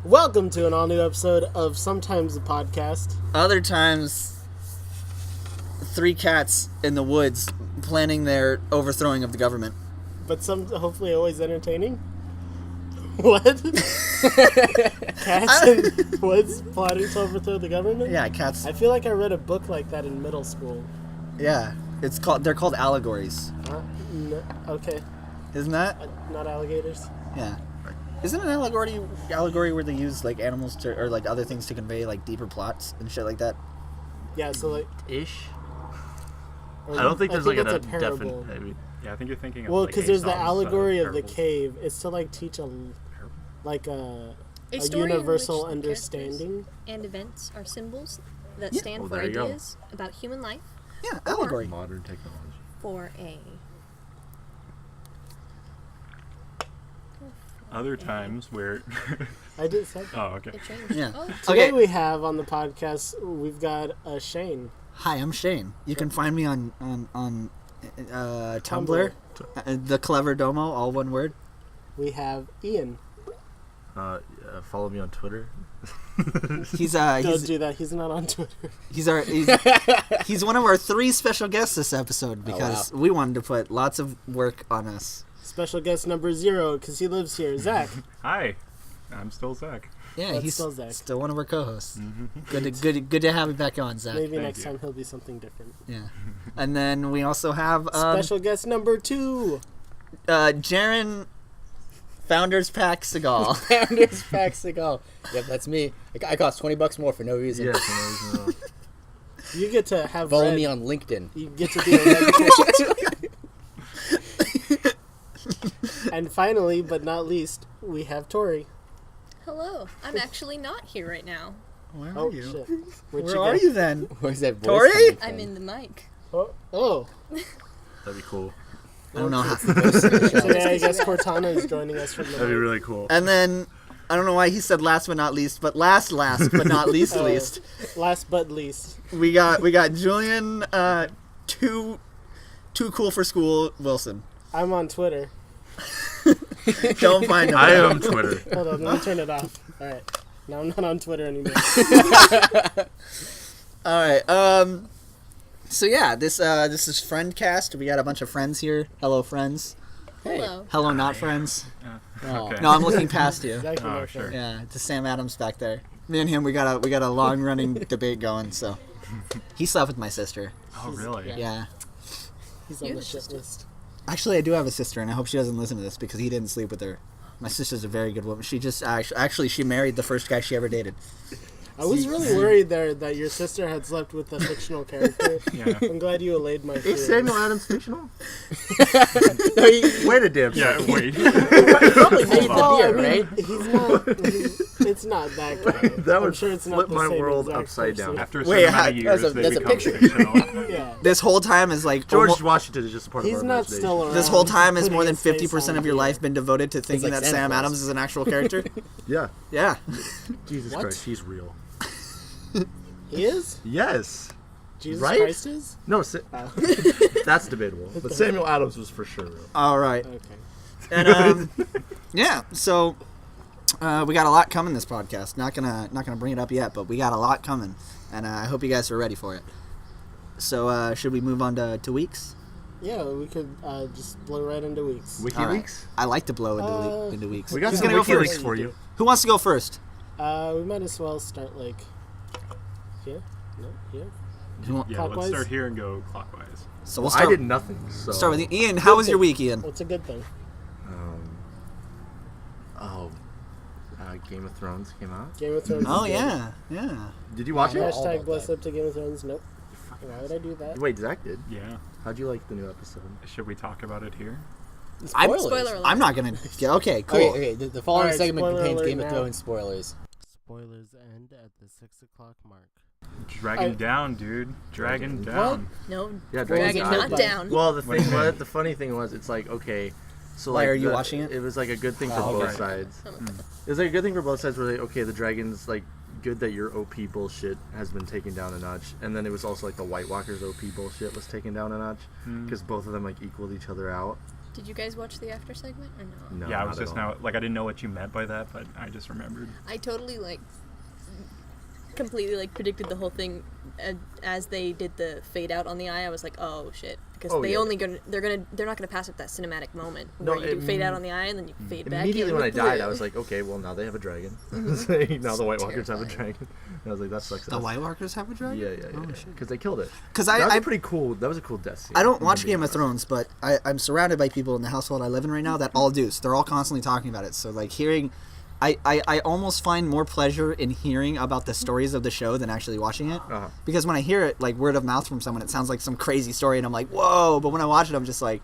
Welcome to an all-new episode of Sometimes a Podcast. Other times, three cats in the woods planning their overthrowing of the government. But some hopefully always entertaining. What? Cats in the woods plotting to overthrow the government? Yeah, cats. I feel like I read a book like that in middle school. Yeah, they're called allegories. No, okay. Isn't that? Not alligators. Yeah. Isn't an allegory where they use like animals to or like other things to convey like deeper plots and shit like that? Yeah, so like Ish. I don't think there's like a parable. definite. Yeah, I think you're thinking of Well, because because there's the allegory of the parables. cave. It's to like teach a story universal in which the understanding. characters and events are symbols that Yeah. stand Well, for there you go. ideas about human life Yeah, allegory. Modern technology. for a Other times where. I did say that. Oh, okay. it changed. Yeah. Oh, Today Okay. we have on the podcast, we've got Shane. Hi, I'm Shane. You can find me on Tumblr, the Clever Domo, all one word. We have Ian. Follow me on Twitter. Don't do that. He's not on Twitter. He's one of our three special guests this episode because we wanted to put lots of work on us. Special guest number 0, because he lives here, Zach. Hi, I'm still Zach. Yeah, That's he's still Zach. still one of our co-hosts. Good to have you back on, Zach. Maybe Thank next you. time he'll be something different. Yeah, and then we also have Special guest number 2. Jaren, Founders Pack Seagal. Founders Pack Seagal. Yep, that's me. I cost $20 more for no reason. Yes. for no reason at all. You get to have Follow Red. me on LinkedIn. You get to be a Red. And finally, but not least, we have Tori. hello. I'm actually not here right now. Where are Oh, you? shit. Where'd Where go? are you then? Where's that voice Tori? coming from? I'm in the mic. Oh. That'd be cool. I don't know how. Today, I guess Cortana is joining us from the That'd be mic. really cool. And then I don't know why he said last but not least, but last but not least Oh. least. Last but least. We got Julian, too cool for school Wilson. I'm on Twitter. Don't find him. I am Twitter. Hold on, let me turn it off. Alright. Now I'm not on Twitter anymore. All right. So yeah, this is Friendcast. We got a bunch of friends here. Hello, friends. Hello. Hello, not friends. Okay. No, I'm looking past you. Exactly Oh, my sure. friend. Yeah, to Sam Adams back there. Me and him, we got a long running debate going. So he slept with my sister. Oh, really? Yeah. Yeah. He's on You're the the shit sister. list. Actually, I do have a sister, and I hope she doesn't listen to this because he didn't sleep with her. My sister's a very good woman. She just actually she married the first guy she ever dated. I was really worried there that your sister had slept with a fictional character. Yeah. I'm glad you allayed my fears. Is Samuel Adams fictional? No, he Wait a damn Yeah, second. wait. probably made the Well, I beer, mean, right? He's not. It's not that guy. That I'm would sure it's not flip the my same world exact upside person. down. After a Wait, certain amount of that's years, a- they that's a become picture. fictional. Yeah. This whole time is like George Washington is just a part of He's our not imagination. still around. this whole time is Putting more than his face 50% on of your here. life been devoted to thinking like that Santa Sam Claus. Adams is an actual character. Yeah. Yeah. Jesus What? Christ, he's real. He is? Yes. Jesus Right? Christ is? No, Oh. that's debatable. But Samuel Adams was for sure real. All right. Okay. And yeah, so we got a lot coming this podcast. Not gonna bring it up yet, but we got a lot coming, and I hope you guys are ready for it. So should we move on to weeks? Yeah, we could just blow right into weeks. All right. WikiLeaks? I like to blow Uh, into weeks. We got Who's some gonna go WikiLeaks first? for you. Who wants to go first? We might as well start like here. No, here. Who wa- Yeah, Clockwise? let's start here and go clockwise. So we'll I start. did nothing. So. Start with Ian. How was your week, Ian? What's a good thing? Game of Thrones came out. Game of Thrones. Oh is good. yeah. Did you watch it? all Hashtag about bless that. up to Game of Thrones. Nope. Why would I do that? Wait, Zach did. Yeah. How'd you like the new episode? Should we talk about it here? I'm- Spoilers. Spoiler alert. I'm not gonna. Okay, cool. Okay. The following Alright, segment spoiler contains alert Game of now. Thrones spoilers. Spoilers end at the 6 o'clock mark. Dragon down, dude. Dragon down. No, Yeah, dragon Dragon not died. down. Well, the What do thing you mean? was, the funny thing was, it's like okay, so Why, like are you watching it? It was like a good thing for Oh, both right. sides. Hmm. It was like a good thing for both sides. Where like, okay, the dragon's like good that your OP bullshit has been taken down a notch, and then it was also like the White Walkers OP bullshit was taken down a notch because both of them like equaled each other out. Did you guys watch the after segment or no? No, Yeah, I not was at just all. now, like, I didn't know what you meant by that, but I just remembered. I totally completely predicted the whole thing as they did the fade out on the eye. I was like, oh shit, because Oh, they're yeah. not gonna pass up that cinematic moment No, where you do fade out on the eye and then you fade back. Immediately in when I with died, blue. I was like, okay, well now they have a dragon. Mm-hmm. Now the White Walkers have a terrifying. dragon. And I was like, that sucks. The White Walkers have a dragon? Yeah. Oh, shit. Because they killed it. Because That was I a pretty cool. That was a cool death scene. I don't watch to be Game of honest. Thrones, but I'm surrounded by people in the household I live in right now that all do. So they're all constantly talking about it. So hearing, I almost find more pleasure in hearing about the stories of the show than actually watching it. Uh-huh. Because when I hear it word of mouth from someone, it sounds like some crazy story, and I'm like, whoa. But when I watch it, I'm just like,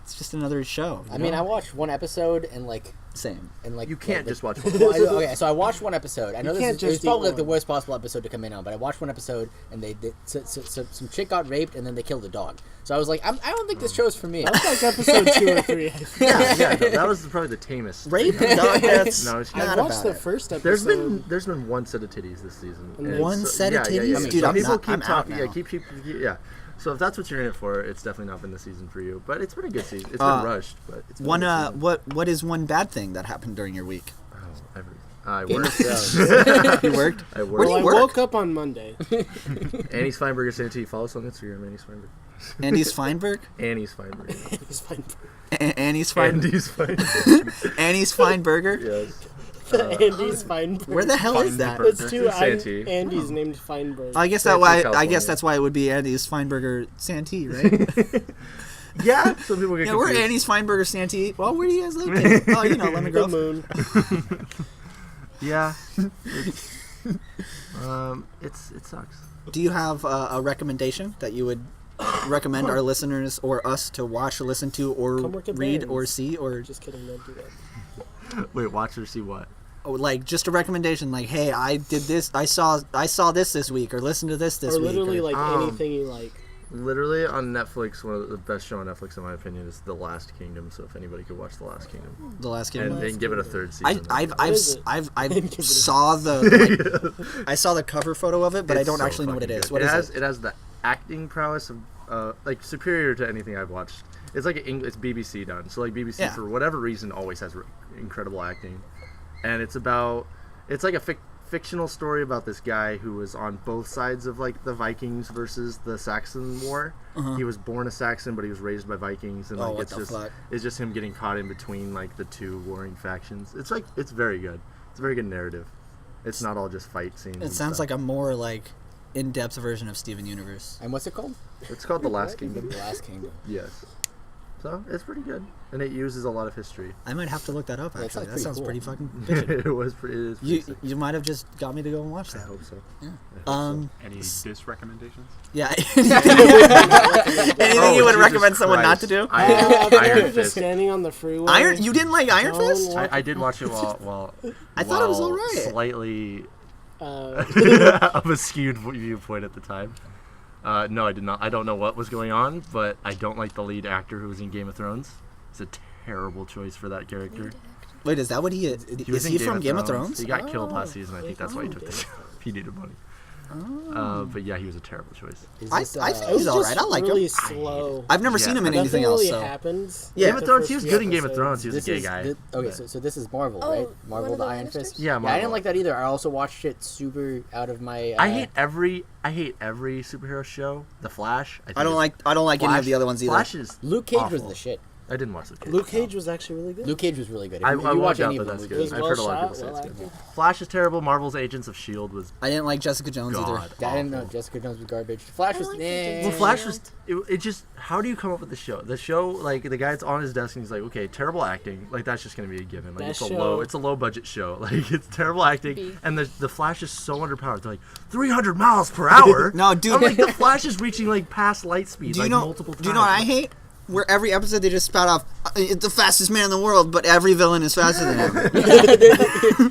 it's just another show. I mean, I watched one episode and Same. You can't just watch one. Well, okay, so I watched one episode. I know can't it's just probably eat the one. worst possible episode to come in on, but I watched one episode and some chick got raped and then they killed a dog. So I was like, I don't think this show's for me. That's like episode 2 or 3. Yeah, no, that was probably the tamest. Rape and dog, that's No, it's not I watched about the it. first episode. There's been one set of titties this season. And One it's- set of titties? Dude, Some I'm people not- keep I'm out talking. Yeah, now. keep. Yeah. So if that's what you're in it for, it's definitely not been the season for you. But it's been a good season. It's been rushed, but it's been One a good season. what is one bad thing that happened during your week? Oh, I Game of worked. Thrones. You worked? I Where do Well, you I work? woke up on Monday. Annie's Feinberger Santee. Follow us on Instagram, Annie's Feinberg. Andy's Feinberg? Annie's Feinberg. It's fine. Annie's Feinberg? Andy's Feinberg. Annie's Feinberger? Yes. Andy's Feinberg. Where the hell is that? It's two Santee. Andy's named Feinberg. I guess that's why it would be Andy's Feinberger Santee, right? Yeah. Some people get Yeah, we're confused. Andy's Feinberger Santee. Well, where do you guys live? Oh, Lemon The Grove. moon. Yeah. It sucks. Do you have a recommendation that you would recommend our listeners or us to watch or listen to or Come work at read Vans. or see or Just kidding, don't do that. Wait, watch or see what? just a recommendation like, hey, I did this, I saw this week or listened to this Or week. literally or, anything you like. Literally on Netflix, one of the best show on Netflix in my opinion is The Last Kingdom. So if anybody could watch The Last Kingdom The Last and Kingdom. then give it a third season. I've is it? saw the I saw the cover photo of it, but I It's don't so actually know what it fucking is. good. What it is has, it? It has the acting prowess of superior to anything I've watched. It's like it's BBC done. So like BBC Yeah. for whatever reason always has incredible acting, and it's like a fictional story about this guy who was on both sides of like the Vikings versus the Saxon War. He was born a Saxon, but he was raised by Vikings, and Oh, like what it's the just fuck? it's just him getting caught in between like the two warring factions. It's very good. It's a very good narrative. It's not all just fight scenes. It sounds like a more in-depth version of Steven Universe. And what's it called? It's called The Last Kingdom. The Last Kingdom. Yes. So it's pretty good, and it uses a lot of history. I might have to look that up. Yeah, it Actually, that sounds sounds pretty pretty cool. fucking. Bitchin'. It is. Pretty sick. You might have just got me to go and watch I that. hope so. Any diss recommendations? Yeah. Anything Oh, you would Jesus recommend someone not to Christ. do? Iron Just Fist. standing on the freeway. You didn't like Iron Don't Fist? walk- I did watch it while I thought it was alright. Slightly Uh, of a skewed viewpoint at the time. No, I did not. I don't know what was going on, but I don't like the lead actor who was in Game of Thrones. It's a terrible choice for that character. Wait, is that what he is? was Is in he from Game of Thrones? He got killed last season. I think that's why he took the job. He needed money. But yeah, he was a terrible choice. Is I this, think it was he's alright. just I like really him. slow. I've never Yeah, seen him in nothing anything Nothing else. really So happens. Yeah. Game of The Thrones. first He was few good in Game of episodes. Thrones. He was a gay guy. Okay, so this is Marvel, Oh, right? one Marvel of the the Iron Lannisters? Fist. Yeah, I Marvel. didn't like that either. I also watched it super out of my. I hate every superhero show. The Flash. I don't like any of the other ones either. Flash is Luke Cage was awful. the shit. I didn't watch Luke Cage. Luke Cage was actually really good. Luke Cage was really good. If I you watch watched out, any but of them, that's Luke good. It was Cage- I've well heard a lot of shot, people say well it's good. acted. Flash is terrible. Marvel's Agents of S.H.I.E.L.D. was I didn't like Jessica Jones either. God. I didn't know awful. Jessica Jones was garbage. Flash was. like eh. Well, Flash was. It just. How do you come up with the show? The show, like the guy's on his desk and he's like, okay, terrible acting. Like that's just gonna be a given. Like That it's a low budget show. Like it's terrible acting, B. and the Flash is so underpowered. They're like 300 miles per hour. No, dude. I'm like the Flash is reaching like past light speed. Do you like, know? multiple times. Do you know what I hate? Where every episode they just spout off the fastest man in the world, but every villain is faster than him. He's like,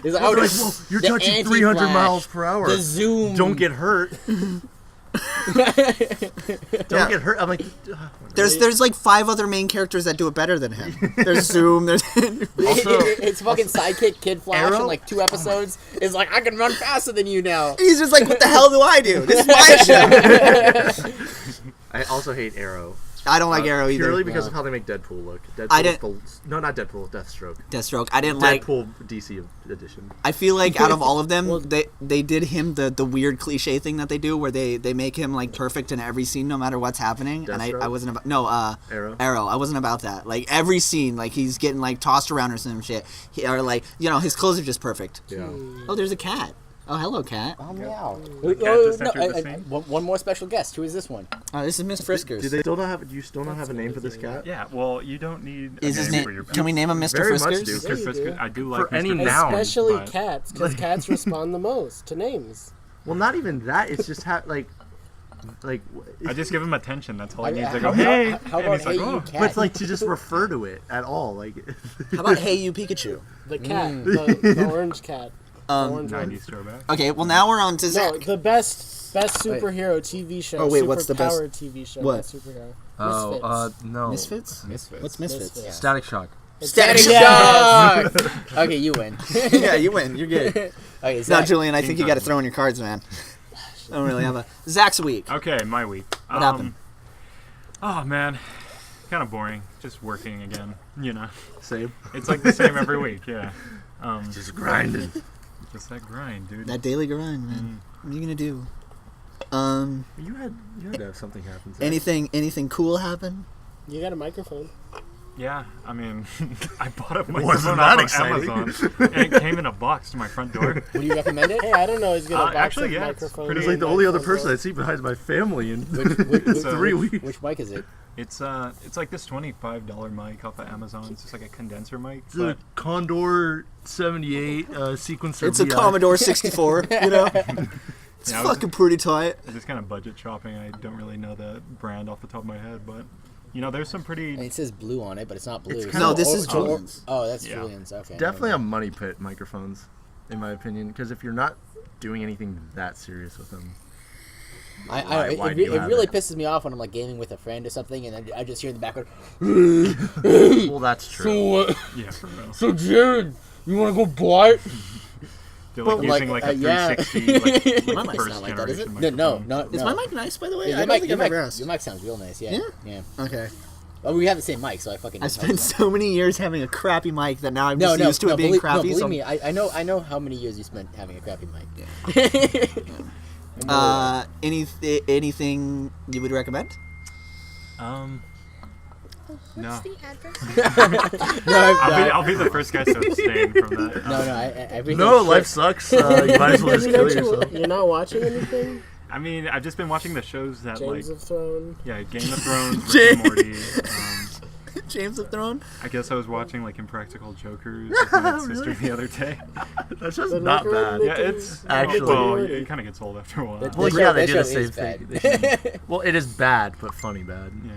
They're like, this- well, you're the touching anti-Flash, 300 miles per hour. The zoom. Don't get hurt. Don't get hurt. I'm like, There's like 5 other main characters that do it better than him. There's Zoom. There's Also- it's fucking sidekick Kid Flash Arrow? in like 2 episodes. Is like, I can run faster than you now. he's just like, what the hell do I do? This is my show. I also hate Arrow. I don't like Arrow either. Purely because of how they make Deadpool look. I Not Deadpool, Deathstroke. Deathstroke. I didn't like. Deadpool DC edition. I feel like out of all of them, they did him the weird cliche thing that they do, where they make him like perfect in every scene, no matter what's happening. And I wasn't about Arrow. I wasn't about that. Like every scene, like he's getting like tossed around or some shit, or like his clothes are just perfect. Yeah. Oh, there's a cat. Oh, hello, cat. Oh, meow. just entered the scene? One more special guest. Who is this one? This is Miss Friskers. Do you still not have a name for this cat? Yeah, well, you don't need a Is his name for name? your pet. Can we name him Mr. Very much Friskers? do. Mr. Friskers, I do like For any Mr. noun. Especially but- cats, because cats respond the most to names. Well, not even that. It's just like. I just give him attention. That's all he needs. I How go, hey, how and about he's like, hey, you oh. cat? But like to just refer to it at all, like. How about Hey You Pikachu? The cat, the orange cat. The orange one. 90s throwback. Okay, well now we're on to No, Zach. the best superhero TV show. Oh, wait, what's the best- Superpower TV show? what? Not superhero. Oh, no. Misfits? Misfits. What's Misfits? Misfits. Static Shock. Static Shock! Okay, you win. Yeah, you win. You're good. Okay, Now, Zach. Julian, I think you got to throw in your cards, man. I don't really have a Zach's week. Okay, my week. What happened? Oh, man. Kind of boring. Just working again, Same. It's like the same every week, yeah. Just grinding. Just that grind, dude. That daily grind, man. What are you gonna do? You had to have something happen. Zach. Anything cool happen? You got a microphone. Yeah, I mean, I bought a Wasn't microphone that off exciting? of Amazon, and it came in a box to my front door. Would you recommend it? Hey, I don't know. He's got a box actually, of yeah, it's microphones. pretty- It's like the only other person I see besides my family in Which 3 weeks. Which mic is it? It's like this $25 mic off of Amazon. It's just like a condenser mic. It's a Condor 78 sequencer. It's a VI. Commodore 64. It's Yeah, I was- fucking pretty tight. Just kind of budget shopping. I don't really know the brand off the top of my head, but there's some pretty. And it says blue on it, but it's not blue. It's So- kinda- No, this is or- Julian's. Oh, that's Yeah. Julian's. Okay. Definitely a money pit microphones, in my opinion, because if you're not doing anything that serious with them, Why do you it have really it? pisses me off when I'm like gaming with a friend or something, and I just hear in the background. well, that's true. Yeah, for real. So Jared, you want to go buy? They're like But, like, using like a yeah. 360 My like mic's first not like that, is it? generation No, microphone. Is no. my mic nice, by the way? Yeah, I your don't mic, think your, I've mic, ever asked. your mic sounds real nice. Yeah. Yeah? Yeah. Okay. Oh, we have the same mic, so I fucking. I spent so many years having a crappy mic that now I'm No, just no, used to it being believe, crappy. No, believe so me, I know how many years you spent having a crappy mic. anything you would recommend? No. What's the address? I'll be the first guy to abstain from that. Everything. No, life sucks. You might as well just kill yourself. You're not watching anything? I mean, I've just been watching the shows that James like of Thrones. yeah, Game of Thrones, Rick and Morty. James of Throne? I guess I was watching like Impractical Jokers with my sister the other day. That's just But not like, bad. Yeah, it's Actually- well, it kind of gets old after a while. Well, yeah, they do the same is bad. thing. Well, it is bad, but funny bad. Yeah,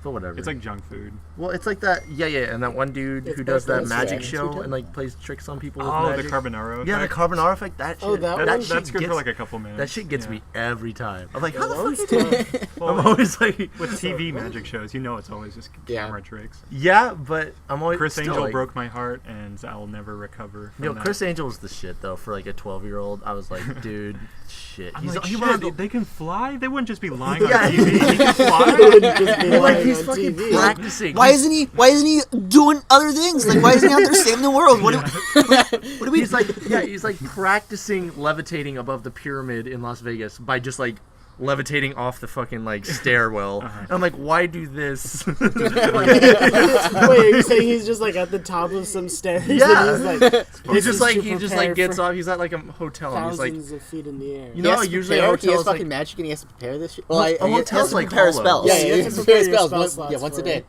But whatever. it's like junk food. well, it's like that. Yeah, and that one dude It's who does that both magic ways. show and like plays tricks on people with Oh, the magic. carbonara. Yeah, the effect. carbonara effect. That shit. Oh, that one? That's shit good gets, for like a couple minutes. That shit gets yeah. me every time. I'm like, Yeah, how that the one's fuck is tough. that? Well, I'm always like, with TV magic shows, it's always just camera tricks. yeah, but I'm always Chris still Angel like, broke my heart, and I'll never recover from that. Chris Angel's the shit though. For like a 12-year-old, I was like, dude, shit. I'm He's like, he shit, wanted to- they can fly? They wouldn't just be lying Yeah. on TV. He can fly? Just be like lying he's on fucking TV. practicing. Why isn't he doing other things? Like, why isn't he out there saving the world? What do we... He's like practicing levitating above the pyramid in Las Vegas by just like levitating off the fucking like stairwell. And I'm like, why do this? Wait, are you saying he's just like at the top of some stairs? Yeah. And he just like prepared gets for off. He's at like a hotel and he's like, thousands of feet in the air. you know, how usually a he hotel has is like, fucking magic and he has to prepare this shit. Well, Well, a hotel's like prepare hollow. spells. yeah, you he have has to to prepare prepare your spells. spell Yeah, slots once a for day.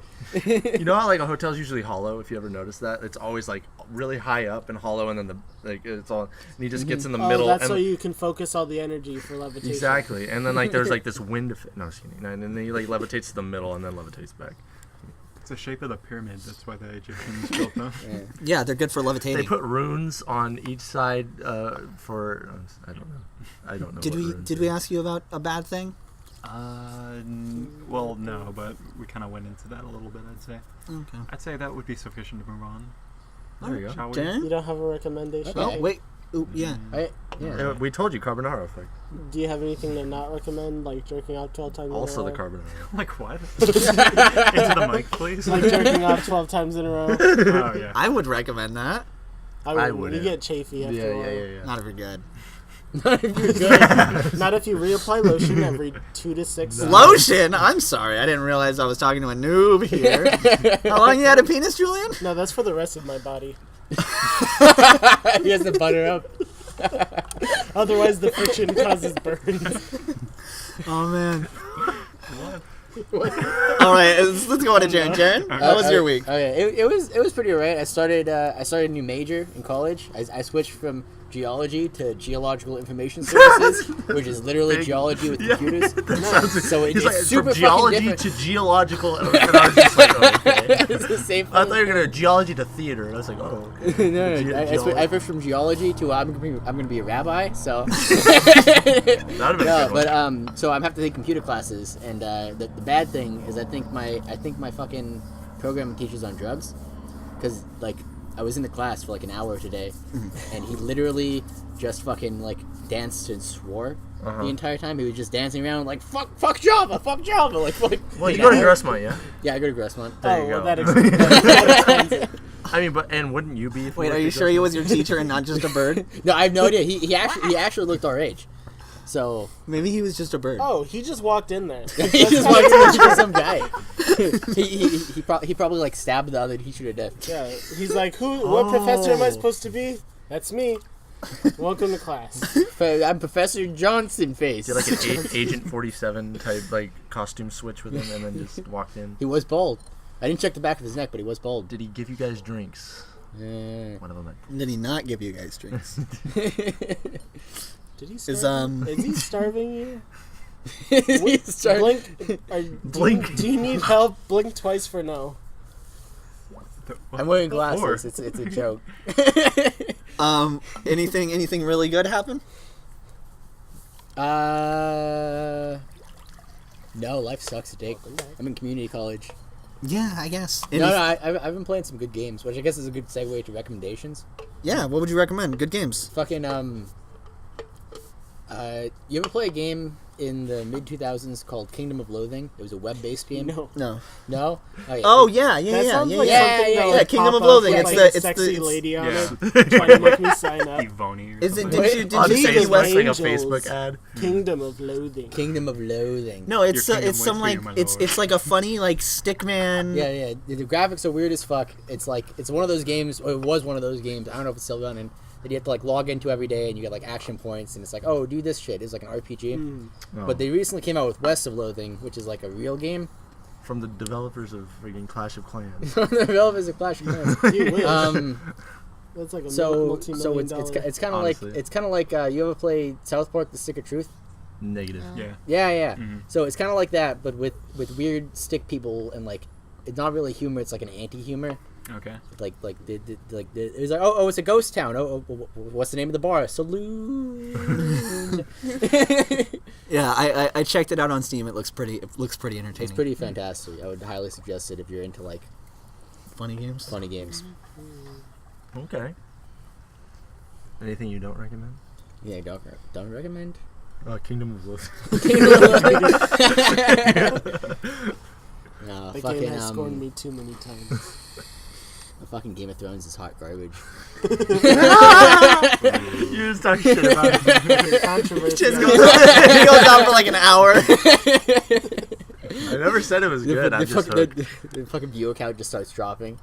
you know how like a hotel's usually hollow. If you ever noticed that, it's always like really high up and hollow, and then it's all. And he just gets in the middle. That's and so you can focus all the energy for levitation. exactly, and then like there's like this wind effect. No, I'm just kidding. And then he like levitates to the middle and then levitates back. It's the shape of the pyramid. That's why the Egyptians built them. Yeah, they're good for They levitating. put runes on each side for I don't know. I don't know. Did we ask you about a bad thing? Well, no, but we kind of went into that a little bit, I'd say. Okay. I'd say that would be sufficient to move on. There you go. Shall we? You Darren? don't have a recommendation? Okay. Oh, wait. Ooh, yeah. Yeah. We told you carbonara effect. Do you have anything to not recommend, like jerking off 12 times Also in a the row? carbonara. Like what? Into the mic, please. Like jerking off 12 times in a row? Oh yeah. I would recommend that. I wouldn't. You get chafy after a while. Not if you're good. Not if you're good. Not if you reapply lotion every 2 to 6 hours. Lotion? I'm sorry. I didn't realize I was talking to a noob here. How long you had a penis, Julian? No, that's for the rest of my body. He has to butter up. Otherwise, the friction causes burns. Oh, man. All right, let's go on to Jaren. Jaren, how was your week? Okay, it was pretty alright. I started a new major in college. I switched from geology to geological information services, which is literally geology with computers. So He's it's like, super from geology fucking to different. geological. And I was just like, oh, okay. It's the same. I thought you were gonna geology to theater, and I was like, oh. Okay. No, I switched from geology to I'm gonna be a rabbi. So That'd have been no, a good one. but so I'm have to take computer classes, and the bad thing is I think my fucking programming teacher's on drugs, because like I was in the class for like an hour today, and he literally just fucking like danced and swore the entire time. He was just dancing around like fuck Java, like Well, you go to Grossmont, yeah? Yeah, I go to Grossmont. There you well, go. that explains it. I mean, and wouldn't you be? If Wait, you are you worked at sure he was your teacher and not just a bird? No, I have no idea. He actually looked our age. So Maybe he was just a bird. Oh, he just walked in there. he just walked in to some guy. he probably like stabbed the other teacher to death. Yeah, he's like, what professor am I supposed to be? That's me. Welcome to class. I'm Professor Johnson face. Did like an Agent 47 type like costume switch with him, and then just walked in. He was bald. I didn't check the back of his neck, but he was bald. Did he give you guys drinks? One of them. Did he not give you guys drinks? Did he starve? Is he starving you? Blink. Do you need help? Blink twice for no. I'm wearing glasses. It's a joke. Anything really good happen? No, life sucks to take. I'm in community college. Yeah, I guess. No, I've been playing some good games, which I guess is a good segue to recommendations. Yeah, what would you recommend? Good games. Fucking you ever play a game in the mid-2000s called Kingdom of Loathing? It was a web-based game. No. No? Oh yeah. That sounds like yeah, something yeah, that yeah, would Kingdom pop of Loathing. up It's with, the- like, it's sexy the- lady on Yeah. it trying to make me sign up. Evoni or Is it? something. Did On you see League the of West? like a Angels. Facebook ad. Kingdom of Loathing. Kingdom of Loathing. No, it's Your kingdom it's some waits like for you, my it's lord. it's like a funny like stickman. Yeah. The graphics are weird as fuck. It's like it's one of those games. Or it was one of those games. I don't know if it's still done. And that you have to like log into every day, and you get like action points, and it's like, oh, do this shit. It's like an RPG. Oh. But they recently came out with West of Loathing, which is like a real game. From the developers of friggin' Clash of Clans. The developers of Clash of Clans. You wish. That's like a So multi-million it's dollar. kind of like Honestly. you ever play South Park: The Stick of Truth? Negative. Yeah. Yeah. Mhm. So it's kind of like that, but with weird stick people, and like it's not really humor. It's like an anti-humor. Okay. It was like, oh, it's a ghost town. Oh, what's the name of the bar? Saloon. Yeah, I checked it out on Steam. It looks pretty entertaining. It's pretty fantastic. I would highly suggest it if you're into like funny games. funny games. Okay. Anything you don't recommend? Yeah, don't recommend. Kingdom of Loathing. No, That fucking game has scorned me too many times. the fucking Game of Thrones is hot garbage. You just talk shit about it. Controversy. Just it goes on for like an hour. I never said it was good. I just hooked. The fucking view count just starts dropping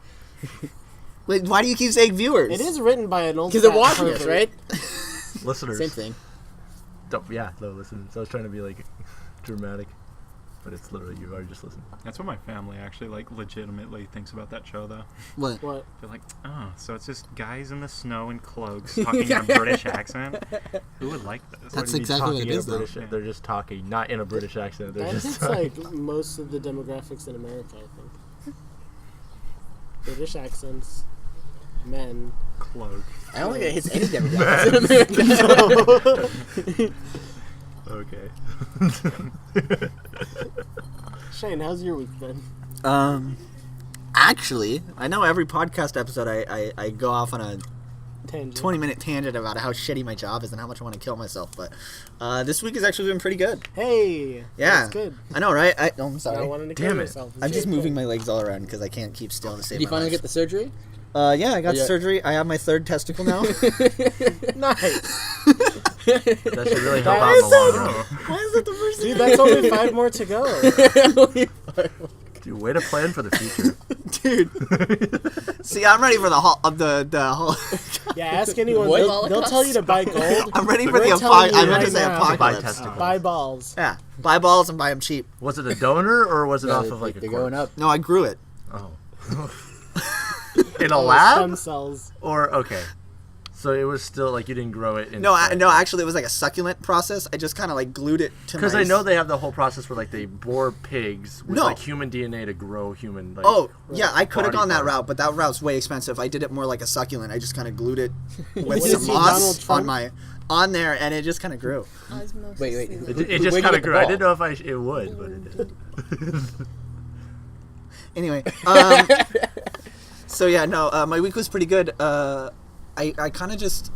Wait, why do you keep saying viewers? It is written by an old. because they're fat watching us, pervert. right? Listeners. Same thing. Yeah, no, listen. So I was trying to be like dramatic, but it's literally you already just listened. That's what my family actually like legitimately thinks about that show, though. What? What? They're like, oh, so it's just guys in the snow in cloaks talking in a British accent. Who would like this? That's What do you mean exactly what talking it in a is, though. British- They're just talking, not in a British accent. They're That just hits talking. like most of the demographics in America, I think. British accents, men. Cloak. I don't think it hits any demographics in America. Okay. Shane, how's your week been? Actually, I know every podcast episode I go off on a Tangent. 20-minute tangent about how shitty my job is and how much I want to kill myself. But this week has actually been pretty good. Hey. Yeah. That's good. I know, right? I'm Not sorry. wanting to Damn kill it. yourself. I'm just moving my legs all around because I can't keep still to save Did you my finally life. get the surgery? Yeah, I got Yeah. surgery. I have my 3rd testicle now. Nice. That should really help That out in the is long so- run. Why is that the first Dude, that's only 5 more to go. Dude, way to plan for the future. Dude. See, I'm ready for the whole. Yeah, ask anyone. What? They'll tell you to buy gold. I'm ready for We're the telling apocalypse. you I meant to right say now. Buy apocalypse. testicles. Buy balls. Yeah, buy balls and buy them cheap. Was it a donor or was it No, off of like a they're corpse? going up. No, I grew it. Oh. In a Stem lab? cells. Or, okay. So it was still, like, you didn't grow it in. No, actually, it was like a succulent process. I just kind of like glued it to my. Because I know they have the whole process where, like, they bore pigs with, No. like, human DNA to grow human, like... Oh, yeah, I could have body gone that parts. route, but that route's way expensive. I did it more like a succulent. I just kind of glued it with What some is he, Donald moss Trump? on there, and it just kind of grew. Osmosis. Wait. It Where'd just you kind get of the grew. I ball? didn't know if it would, but it did. Anyway, so yeah, no, my week was pretty good. I kind of just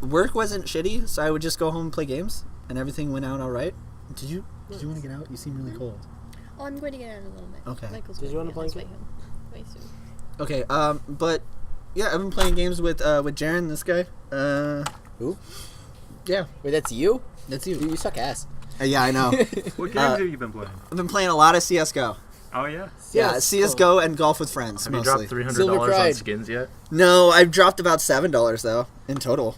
work wasn't shitty, so I would just go home and play games, and everything went out all right. Did you want to get out? You seem really cold. Oh, I'm going to get out in a little bit. Okay. Michael's Did you going want to a get on his way soon. Okay, but yeah, I've been playing games with Jaren, this guy. Who? Yeah, Wait, that's you? that's Dude, you. you suck ass. Yeah, I know. What games have you been playing? I've been playing a lot of CS:GO. Oh yeah. Yeah, Yes, CS:GO and golf with friends Have you mostly. dropped $300 Silver on Pride. skins yet? No, I've dropped about $7 though in total.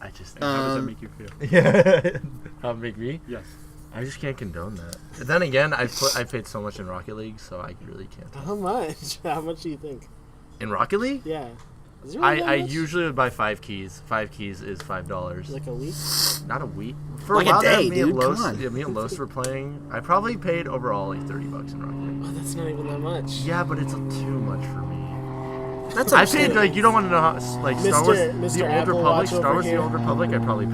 I just... And how does that Um, make you feel? Yeah. How it make me? Yes. I just can't condone that. But then again, I paid so much in Rocket League, so I really can't. How much? How much do you think? In Rocket League? Yeah. Is it really that I much? usually would buy 5 keys. 5 keys is $5. Like a week? Not a week. For Like a a while there, day, me and dude, Los, come on. yeah, me and Los were playing. I probably paid overall like $30 in Rocket League. Oh, that's not even that much. Yeah, but it's too much for me. That's I paid understandable. like, you don't want to know how, like Star Wars, Mr. the Old Apple Republic, Watch Star over Wars, the here. Old Republic. I probably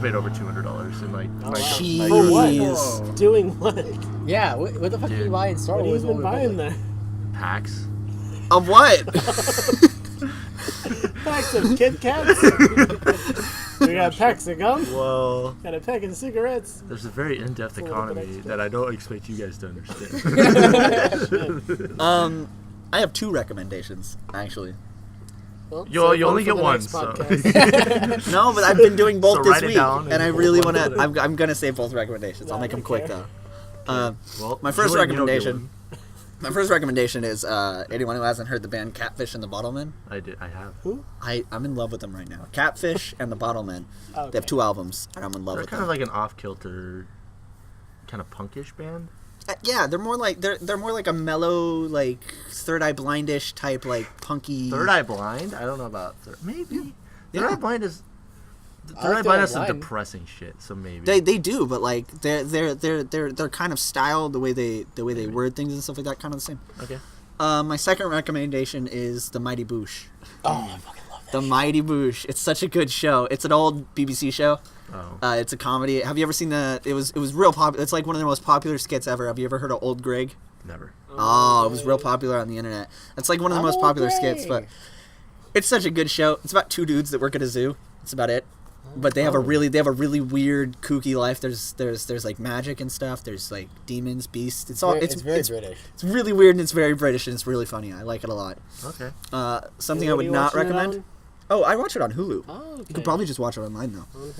paid over $200 in like. Oh, my- wow. Jeez. For what? Jeez. Doing what? Yeah, what the fuck are you Dude. buying Star What have Wars? you been Old buying Republic? there? Packs. Of what? Packs of Kit Kats? We got packs of gum. Well, Got a pack of cigarettes. there's a very in-depth It's a little bit economy extra. that I don't expect you guys to understand. I have 2 recommendations actually. Well, You save only for get the one, next so. podcast. No, but I've been doing both So this write it week, down and I and really we'll want to. put it. I'm gonna save both recommendations. I'll Yeah, make them I quick care. though. Well, My first Julian, you don't get recommendation. My first recommendation is anyone who hasn't heard the band Catfish and the Bottlemen. one. I have. I'm in love with them right now. Catfish and the Bottlemen. Okay. They have 2 albums, and I'm in love They're with kind them. of like an off-kilter, kind of punkish band. Yeah, they're more like a mellow, like Third Eye Blindish type, like punky. Third Eye Blind? I don't know about maybe. Third Eye Blind is. I Third like Eye Third Blind Eye has some Blind. depressing shit, so maybe. They do, but like they're kind of styled the way they word things and stuff like that, kind of the same. Okay. My second recommendation is The Mighty Boosh. Oh, I fucking love that. The Mighty Boosh. It's such a good show. It's an old BBC show. Oh. It's a comedy. Have you ever seen the? It was real popular. It's like one of the most popular skits ever. Have you ever heard of Old Greg? Never. Oh, it was real popular on the internet. It's like one of the most Old popular Greg. skits, but it's such a good show. It's about 2 dudes that work at a zoo. That's about it. But they have a really weird, kooky life. There's like magic and stuff. There's like demons, beasts. It's all It's very British. It's really weird and it's very British and it's really funny. I like it a lot. Okay. Something Yeah, I what would are you not watching it recommend. on? Oh, I watch it on Hulu. Oh, okay. You could probably just watch it online though. On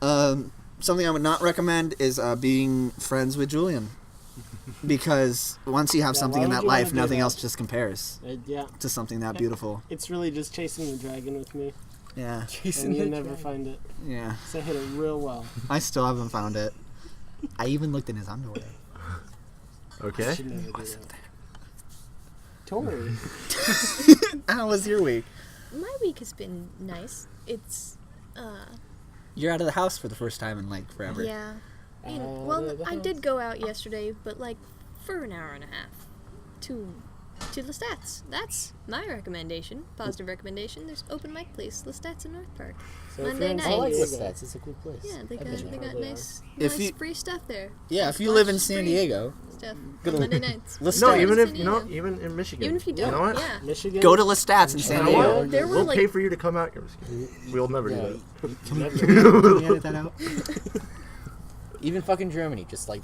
Hulu. Something I would not recommend is being friends with Julian, because once you have Yeah, something why in would that you wanna life, do nothing that? else just compares Yeah, to something that beautiful. it's really just chasing the dragon with me, Yeah, and you never find it. yeah. So I hit it real well. I still haven't found it. I even looked in his underwear. Okay. Should never do that. Tori. How was your week? My week has been nice. It's, You're out of the house for the first time in like forever. yeah. Out Well, of the I house. did go out yesterday, but like for an hour and a half. to Lestat's. That's my recommendation. Positive recommendation. There's open mic place, Lestat's in North Park. So if Monday you're in night. I like San the Diego- stats. It's a cool place. Yeah, they I've got, been they there. got nice, If nice you- free stuff there. Yeah, Nice if you live in lunch, San free Diego, stuff Go to- on Monday nights. Let's No, start. even San if Diego. even in Michigan. Even if you don't, You know what? yeah. Michigan. go to Lestat's in San You know Diego. what? There were We'll like pay for you to come out here. We'll never do that. Can we edit that out? Even fucking Germany, just like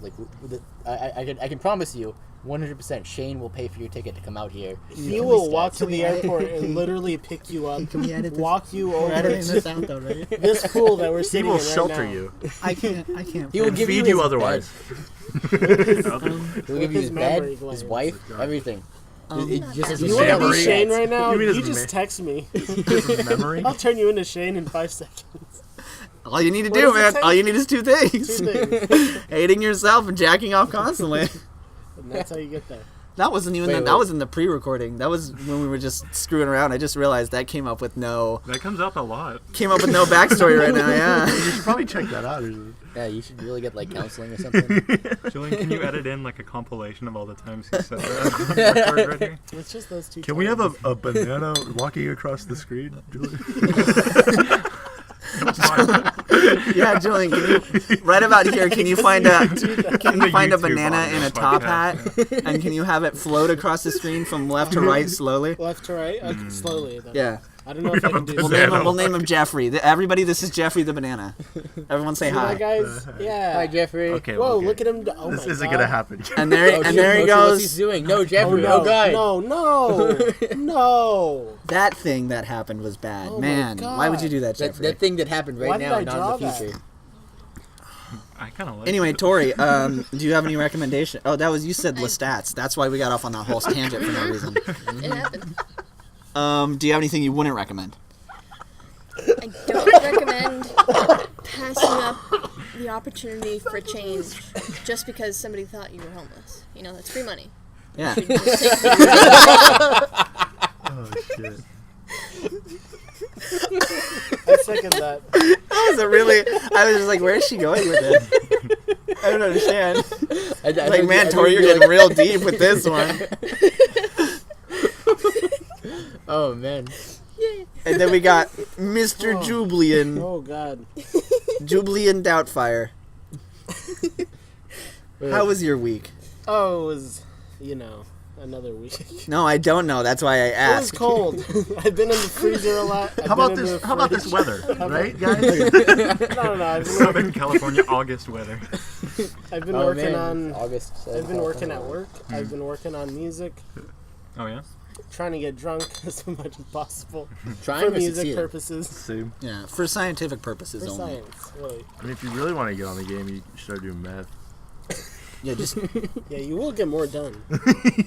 I can promise you, 100%, Shane will pay for your ticket to come out here. He will walk to Can we the edit- airport and literally pick you up, Can we edit this? walk you We're over editing to this out though, right? this pool that we're He sitting will in right shelter now. you I can't. He will and give feed you you his otherwise. He'll give you his his bed, memory his glands. wife, everything. Not Just that You his want to memory. be Shane right now? You mean You his just ma- text me. His memory. I'll turn you into Shane in 5 seconds. All you need to What do, does it man. take? All you need is two things: 2 things. hating yourself and jacking off constantly. And that's how you get there. That wasn't even. Wait, that wait. was in the pre-recording. That was when we were just screwing around. I just realized that came up with no That comes up a lot. backstory right now. Yeah. You should probably check that out. Or something. Yeah, you should really get like counseling or something. Julian, can you edit in like a compilation of all the times he said that? on record right here? It's just those 2 Can we have times. a banana walking across the screen, Julie? Yeah, Julian, can you, right about here, can you find a YouTube banana audio in a top hat, podcast, and can you have it float across the screen from left to right slowly? Left to right? Okay, slowly. Then. Yeah. I don't know if I can do We'll that. name him Jeffrey. Everybody, this is Jeffrey the banana. Everyone say See that, hi. guys? Yeah. Hi, Jeffrey. Okay. Whoa, okay. look at him. Oh This my isn't God. gonna happen. And there Oh, and shit, there he no, shit, what's he goes. doing? No, Oh, Jeffrey. no. Oh, God. No, no. That thing that happened was bad. Oh my Man, why would you do that, That, Jeffrey? that thing that happened Why right did now, I not draw in the that? future. I kind of like Anyway, it. Tori, do you have any recommendation? Oh, that was you said Lestats. That's why we got off on that whole tangent for no reason. It happened. Do you have anything you wouldn't recommend? I don't recommend passing up the opportunity for change just because somebody thought you were homeless. You know, that's free money. Yeah. You should just take Oh shit. I second that. That was a really. I was just like, where is she going with it? I don't understand. Like, man, Tori, you're getting real deep with this one. Oh, man. And then we got Mr. Oh. Julian. Oh God. Julian Doubtfire. How was your week? Oh, it was, another week. No, I don't know. That's why I It was asked. cold. I've been in the freezer a lot. How about this weather, right, guys? No. I've been, Southern California August weather. I've been Oh, working man. on. August. I've been working at work. I've been working on music, Oh yeah. trying to get drunk as much as possible Trying for to music succeed. purposes. Same. Yeah, for scientific purposes For only. science, really. I mean, if you really want to get on the game, you start doing meth. Yeah, just Yeah, you will get more done.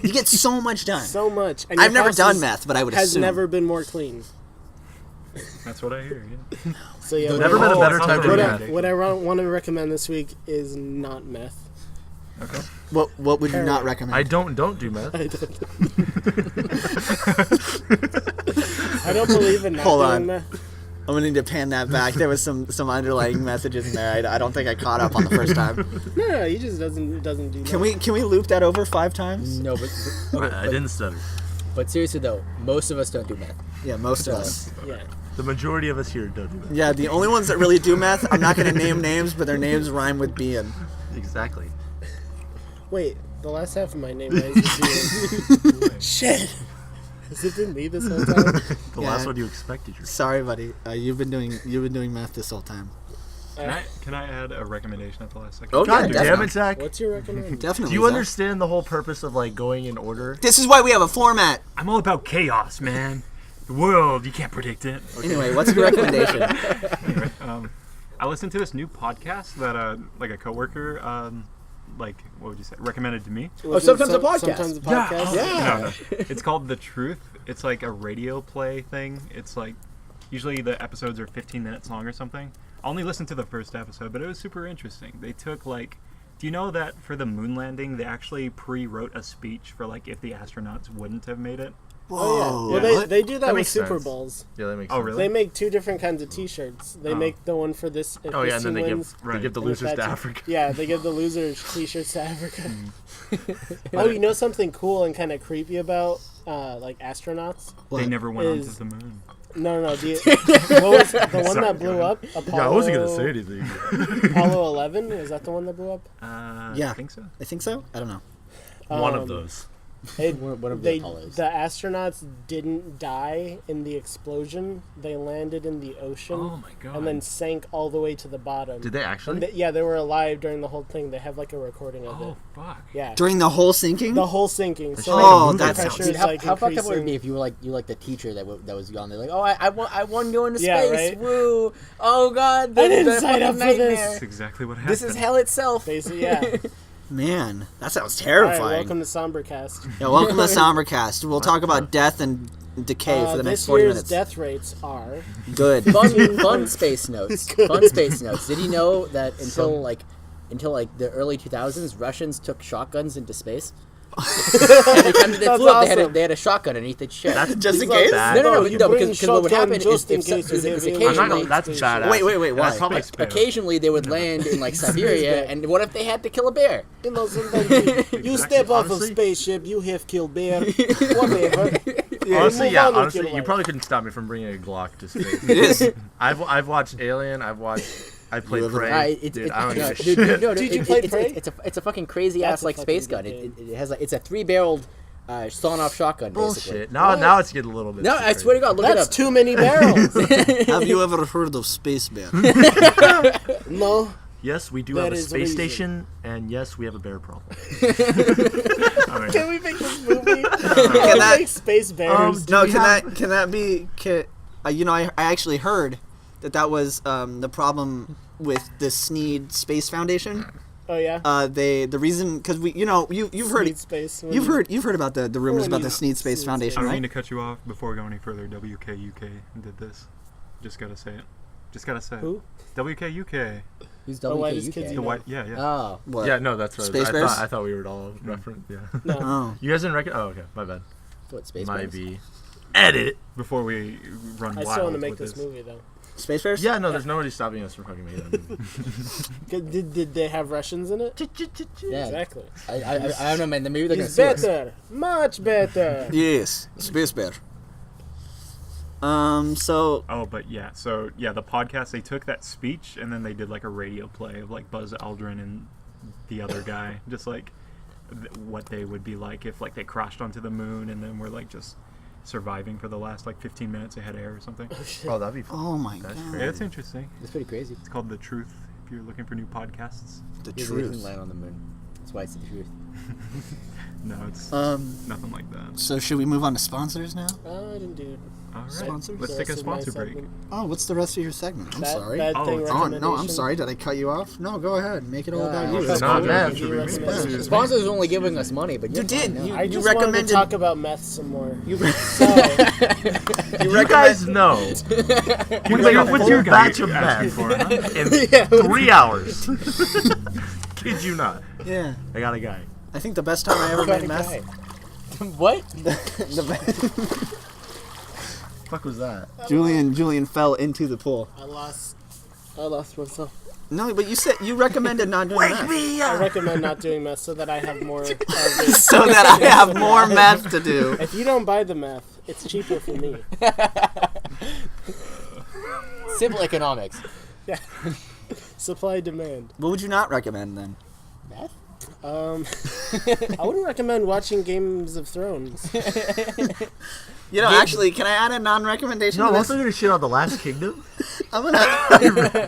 you get so much done. So much. And I've your never house done is- meth, but I would Has assume. never been more clean. That's what I hear. Yeah. So yeah, Never been a better sounds time to what do I, meth. what I want to recommend this week is not meth. Okay. What would you not Heroin. recommend? I don't do meth. I don't, I don't believe in not Hold doing on. meth. I'm gonna need to pan that back. There was some underlying messages in there. I don't think I caught up on the first time. No, he just doesn't do Can meth. we loop that over 5 times? No, but I didn't stutter. but seriously though, most of us don't do meth. Yeah, most of us. Yeah. The majority of us here don't do meth. Yeah, the only ones that really do meth, I'm not gonna name names, but their names rhyme with being. Exactly. Wait, the last half of my name is Shit. Has it been me this whole time? The Yeah. last one you expected. Sorry, buddy. You've been doing meth this whole time. Can I add a recommendation at the last second? Oh, God yeah, damn it, Zach. What's your recommendation? Definitely. Do you Zach. understand the whole purpose of like going in order? This is why we have a format. I'm all about chaos, man. The world, you can't predict it. Anyway, what's your recommendation? Anyway, I listened to this new podcast that like a coworker what would you say, recommended to me. Was Sometimes it a podcast. Sometimes a podcast. Yeah. No. It's called The Truth. It's like a radio play thing. It's like usually the episodes are 15 minutes long or something. I only listened to the first episode, but it was super interesting. They took like, do you know that for the moon landing they actually pre-wrote a speech for like if the astronauts wouldn't have made it? Oh yeah. Whoa. Well, Yeah. they do that That with makes Super sense. Bowls. Yeah, that makes Oh, sense. really? They make 2 different kinds of T-shirts. They Oh. make the one for this. If Oh yeah, this and then team they wins, give the and if losers that to team- Africa. Yeah, they give the losers T-shirts to Africa. Oh, you know something cool and kind of creepy about like astronauts? They never went onto Is- the moon. No. What was the one Sorry, that blew go up? Apollo, Yeah, I wasn't gonna say anything. Apollo 11 was that the one that blew up? Yeah. I think so. I think so. I don't know. One of Um, those. One of the Apollos. The astronauts didn't die in the explosion. They landed in the ocean Oh my god. and then sank all the way to the bottom. Did they actually? And yeah, they were alive during the whole thing. They have like a recording of Oh it. fuck. Yeah, During the whole sinking? the whole sinking. So Oh, like, that the sounds- pressure Dude, is how, like how fucked up would it increasing. be if you were like the teacher that was gone? They're like, oh, I won going to Yeah, space. right? Woo! Oh god, I didn't the sign up fucking for this. nightmare. That's exactly what happened. This is hell itself. Basically, yeah. Man, that sounds All terrifying. right, welcome to Sombercast. Yeah, welcome to Sombercast. We'll talk about death and decay for the next This 40 year's minutes. death rates are Good. Fun space notes. Fun space notes. Did you know that until like the early 2000s, Russians took shotguns into space? Every time that they That's flew up, awesome. they had a shotgun underneath its chest. That's Just in It's like case? bad. No, you no, bring because what would shotgun happen just in is case you hit occasionally- aliens I'm not in gonna, that's space. badass. Wait, why? That's probably spam. Occasionally, they would land in like Siberia, and what if they had to kill a bear? You know, sometimes you step off of Honestly- spaceship, you have killed bear, whatever. Honestly, move yeah. on with Honestly, your you life. probably couldn't stop me from bringing a Glock to space. It is. I've watched Alien. I played You ever- Prey. Dude, I don't give a dude, shit. no, Did you play Prey? It's a fucking crazy That's ass a like fucking space good gun. game. It has like it's a 3-barreled sawn-off shotgun. Basically. Bullshit. Now it's getting a little bit. No, too I swear to God, look That's it up. too many barrels. Have you ever heard of Space Bear? No. Yes, we do That have a is space reason. station, and yes, we have a bear problem. Can we make this movie? Can Can that- we make space bears? No, we can that be? You know, I actually heard that was the problem with the Sneed Space Foundation. Oh yeah. The reason because you've heard Sneed space. you've heard about the rumors When about you- the Sneed Space Sneed Foundation, I don't right? mean to cut you off before going any further. WKUK did this. Just gotta say it. Just gotta say Who? it. WKUK. Who's Oh, why does kids WKUK? The white. Yeah, yeah. Oh, What? Yeah, no, that's what Space I Bears? thought. I thought we were all referent. Yeah. No. Oh, You guys didn't reckon? Oh, okay, my bad. what space? Might Bears? be. Edit. Before we run I wild still want to make with this movie though. Space Bears? Yeah, no, there's nobody stopping us from fucking making that movie. Did they have Russians in it? Yeah, Exactly. I don't know, man. Maybe they're gonna It's sue us. better, much better. Yes, Space Bear. So Oh, but yeah. So yeah, the podcast, they took that speech and then they did like a radio play of like Buzz Aldrin and the other guy, just like what they would be like if like they crashed onto the moon and then were like just surviving for the last like 15 minutes they had air or something. Oh, that'd be fun. oh my That's god, crazy. Yeah, it's interesting. It's pretty crazy. It's called The Truth if you're looking for new podcasts. the They truth. didn't land on the moon. That's why it's the truth. No, it's nothing like that. So should we move on to sponsors now? I didn't do All right, Sponsors? let's the take a rest of my sponsor break. segment. Oh, what's the rest of your segment? I'm Bad- sorry. Bad Oh, thing it's Oh, no, I'm recommendation. sorry. Did I cut you off? No, go ahead. Make it all about you. it's It's not cool. bad. Movie recommendation. The sponsors are only giving us money, but You you're did. fine now. You- I just recommended- wanted to talk about meth some more. You, So, You guys know. You make a What's full your batch guy of asking meth for, huh? in 3 hours. Kid you not. yeah. I got a guy. I think the best time I ever made meth. What? Fuck was that? Julian fell into the pool. I lost myself. No, but you said you recommended not doing meth. I recommend not doing meth so that I have more. Of it. So that I have more meth to do. If you don't buy the meth, it's cheaper for me. Simple economics. Yeah. Supply demand. What would you not recommend then? Meth? I wouldn't recommend watching Games of Thrones. You know, actually, can I add a non-recommendation No, I'm to also this? gonna shit on The Last Kingdom. I'm gonna.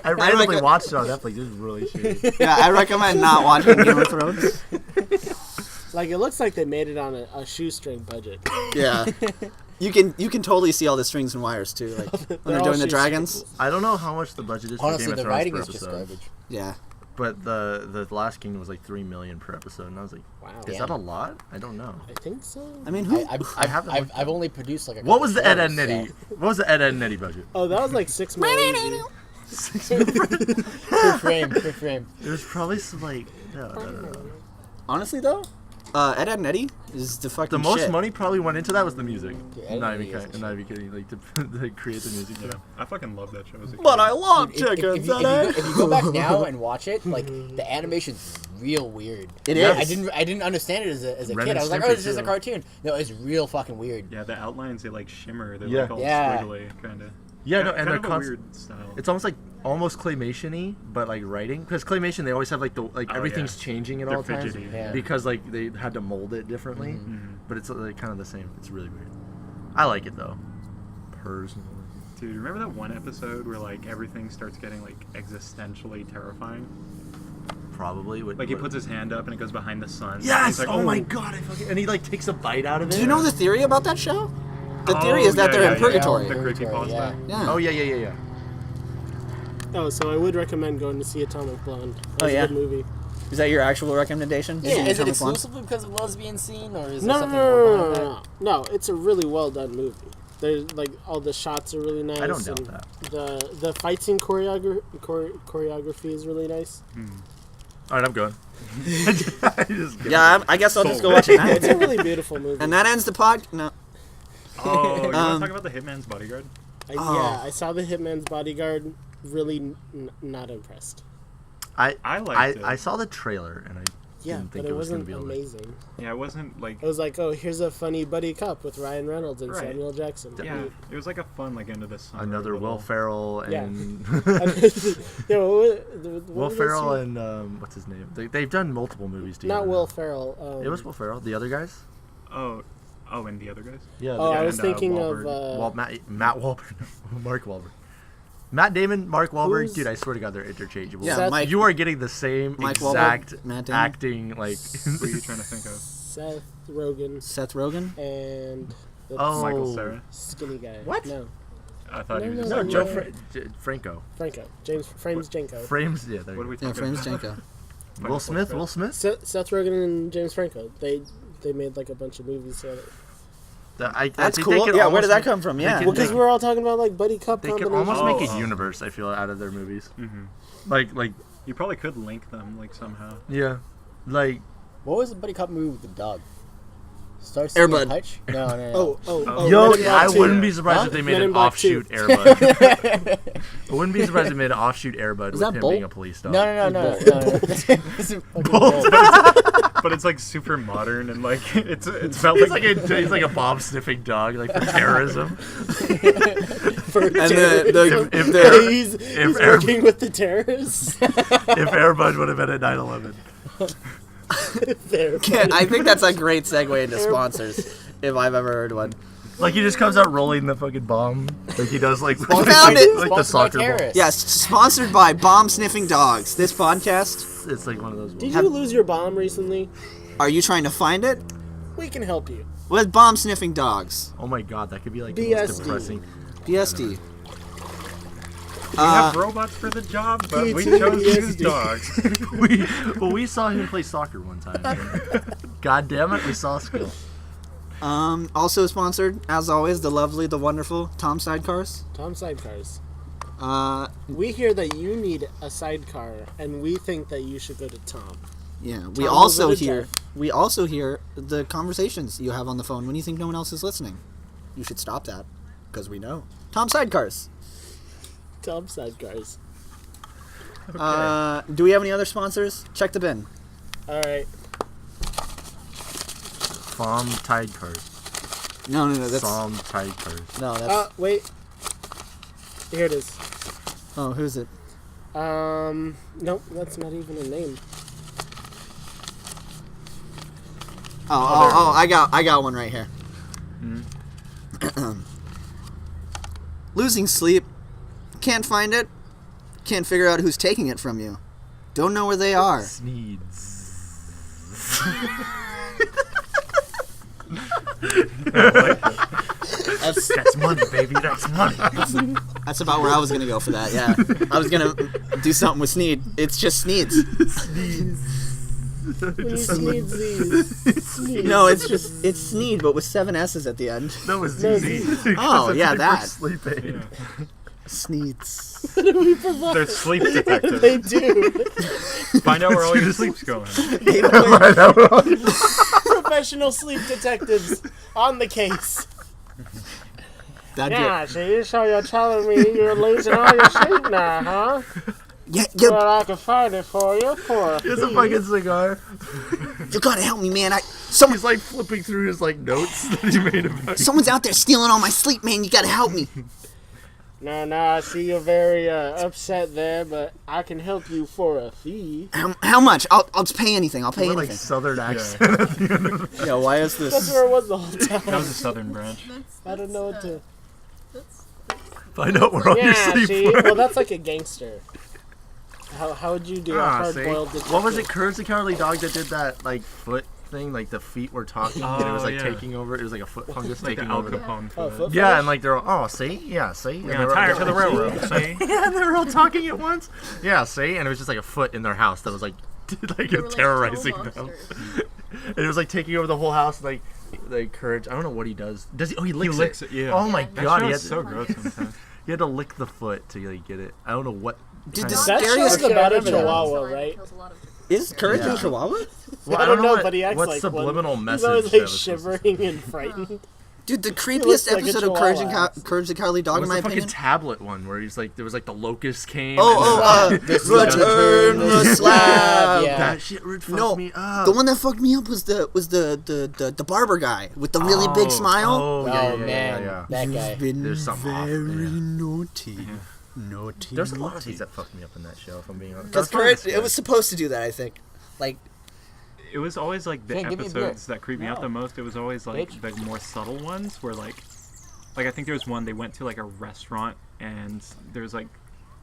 I randomly reckon- watched it on Netflix. This is really shitty. Yeah, I recommend not watching Game of Thrones. Like, it looks like they made it on a shoestring budget. Yeah. You can totally see all the strings and wires too, like when They're they're all doing the shoestrings. dragons. I don't know how much the budget is for Honestly, Game of the Thrones writing per is just episode. garbage. Yeah. But the Last Kingdom was like $3 million per episode, and I was like, Wow. is Yeah. that a lot? I don't know. I think so. I mean, who? I've only produced like a What couple was the Ed, Ed, shows, and Eddie? so- What was the Ed, Ed, and Eddie budget? Oh, that was like $6 million. Per frame. It was probably some like no. Honestly, though, Ed, Edd and Eddy is the fucking The most shit. money probably went into that was the music. Ed Not and even Eddy is not even kidding. Like to create the music. Yeah, I fucking love that show as a kid. But I love If you go back now and watch it, like the animation's real weird. It I is. didn't understand it as a Ren kid. and I was like, Stimpy, oh, it's just a too. cartoon. No, it's real fucking weird. Yeah, the outlines, they like shimmer. They're Yeah. like all Yeah. squiggly, kind of. Yeah, no, and kind the of a weird style. It's almost claymation-y, but like writing. Because claymation, they always have like everything's changing at They're all times. fidgety. Yeah. Because like they had to mold it differently. Mhm. But it's like kind of the same. It's really weird. I like it though. Personally. Dude, remember that one episode where like everything starts getting like existentially terrifying? Probably. Like he puts his hand up and it goes behind the sun. Yes! And he's like, oh my god! And he like takes a bite out of it. Do you know the theory about that show? The theory is that yeah, they're yeah, in purgatory. The creepypasta. Yeah. Yeah. Oh yeah. Oh, so I would recommend going to see Atomic Blonde. That Oh, was yeah? a good movie. Is that your actual recommendation? Is it Atomic Blonde? exclusively because of lesbian scene, or is No, there no, something more behind no. No, it's a really well done movie. There's like all the shots are really nice. I don't doubt and that. The fight scene choreography is really nice. All right, I'm going. I just get Yeah, I guess I'll just go watch it now. It's a really beautiful movie. And that ends the pod. No. Oh, you want to Um, talk about the Hitman's Bodyguard? Yeah, I saw the Hitman's Bodyguard. Really not impressed. I liked it. I saw the trailer and I Yeah, didn't but think it was gonna wasn't be able to. amazing. Yeah, it wasn't like. It was like, oh, here's a funny buddy cop with Ryan Reynolds and Right. Samuel Jackson. Yeah, it was like a fun like end of the summer. Another little- Will Ferrell Yeah. and Yeah, what Will was Ferrell he? and what's his name? They've done multiple movies together. Not Will Ferrell. It was Will Ferrell. The other guys? Oh, and the other guys. Yeah. Oh, the I was and, thinking Wahlberg. of. Matt Wahlberg. Mark Wahlberg. Matt Damon, Mark Wahlberg. Who's- Dude, I swear to God, they're interchangeable. Yeah, Seth- Mike. You are getting the same Mike exact Wahlberg, Matt Damon. acting like. What are you trying to think of? Seth Rogen Seth Rogen. and the Oh. Michael Cera. skinny guy. What? No, I thought he was No, just no, like, No, Joe yeah. Franco. Franco. James Frames Jenko. Frames. Yeah, there What are you we go. Yeah, talking Frames about? Jenko. Will Smith. Will Smith. Seth Rogen and James Franco. They made like a bunch of movies together. I That's think they cool. could Yeah, where almost did that make- come from? they Yeah. could- Well, because we're all talking about like buddy cop They could combinations. almost make a Oh. universe. I feel out of their movies. Mhm. Like You probably could link them like somehow. yeah, like What was the buddy cop movie with the dog? Starsky Air Bud. and Hutch? No. Oh, yo, Men in Black I 2. wouldn't be surprised Huh? if they Men made in an Black offshoot 2. Airbud. I wouldn't be surprised if they made an offshoot Airbud with that him Bolt? being a police dog. No. This is fucking Bolt. But it's like super modern and like it's about He's like, he's like a bomb sniffing dog, like for terrorism. For And if Yeah, he's Air- working with the terrorists. if Airbud would have been at 9/11. There. I think that's a great segue into sponsors, if I've ever heard one. Like he just comes out rolling the fucking bomb, like he does like Found it. like the Sponsored by soccer ball. terrorists. Yes, sponsored by Bomb Sniffing Dogs. This podcast. It's like one of those. Did Ones. you lose your bomb recently? Are you trying to find it? We can help you. With Bomb Sniffing Dogs. Oh my god, that could be like the most BSD. depressing. BSD. we have robots for the job, but we chose to use dogs. we saw him play soccer one time. God damn it, we saw skill. Also sponsored, as always, the lovely, the wonderful Tom Sidecars. Tom Sidecars. We We hear that you need a sidecar, and we think that you should go to Tom. yeah. We Tom also was at a hear. Jeff. We also hear the conversations you have on the phone when you think no one else is listening. You should stop that, because we know. Tom Sidecars. Tom Sidecars. Do we have any other sponsors? Check the bin. All right. Som Tide Cars. No. That's Som Tide Cars. no. That's Wait. Here it is. oh. Who's it? Nope, that's not even a name. Oh. I got one right here. Losing sleep. Can't find it. Can't figure out who's taking it from you. Don't know where they are. Sneeds. That's money, baby. That's money. That's about where I was gonna go for that. Yeah, I was gonna do something with Sneed. It's just Sneeds. When you sneeze these. Sneeze. No, it's Sneed, but with 7 S's at the end. No, it's No, easy. Oh, yeah, We're that. sleeping. Sneets. They're sleep detectives. They do. Find out where all your sleep's going. Professional sleep detectives on the case. That'd see, so you're telling me you're losing all your sleep now, huh? Yeah, Well, I can find it for you for a It's a fee. fucking cigar. you gotta help me, man. He's like flipping through his like notes that he made about. Someone's out there stealing all my sleep, man. You gotta help me. No, I see you're very upset there, but I can help you for a fee. How much? I'll just pay anything. I'll pay With, like anything. southern accent. Yeah, why is That's this? where it was the whole time. That was the southern branch. I don't know what to... Find out where all your Yeah, sleep see? went. Well, that's like a gangster. How would you do a hard-boiled detective? What was it, Courage the Cowardly Dog that did that like foot thing? Like the feet were talking and it was like taking over. It was like a foot fungus Like the taking Al over. Capone. Oh, foot Yeah, fetish? and like they're all, see? Yeah, see? We're gonna tie her to the railroad. See? Yeah, and they were all talking at once. Yeah, see? And it was just like a foot in their house that was like terrorizing them. And it was like taking over the whole house. Like Courage, I don't know what he does. Does he? Oh, he licks it. Yeah. Oh my That god, show he is had, so gross sometimes. he had to lick the foot to like get it. I don't know what. Dude, kind this of- That Scariest show's about a show ever. chihuahua, right? Is Courage Yeah. in Chihuahua? Well, I don't know, what, but he acts what like subliminal one. message. He's always that like was supposed to shivering and frightened. Dude, the looks creepiest like a episode of Courage, chihuahua. Courage the Cowardly Dog, It in was my the fucking opinion. tablet one where he's like, there was like the locust came. Return the slab. Yeah. That shit would fuck No, me up. the one that fucked me up was the barber guy with the really big smile. Oh, yeah, Oh, yeah, man, yeah. that guy. Been There's something off, very yeah. naughty. Naughty. There's a lot of naughty. things that fucked me up in that show, if I'm being honest. Because That's why it's Courage, it good. was supposed to do that, I think. Like, It was always like the Shane, give me a beer. episodes that creeped me out the most. It was always like Bitch. the more subtle ones where like I think there was one they went to like a restaurant and there's like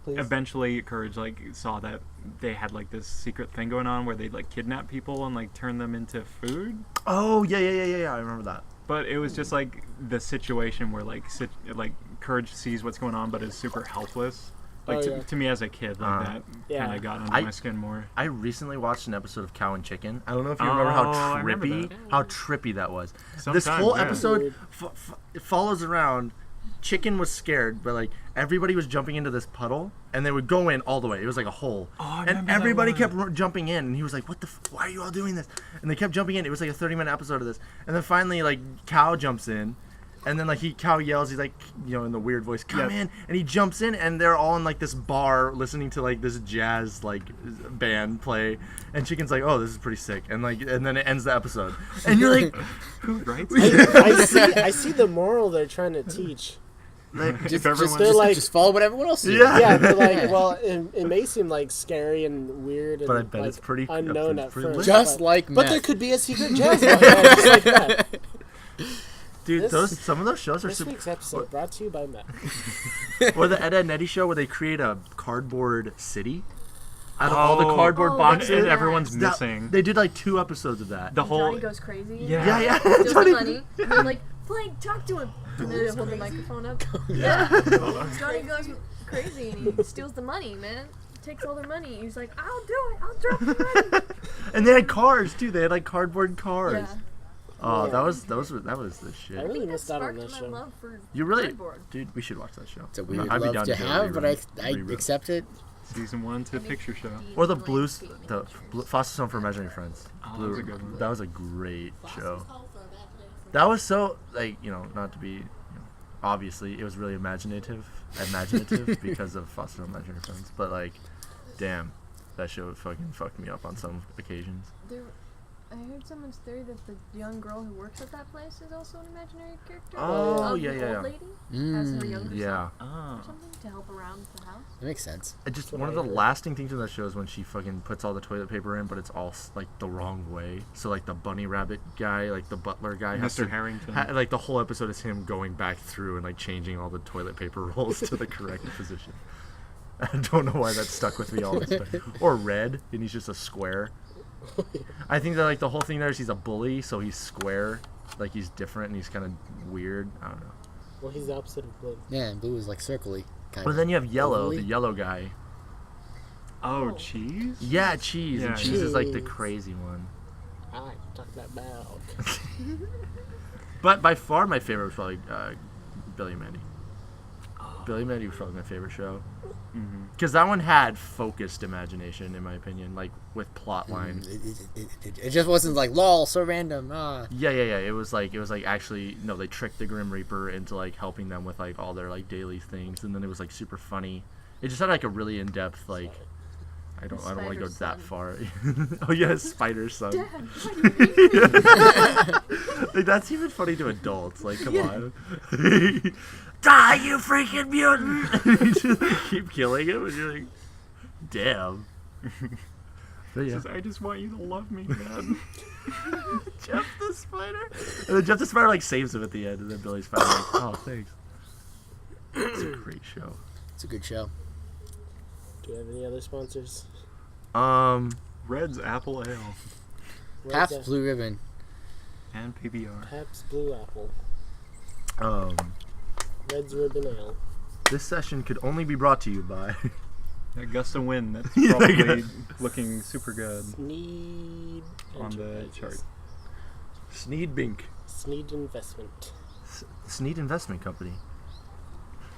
Please. eventually Courage like saw that they had like this secret thing going on where they'd like kidnap people and like turn them into food. Oh, yeah. I remember that. But it was just like the situation where like Courage sees what's going on but is super helpless. Like Oh, yeah. to me as a kid, like that Yeah. kind of got under I- my skin more. I recently watched an episode of Cow and Chicken. I don't know if you remember how Oh, I remember trippy that was. This Sometimes, whole yeah. episode it follows around. Chicken was scared, but like everybody was jumping into this puddle, and they would go in all the way. It was like a hole, I and remember that everybody one. kept jumping in, and he was like, "What the? Why are you all doing this?" And they kept jumping in. It was like a 30-minute episode of this, and then finally, like Cow jumps in. And then, like, Cow yells, he's like, you know, in the weird voice, come in. And he jumps in, and they're all in, like, this bar listening to, like, this jazz, like, band play. And Chicken's like, oh, this is pretty sick. And, like, and then it ends the episode. And you're like, Who writes I see the moral they're trying to teach. If everyone They're like- just follow whatever everyone else is. yeah. Yeah, they're like, well, it may seem like scary and weird and But I bet like it's pretty unknown it's at pretty first. lit. Just but, like but there meth. could be a secret jazz bar just like that. Dude, This- some of those shows are This super. week's episode brought to you by Matt. Or the Ed, Ed and Eddie show where they create a cardboard city out of all the cardboard Oh, boxes. and everyone's That- missing. They did like 2 episodes of that. The whole Johnny goes crazy. Yeah. Yeah. Steals the Johnny- money. And they're like, Plank, talk to him. And then they hold the microphone up. Yeah. Johnny goes crazy and he steals the money, man. Takes all their money. He's like, I'll do it. I'll drop the money. And they had cars too. They had like cardboard cars. Yeah. Oh, Yeah. that was the I shit. really That missed out on sparked this my show. love for You really, cardboard. dude, we should watch that show. It's a weird I'd be love down to do a have, but I rerun. accept it. season 1 to picture show. Or the Blues, the Foster's Home for Imaginary Friends. Oh, that was a good one. That was a great show. That was so like not to be, obviously it was really imaginative because of Foster's Home Imaginary Friends. But like, damn, that show fucking fucked me up on some occasions. I heard someone's theory that the young girl who works at that place is also an imaginary character. Oh, of yeah, the yeah, old yeah. lady as her younger Yeah. self or something to help around the house. That makes sense. It just what one of I the heard. lasting things in that show is when she fucking puts all the toilet paper in, but it's all like the wrong way. So like the bunny rabbit guy, like the butler guy, has Mr. to, Harrington. like the whole episode is him going back through and like changing all the toilet paper rolls to the correct position. I don't know why that stuck with me all this time. Or Red, and he's just a square. I think that like the whole thing there is he's a bully, so he's square, like he's different and he's kind of weird. I don't know. Well, he's the opposite of blue. Yeah, and blue is like circly. Kind But then you have Yellow, Bully? the yellow guy. Oh, cheese? Yeah, Cheese, and Yeah. Cheese is like the Cheese. crazy one. I like to talk that about. But by far my favorite was probably Billy and Mandy. Billy Mandy was probably my favorite show. Mhm. Because that one had focused imagination, in my opinion, like with plot line. It just wasn't like lol, so random. Yeah. It was like actually no, they tricked the Grim Reaper into like helping them with like all their like daily things, and then it was like super funny. It just had like a really in depth like. I don't want to go Spider's that son. far. Oh yeah, Spider's son. Dad, why do you hate me? Like that's even funny to adults. Like come on. Die, you freaking mutant! You just keep killing him, and you're like, damn. But yeah. Says, I just want you to love me, man. Jeff the Spider. And then Jeff the Spider like saves him at the end, and then Billy's Spider like, oh thanks. It's a great show. It's a good show. Do you have any other sponsors? Red's Apple Ale Half Blue Ribbon. and PBR. Pabst Blue Apple. Red's Ribbon Ale. This session could only be brought to you by. That gust of wind that's Yeah, probably looking super good Sneed on the Enterprises. chart. Sneed Bink. Sneed Investment. Sneed Investment Company.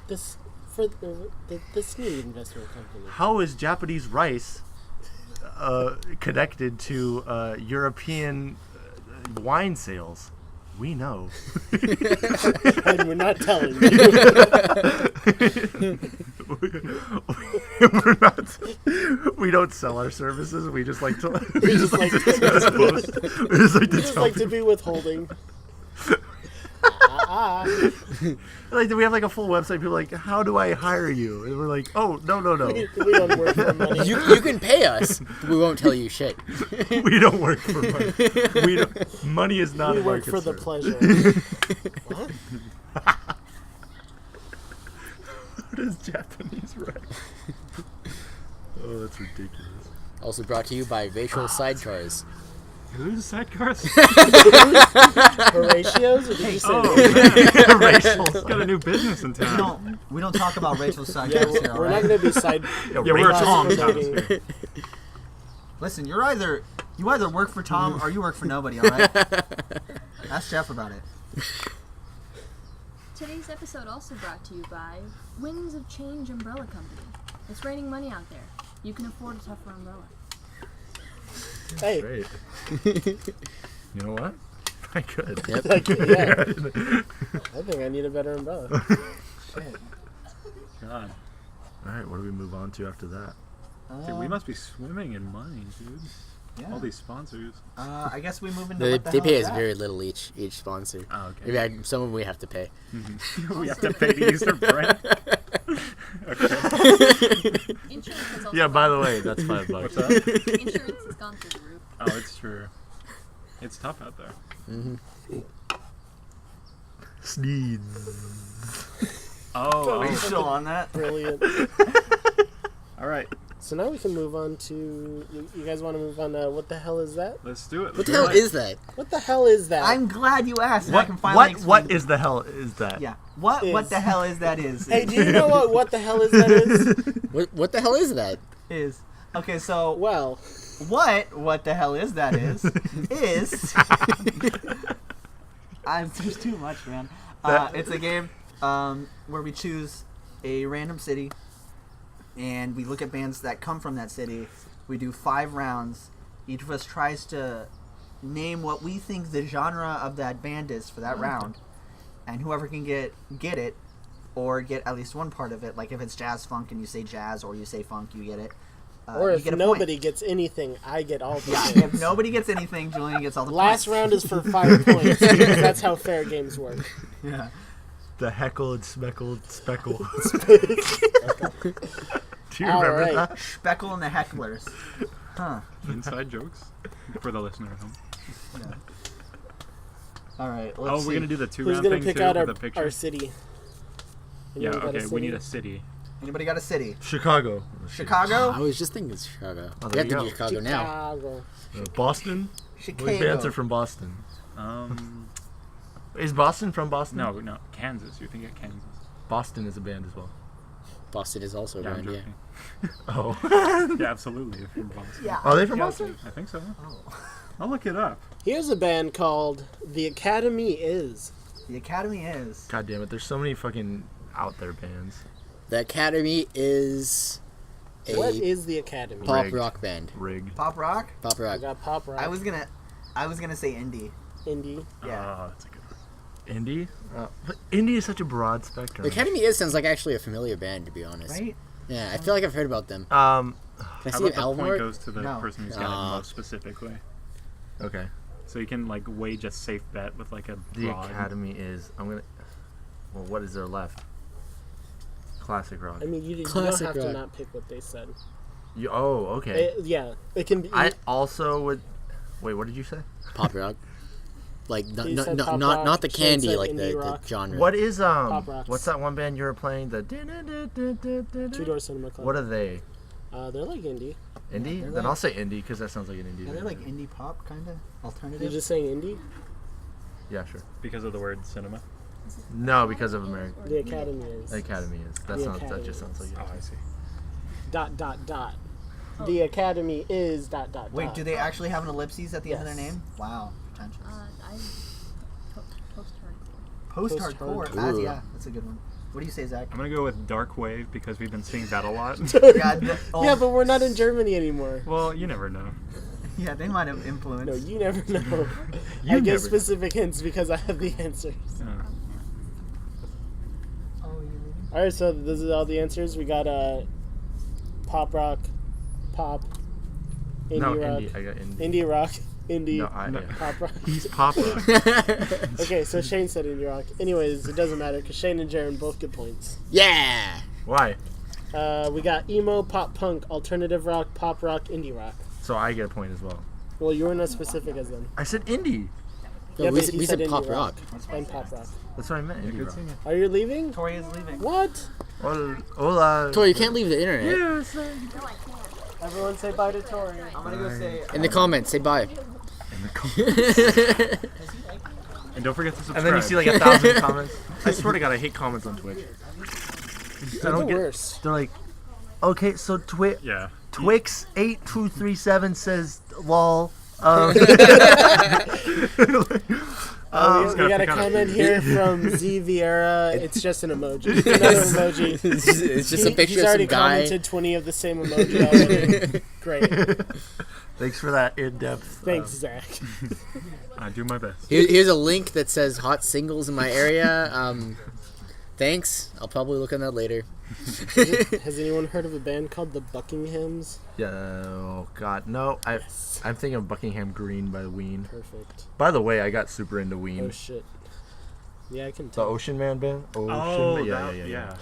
This for the Sneed Investment Company. How is Japanese rice connected to European wine sales? We know. And we're not telling you. We're not. We don't sell our services. We just like to. We just like to, We just like to we just tell like to people. be withholding. Like, we have like a full website. People are like, how do I hire you? And we're like, oh no. We don't work for money. You can pay us. But we won't tell you shit. We don't work for money. We don't, money is not We a work market for the service. pleasure. What? What is Japanese rice? Oh, that's ridiculous. Also brought to you by Racial Sidecars. Who's sidecars? Horatios? Or did you say Oh, Racial. He's got a new business in town. We don't talk about Rachel's side Yeah, here, all we're not right? going to be side. Yeah, we're Rachel's Tom. promoting- Tom's Listen, you either work for Tom or you work for nobody, all right? Ask Jeff about it. Today's episode also brought to you by Winds of Change Umbrella Company. It's raining money out there. You can afford a tougher umbrella. Hey, Great. You know what? I could. Yep. yeah. I think I need a better umbrella. God. All right, what do we move on to after that? Dude, we must be swimming in money, dude. Yeah. All these sponsors. I guess we move into They, what the they hell pay is us that? very little each sponsor. Oh, okay. Maybe some of them we have to pay. We have to pay to use their brand. Okay. Insurance has also Yeah, by the gone- way, that's $5. What's that? Insurance has gone through the roof. Oh, it's true. It's tough out there. Sneeds. Oh, Are you still on that? Brilliant. all right. So now we can move on to. You guys want to move on? What the hell is that? Let's do it. What the hell is that? What the hell is that? I'm glad you asked. and I can finally explain What it. is the hell is that? Yeah. What Is- the hell is that is? Hey, do you know what the hell is that is? What the hell is that? Is. Okay, so Well, what the hell is that is there's too much, man. It's a game where we choose a random city and we look at bands that come from that city. We do 5 rounds. Each of us tries to name what we think the genre of that band is for that round, and whoever can get it or get at least one part of it, like if it's jazz funk and you say jazz or you say funk, you get it. or you if get a nobody point. gets anything, I get all the Yeah, points. if nobody gets anything, Julian gets all the Last points. round is for 5 points because that's how fair games work. Yeah. The heckled, speckled, speckle. Do you All remember right. that? Speckle and the hecklers. Huh. Inside jokes for the listener at home. All right. Let's Oh, see. we're gonna do the Who's 2-round gonna thing pick too out for the picture. our city? Yeah. Anyone got Okay. We city? need a city. Anybody got a city? Chicago. Chicago? I was just thinking Chicago. Oh, we there have you to go. do Chicago now. Chicago. Boston. Chicago. What bands are from Boston? Is Boston from Boston? No, Kansas. You're thinking of Kansas. Boston is a band as well. Boston is also Yeah, I'm around, yeah. joking. Oh. Yeah, absolutely. They're from Boston. Yeah. Are they from Yeah, Boston? I think so. Oh. I'll look it up. Here's a band called The Academy Is. The Academy is. God damn it! There's so many fucking out there bands. The Academy is What a is the Academy? pop Rigged. rock band. Rigged. Pop rock? Pop We rock. got pop rock. I was gonna say indie. indie. Yeah. Oh, that's a good one. Indie? But indie is such a broad spectrum. The Academy sounds like actually a familiar band, to be honest. Right? Yeah, I feel like I've heard about them. Can I How see about an the album point art? goes to the No. person who's got it most specifically? Okay. So you can like wage a safe bet with like a The broad. Academy is. Well, what is there left? Classic rock. I mean, you don't Classic have to rock. not pick what they said. Okay. Yeah, it can be. I also would. Wait, what did you say? Pop rock. Like You said pop rock, not the Shane candy, said like indie the rock. genre. What is Pop rocks. What's that one band you were playing? The Two-Door Cinema Club. What are they? They're like indie. Indie? They're Then like- I'll say indie because that sounds like an indie. Yeah, they're band. like indie pop kind of alternative. You're just saying indie? Yeah, sure. Because of the word cinema. No, because of America. The Academy is. The Academy is. That The sounds. That Academy just sounds like is. it. Oh, I see. ... The Academy is ... Wait, do they actually have an ellipses at the end of their Yes. name? Wow, pretentious. I'm post-hardcore. Post-hardcore. Post-hardcore. Yeah, that's a good one. What do you say, Zach? I'm gonna go with dark wave because we've been seeing that a lot. Yeah, but we're not in Germany anymore. Well, you never know. Yeah, they might have influenced. No, you never know. You I give never know. specific hints because I have the answers. Oh, you leaving? Alright, so this is all the answers. We got pop rock, pop, indie No, rock, indie. I got indie. indie rock, indie, No, No. yeah. pop rock. He's pop rock. Okay, so Shane said indie rock. Anyways, it doesn't matter because Shane and Jaron both get points. Yeah. Why? We got emo, pop punk, alternative rock, pop rock, indie rock. So I get a point as well. Well, you weren't as specific as them. I said indie. No, Yeah, we but said, he we said said pop indie rock. And pop rock. That's what I meant. Indie rock. Are you leaving? Tori is leaving. What? Hola. Tori, you can't leave the internet. Yes. Everyone say bye to Tori. I'm gonna go say. In the comments, say bye. And don't forget to subscribe. And then you see like 1,000 comments. I swear to God, I hate comments on Twitch. They're the worst. They're like, okay, so Yeah. Twix8237 says lol. We got a to comment here from Z Vieira. It's just an emoji. Another emoji. It's just a picture He's of already some guy. commented 20 of the same emoji already. Great. Thanks for that in-depth. Thanks, Zach. I do my best. Here's a link that says hot singles in my area. Thanks. I'll probably look on that later. Has anyone heard of a band called the Buckinghams? Yeah. Oh God, no. I'm thinking of Buckingham Green by Ween. Perfect. By the way, I got super into Oh Ween. shit. Yeah, I can The tell. Ocean Man band. Oh, Yeah.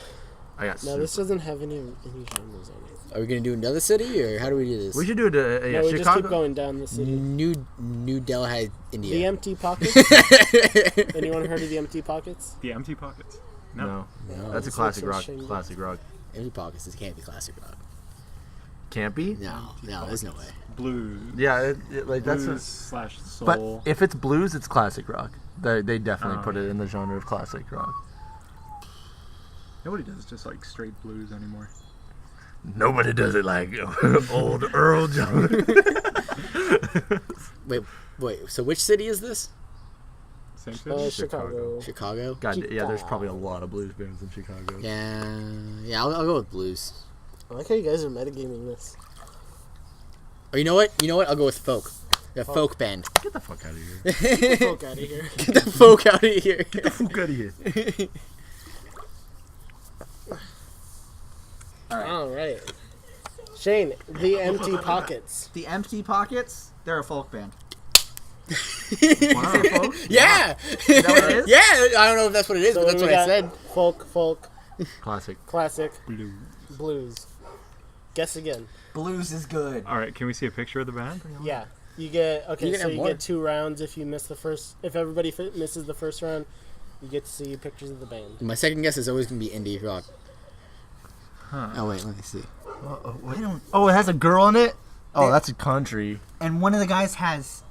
I got. No, super. this doesn't have any genres on it. Are we gonna do another city, or how do we do this? We should do it. Yeah, No, we just Chicago. keep going down the city. New Delhi, The India. Empty Pockets? Anyone heard of the Empty Pockets? The empty pockets. No, No, that's a It's classic like rock. some shame. Classic rock. Empty Pockets. This can't be classic rock. Can't be. No, there's no way. Blues. Yeah, like that's. Blues slash But soul. if it's blues, it's classic rock. They definitely Oh, put it yeah. in the genre of classic rock. Nobody does just like straight blues anymore. Nobody does it like old Earl John. Wait. So which city is this? Same thing. Chicago. Chicago. God, yeah, there's probably a lot of blues bands in Chicago. Yeah. I'll go with blues. I like how you guys are metagaming this. Or you know what? I'll go with folk. A folk band. Get the fuck out of here. Fuck out of here. Get the folk out of here. Get the fuck out of here. Alright. Shane, the Empty Pockets. The Empty Pockets. They're a folk band. Wow. Yeah. Is that what it is? Yeah. I don't know if that's what it is, So but that's we what I got said. Folk, Classic. classic, Blues. blues. Guess again. Blues is good. All right, can we see a picture of the band? Yeah. You get You can so have you more. get 2 rounds if you miss the first. If everybody misses the first round, you get to see pictures of the band. My second guess is always gonna be indie rock. Huh. Oh wait, let me see. I don't. Oh, it has a girl in it. Oh, that's a country. And one of the guys has.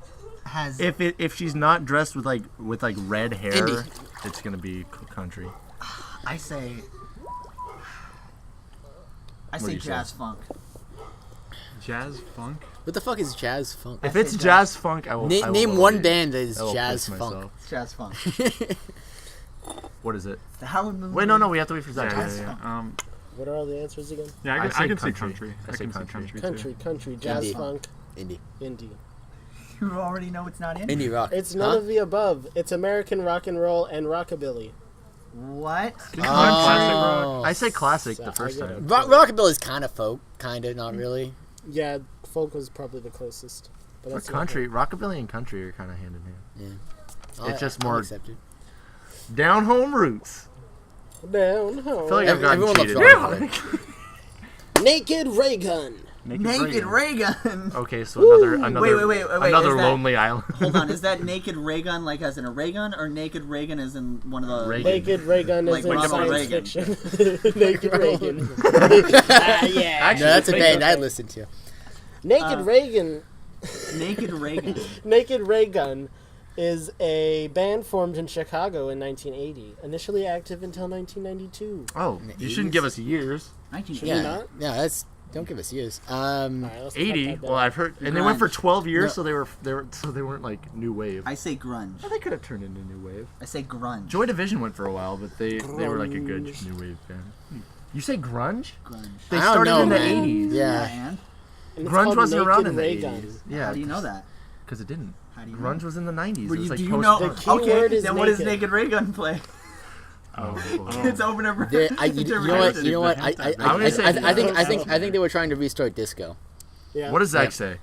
If she's not dressed with like red hair, Indie. it's gonna be country. I say. I do say you say? jazz funk. Jazz funk. What the fuck is jazz funk? If say it's jazz. jazz funk, I will. I will Name one vote it. band that is I will jazz piss funk. myself. Jazz funk. What is it? The Howard movie. Wait, no, we have to wait for Zach. Yeah. What are all the answers again? Yeah, I I say can say country. country. I I say can say country. country. Country, jazz, Indie. funk, Indie. indie. You already know it's not in. Indie rock. It's none of the above. It's American rock and roll and rockabilly. What? Classic rock. Oh. I say classic So the first I get time. Rockabilly is kind of folk, kind of, not really. Yeah, folk was probably the closest. But But that's not country, rockabilly and country are kind of hand in hand. Yeah. It's just I'll more accept it. down home roots. it. Down home. I feel like I've gotten Everyone loves cheated. Rockabilly. Naked ray gun. Naked ray gun. Okay, so another Wait, another is that- lonely island. Hold on, is that naked ray gun like as in a ray gun, or naked ray gun as in one of the... Reagan. Naked ray gun is Like in Ronald science Reagan. fiction. Naked Reagan. Yeah. Actually, No, that's a think band of I'd listen to. Naked Reagan. Naked ray gun. Naked Ray Gun is a band formed in Chicago in 1980, initially active until 1992. Oh, you shouldn't give us years. 1980. Should Yeah, we not? yeah, that's don't give us years. All right, let's cut 80. that Well, down. I've heard, and they went for Grunge. 12 years, No. so they weren't like new wave. I say grunge. They could have turned into new wave. I say grunge. Joy Division went for a while, but they were like a good Grunge. new wave band. You say grunge? Grunge. They I don't started know, in the man. 80s. Yeah. And? And it's Grunge called wasn't around Naked in the Ray 80s. Gun. Yeah. How do you know that? Because it didn't. How do you know? Grunge was in the 90s. Well, it was like do you post know? The key Okay, word is then what does naked. Naked Ray Gun play? Oh, It's open up. You know what? You know what? I gonna say think they were trying to restart disco. Yeah. What does Zach Yep. say?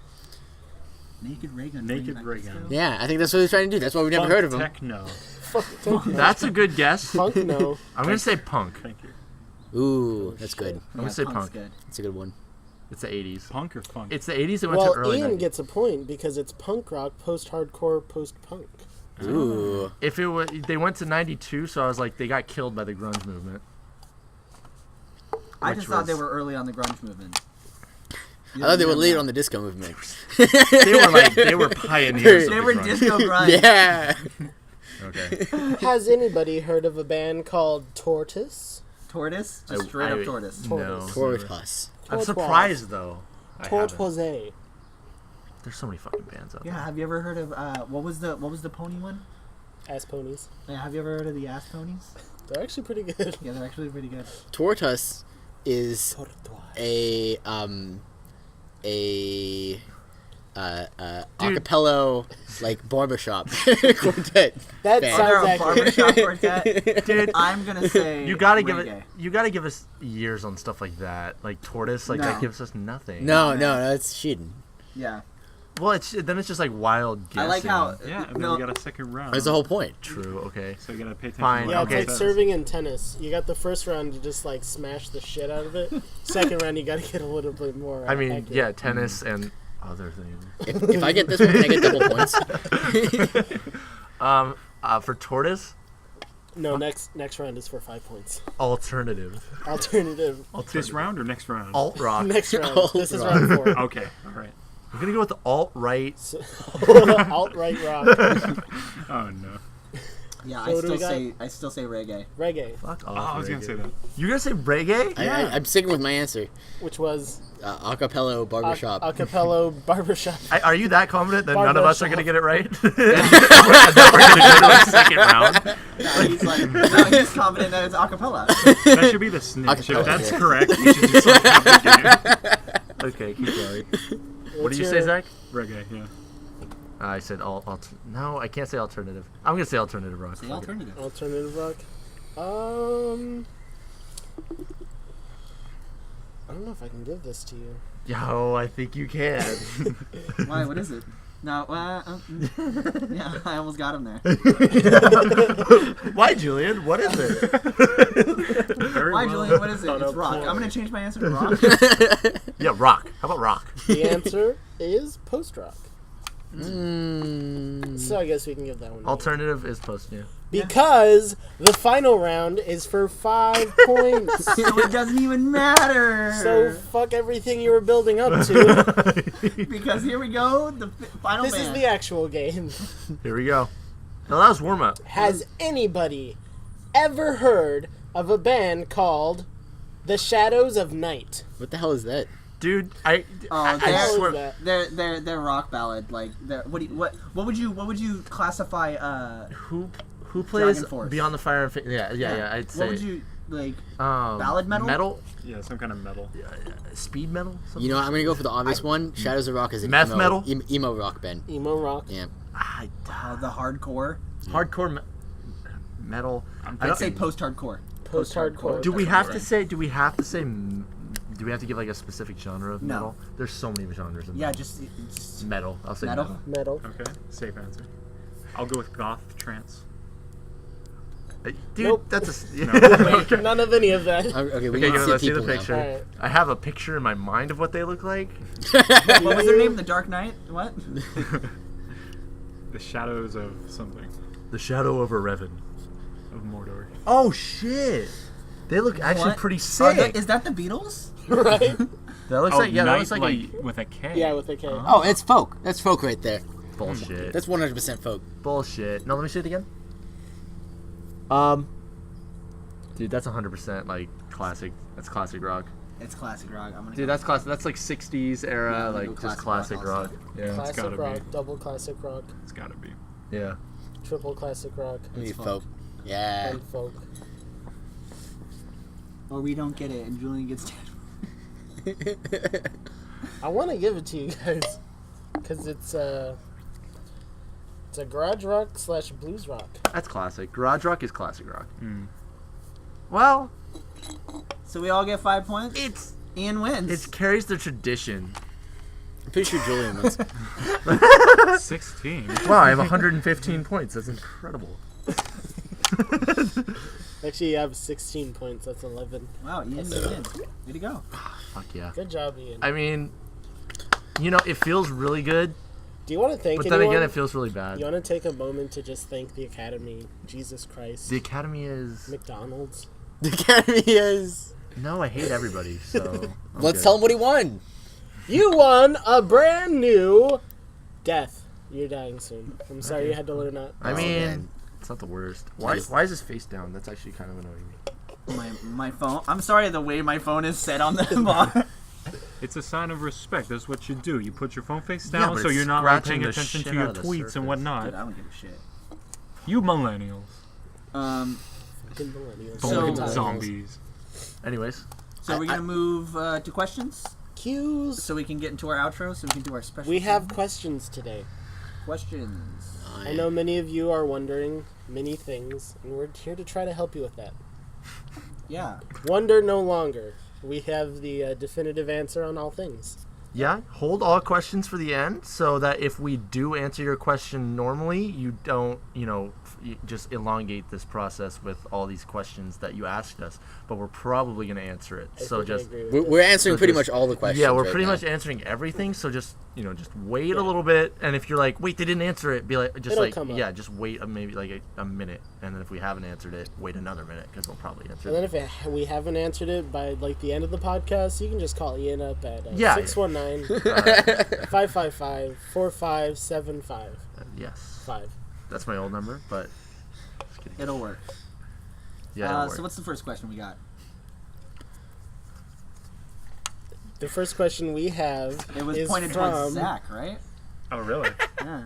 Naked Ray Gun. Naked bring back Ray disco? Gun. Yeah, I think that's what they're trying to do. That's why we never Funk heard of them. Techno. That's a good guess. Funk? No. I'm going to say punk. Thank you. Ooh, that's good. I'm going to say punk's punk. good. That's a good one. It's the 80s. Punk or funk? It's the 80s. It went Well, to early Ian 90s. gets a point because it's punk rock, post-hardcore, post-punk. Ooh. If it was, they went to 92, so I was like, they got killed by the grunge movement. I Which just thought they was- were early on the grunge movement. I thought they were late on the disco movement. They were pioneers. of They the were grunge. disco grunge. Yeah. Okay. Has anybody heard of a band called Tortoise? Tortoise? Just straight up tortoise. No. Tortoise. I'm Tortoise. surprised though. I haven't. Tortoise. There's so many fucking bands out Yeah, there. have you ever heard of what was the pony one? Ass ponies. Yeah, have you ever heard of the ass ponies? They're actually pretty good. Yeah, they're actually pretty good. Tortoise is Tortoise. a acapella like barbershop quartet. That band. sounds They're a accurate. barbershop quartet. Dude, I'm gonna say you gotta give reggae. it. You gotta give us years on stuff like that. Like Tortoise, like that No. gives us nothing. No, that's cheating. Yeah, Well, then it's just like wild guessing. I like how Yeah, and then no, we got a second round. That's the whole point. True. Okay. So you gotta pay attention. Fine, to what Yeah, it it's okay. like says. serving in tennis. You got the first round to just like smash the shit out of it. Second round, you got to get a little bit more. I mean, accurate. yeah, tennis and other things. If I get this one, can I get double points? For Tortoise, No, next round is for 5 points. alternative. Alternative. This round or next round? Alt rock. Next round. Alt This is rock. round 4. Okay, all right. I'm gonna go with the alt right. Alt-right rock. Oh no. yeah, So what do we got? I still say reggae. Reggae, Fuck Oh, off. I was gonna reggae. say that. You're gonna say reggae? I'm sticking with my answer. which was Acapella barbershop. acapella barbershop. Are you that confident that none of us are Barbershop. gonna get it right? That we're gonna go to a second round. No, he's like, no, he's confident that it's acapella. That should be the snitch. Acapella, If that's yeah. correct, we should just like have the game. Okay, keep going. What What's did you your- say, Zach? Reggae, yeah. I said no, I can't say alternative. I'm gonna say alternative rock. Say Fuck it. alternative. Alternative rock. I don't know if I can give this to you. Yo, I think you can. Why? What is it? No, yeah, I almost got him there. Why, Julian? What is it? Very Why, well. Julian? What is it? On It's a rock. point. I'm gonna change my answer to rock. Yeah, rock. How about rock? The answer is post-rock. Mm. So I guess we can give that one to you. Alternative is post. Yeah. Because the final round is for 5 points. So it doesn't even matter. So fuck everything you were building up to. because here we go, the final This is band. the actual game. Here we go. No, that was warm up. Has anybody ever heard of a band called The Shadows of Night? What the hell is that? Dude, I How they're- is swear. that? They're rock ballad. Like what would you classify? Who plays Dragon Force. Beyond the Fire and yeah. I'd say. What would you? like Ballad metal? Metal? Yeah, some kind of metal. Speed metal? Something? You know, I'm gonna go for the obvious one. Shadows of Rock is an Meth emo, metal? emo rock band. Emo rock. Yeah. The hardcore. Hardcore metal. I'd say post-hardcore. Post-hardcore. Do we have to say? Do we have to give like a specific genre of No. metal? There's so many genres. Yeah, just metal. I'll say Metal? metal. Metal. Okay, safe answer. I'll go with goth trance. Dude, Nope. that's a Wait, none of any of that. Okay, we Okay, can let's see see the people picture. now. Alright. I have a picture in my mind of what they look like. what was their name? The Dark Knight? What? The shadows of something. The Shadow of a Revan. Of Mordor. Oh shit! They look actually What? pretty sick. Is that the Beatles? Right? That looks like that looks like with a K. Yeah, with a K. Oh, it's folk. That's folk right there. bullshit. That's 100% folk. Bullshit. No, let me see it again. Dude, that's 100% like classic. That's classic rock. It's classic rock. I'm gonna Dude, that's classic. That's like 60s era, Yeah, I'm gonna like go just classic classic rock rock. Yeah. Classic gotta be. rock, double classic rock, It's gotta be. Yeah. triple classic rock, Maybe folk. folk. Yeah. and folk. Or we don't get it, and Julian gets 10. I want to give it to you guys because it's a garage rock / blues rock. That's classic. Garage rock is classic rock. Mm. Well, So we all get 5 points. it's Ian wins. it carries the tradition. I'm pretty sure Julian wins. 16. Wow, I have 115 points. That's incredible. Actually, you have 16 points. That's 11. Wow, Ian, you win. Way to go. Fuck yeah. Good job, Ian. I mean, you know, it feels really good, Do you want to thank but then anyone? again, it feels really bad. You want to take a moment to just thank the Academy, Jesus Christ, The Academy is... McDonald's. The Academy is. No, I hate everybody, so... I'm Let's good. tell him what he won. You won a brand new death. You're dying soon. I'm sorry you had to learn that. I Oh, mean, man. it's not the worst. Why is his face down? That's actually kind of annoying me. My phone. I'm sorry the way my phone is set on the bar. It's a sign of respect. That's what you do. You put your phone face Yeah, down but so it's you're not like, scratching paying the attention shit to your out of the tweets surface. and whatnot. Dude, I don't give a shit. You millennials. Fucking millennials. So- Born Sometimes. zombies. Anyways, So we're gonna move to questions, Cues. so we can get into our outro, so we can do our special. We have segment. questions today. questions. I know many of you are wondering many things, and we're here to try to help you with that. Yeah. Wonder no longer. We have the definitive answer on all things. yeah, hold all questions for the end so that if we do answer your question normally, you don't, you just elongate this process with all these questions that you asked us. But we're probably going to answer it. I So think I just... agree with We're, this. we're answering So pretty just- much all the questions. Yeah, we're right pretty now. much answering everything. So just just wait Yeah. a little bit, and if you're like, wait, they didn't answer it, be like, just It'll like, come up. yeah, just wait maybe like a minute, and then if we haven't answered it, wait another minute because we'll probably answer And then it. if we haven't answered it by like the end of the podcast, you can just call Ian up at Yeah. 619-555-4575. Yes, 5. that's my old number, but just kidding. It'll work. Yeah, it'll So work. what's the first question we got? The first question we have It was is pointed from towards Zach, right? Oh, really? Yeah.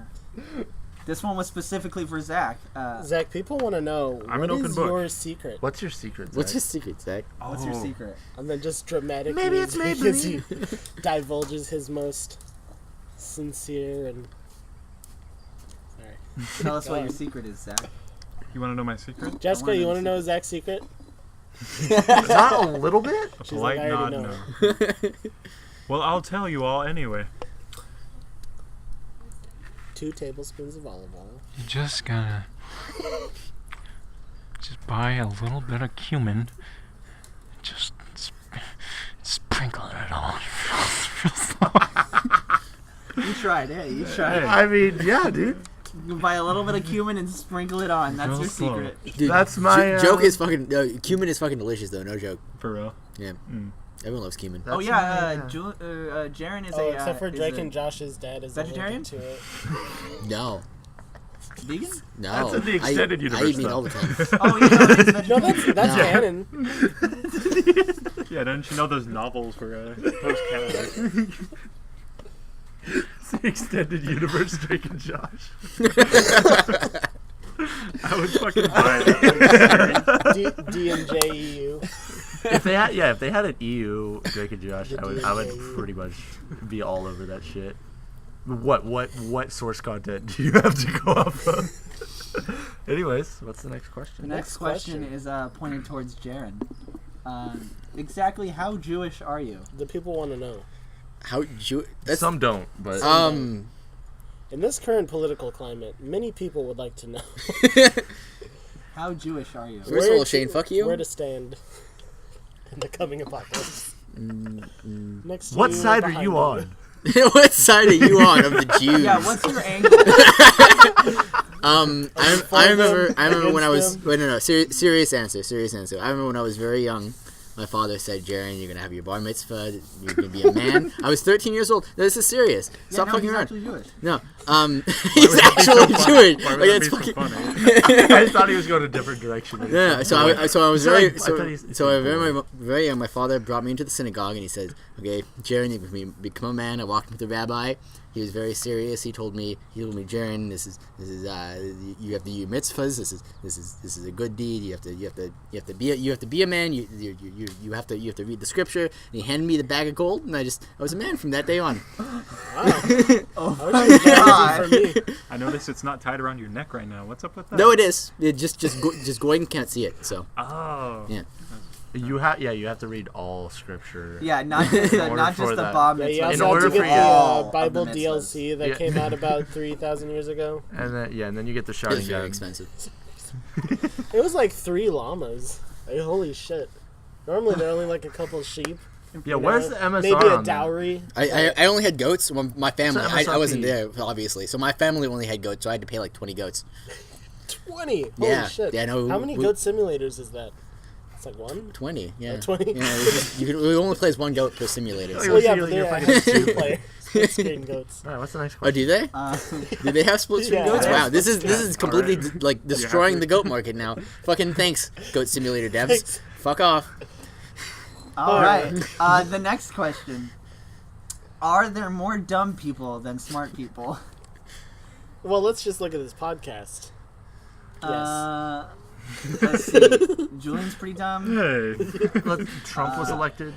This one was specifically for Zach. Zach. People want to know I'm what an open is book. your secret, What's your secret? What's Zach? your secret, Zach? What's your secret? and then just dramatically Maybe it's because he Maybelline. divulges his most sincere and. Sorry. Tell us what Go your on. secret is, Zach. You want to know my secret? Jessica, wanna you know want to the know Zach's secret? Not a little bit. A She's like, polite I already nod, know. no. Well, I'll tell you all anyway. 2 tablespoons of olive oil. You just gotta buy a little bit of cumin. Just sprinkle it all. You tried, hey, you tried. I mean, yeah, dude. You buy a little bit of cumin and sprinkle it on. That's Real your slow. secret. Dude, That's my, joke is fucking. Cumin is fucking delicious though. No joke. For real. Yeah. Mm. Everyone loves cumin. Oh That's yeah, my, Jaren is Oh, a. except for is Drake a and Josh's dad is vegetarian? allergic to it. No. vegan. No. That's in the extended I universe, eat meat though. all the time. Oh yeah, it's No, vegetarian. that's No. canon. Yeah, don't you know those novels were post-Canada? It's the extended universe, Drake and Josh. I would fucking buy that. D&JEU. If they had an EU Drake and Josh, I would pretty much be all over that shit. What source content do you have to go off of? Anyways, what's the next The question? next question is pointed towards Jaren. Exactly how Jewish are you? The people want to know. Some don't, but In this current political climate, many people would like to know. How Jewish are you? First of all, Shane, fuck you. Where to stand in the coming apocalypse. Next to what you, side are behind you on? What side are you on of the Jews? Yeah, what's your angle? I remember when I was them? wait, no, serious answer. I remember when I was very young, my father said, "Jaren, you're gonna have your bar mitzvah. You're gonna be a man." I was 13 years old. No, this is serious. Stop fucking around. He's actually Jewish. No, he's actually Jewish. Why Like, would that it's be fucking. so funny? I thought he was going a different direction. Yeah, so I was very thought very young. My father brought me into the synagogue and he said, "Okay, Jaren, you become a man." I walked with the rabbi. He was very serious. He told me, Jaren, this is you have to do your mitzvahs. This is a good deed. You have to be a man. You have to read the scripture. And he handed me the bag of gold, and I was a man from that day on. Oh How my much is god. for me? I noticed it's not tied around your neck right now. What's up with that? No, it is. It just Gordon can't see it. So Oh. yeah. You have to read all scripture. Yeah, not just the, order not for just the that. Bob Yeah, you mitzvah. also have to order get for the all of the Bible mitzvahs. DLC that Yeah. came out about 3,000 years ago. And then you get the It's shouting very gun. expensive. It was like 3 llamas. Like, holy shit. Normally they're only like a couple sheep. Yeah, you where's know? the MSR Maybe a on that? dowry. I only had goats. Well, my family. What's the I wasn't MSRP? there, obviously. So my family only had goats, so I had to pay like 20 goats. 20. Holy Yeah. shit. Yeah, no, How many we- goat simulators is that? It's like 1? 20. Yeah. 20? Yeah. We only plays one goat per simulator. So. Well, yeah, You're but they're fucking actually stupid. 2 player split screen goats. Alright, what's the next Oh, question? do they? Do they have split screen Yeah. goats? Wow, this is completely Alright. like destroying Yeah. the goat market now. Fucking thanks, Goat Simulator devs. Thanks. Fuck off. All right. The next question. Are there more dumb people than smart people? Well, let's just look at this podcast. Yes. Let's see. Julian's pretty dumb. Hey. Trump was elected.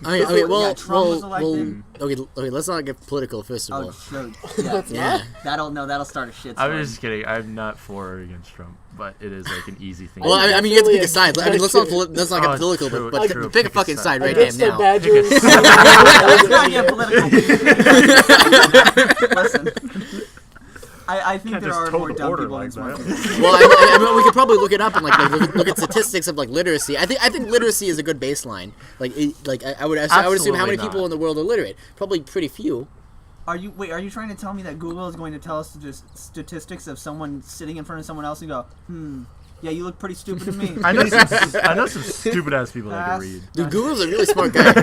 I mean, well, Yeah, Trump was elected. okay, let's not get political first of all. Oh, sure. Yeah. Yeah. That'll start a shit. I was just kidding. I'm not for or against Trump, but it is like an easy thing. Well, to I mean, you have to pick a Definitely side. I mean, let's not true. get political, true, but true. pick a Pick a fucking side. side right Against damn the now. Badgers. It's gonna get political. Listen. I think Can't there just are toe more the dumb border people than like smart that. people. Well, I mean, we could probably look it up and like look at statistics of like literacy. I think literacy is a good baseline. I would assume how many Absolutely people not. in the world are literate? Probably pretty few. Are you trying to tell me that Google is going to tell us just statistics of someone sitting in front of someone else and go, yeah, you look pretty stupid to me. I know some stupid ass people that can read. Dude, Google's a really smart guy.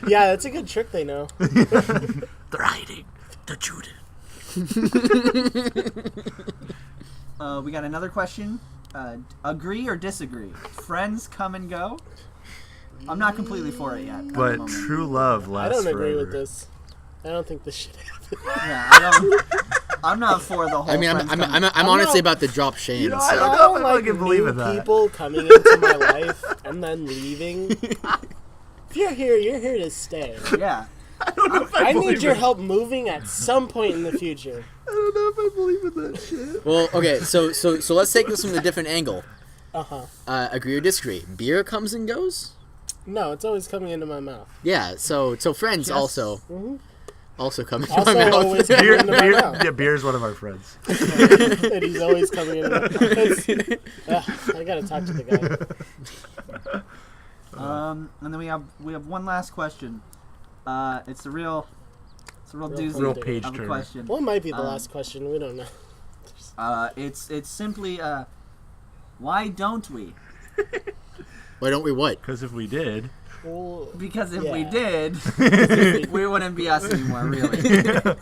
Yeah, that's a good trick they know. They're hiding the Judas. We got another question. Agree or disagree? Friends come and go. I'm not completely for it yet. at the But moment. true love I lasts don't agree forever. with this. I don't think this should happen. Yeah, I'm not for the whole. I mean, friends I'm coming- honestly not- about to drop Shane. You know, so. I don't I know don't if I like can believe new in that. people coming into my life and then leaving. If you're here, you're here to stay. Yeah. I need your help moving at some point in the future. I don't know if I believe in that shit. Well, okay, so let's take this from a different angle. Uh-huh. Agree or disagree? Beer comes and goes. No, it's always coming into my mouth. Yeah. So friends Yes. also come into Also my mouth. always coming into my mouth. Yeah, beer's one of our friends. And he's always coming into my mouth. I gotta talk to the guy. And then we have one last question. It's a real doozy Real Real page of a turner. question. Well, it might be the last question. We don't know. It's simply why don't we? Why don't we what? Because if we did, Well, Because if Yeah. we did, we wouldn't be us anymore, really.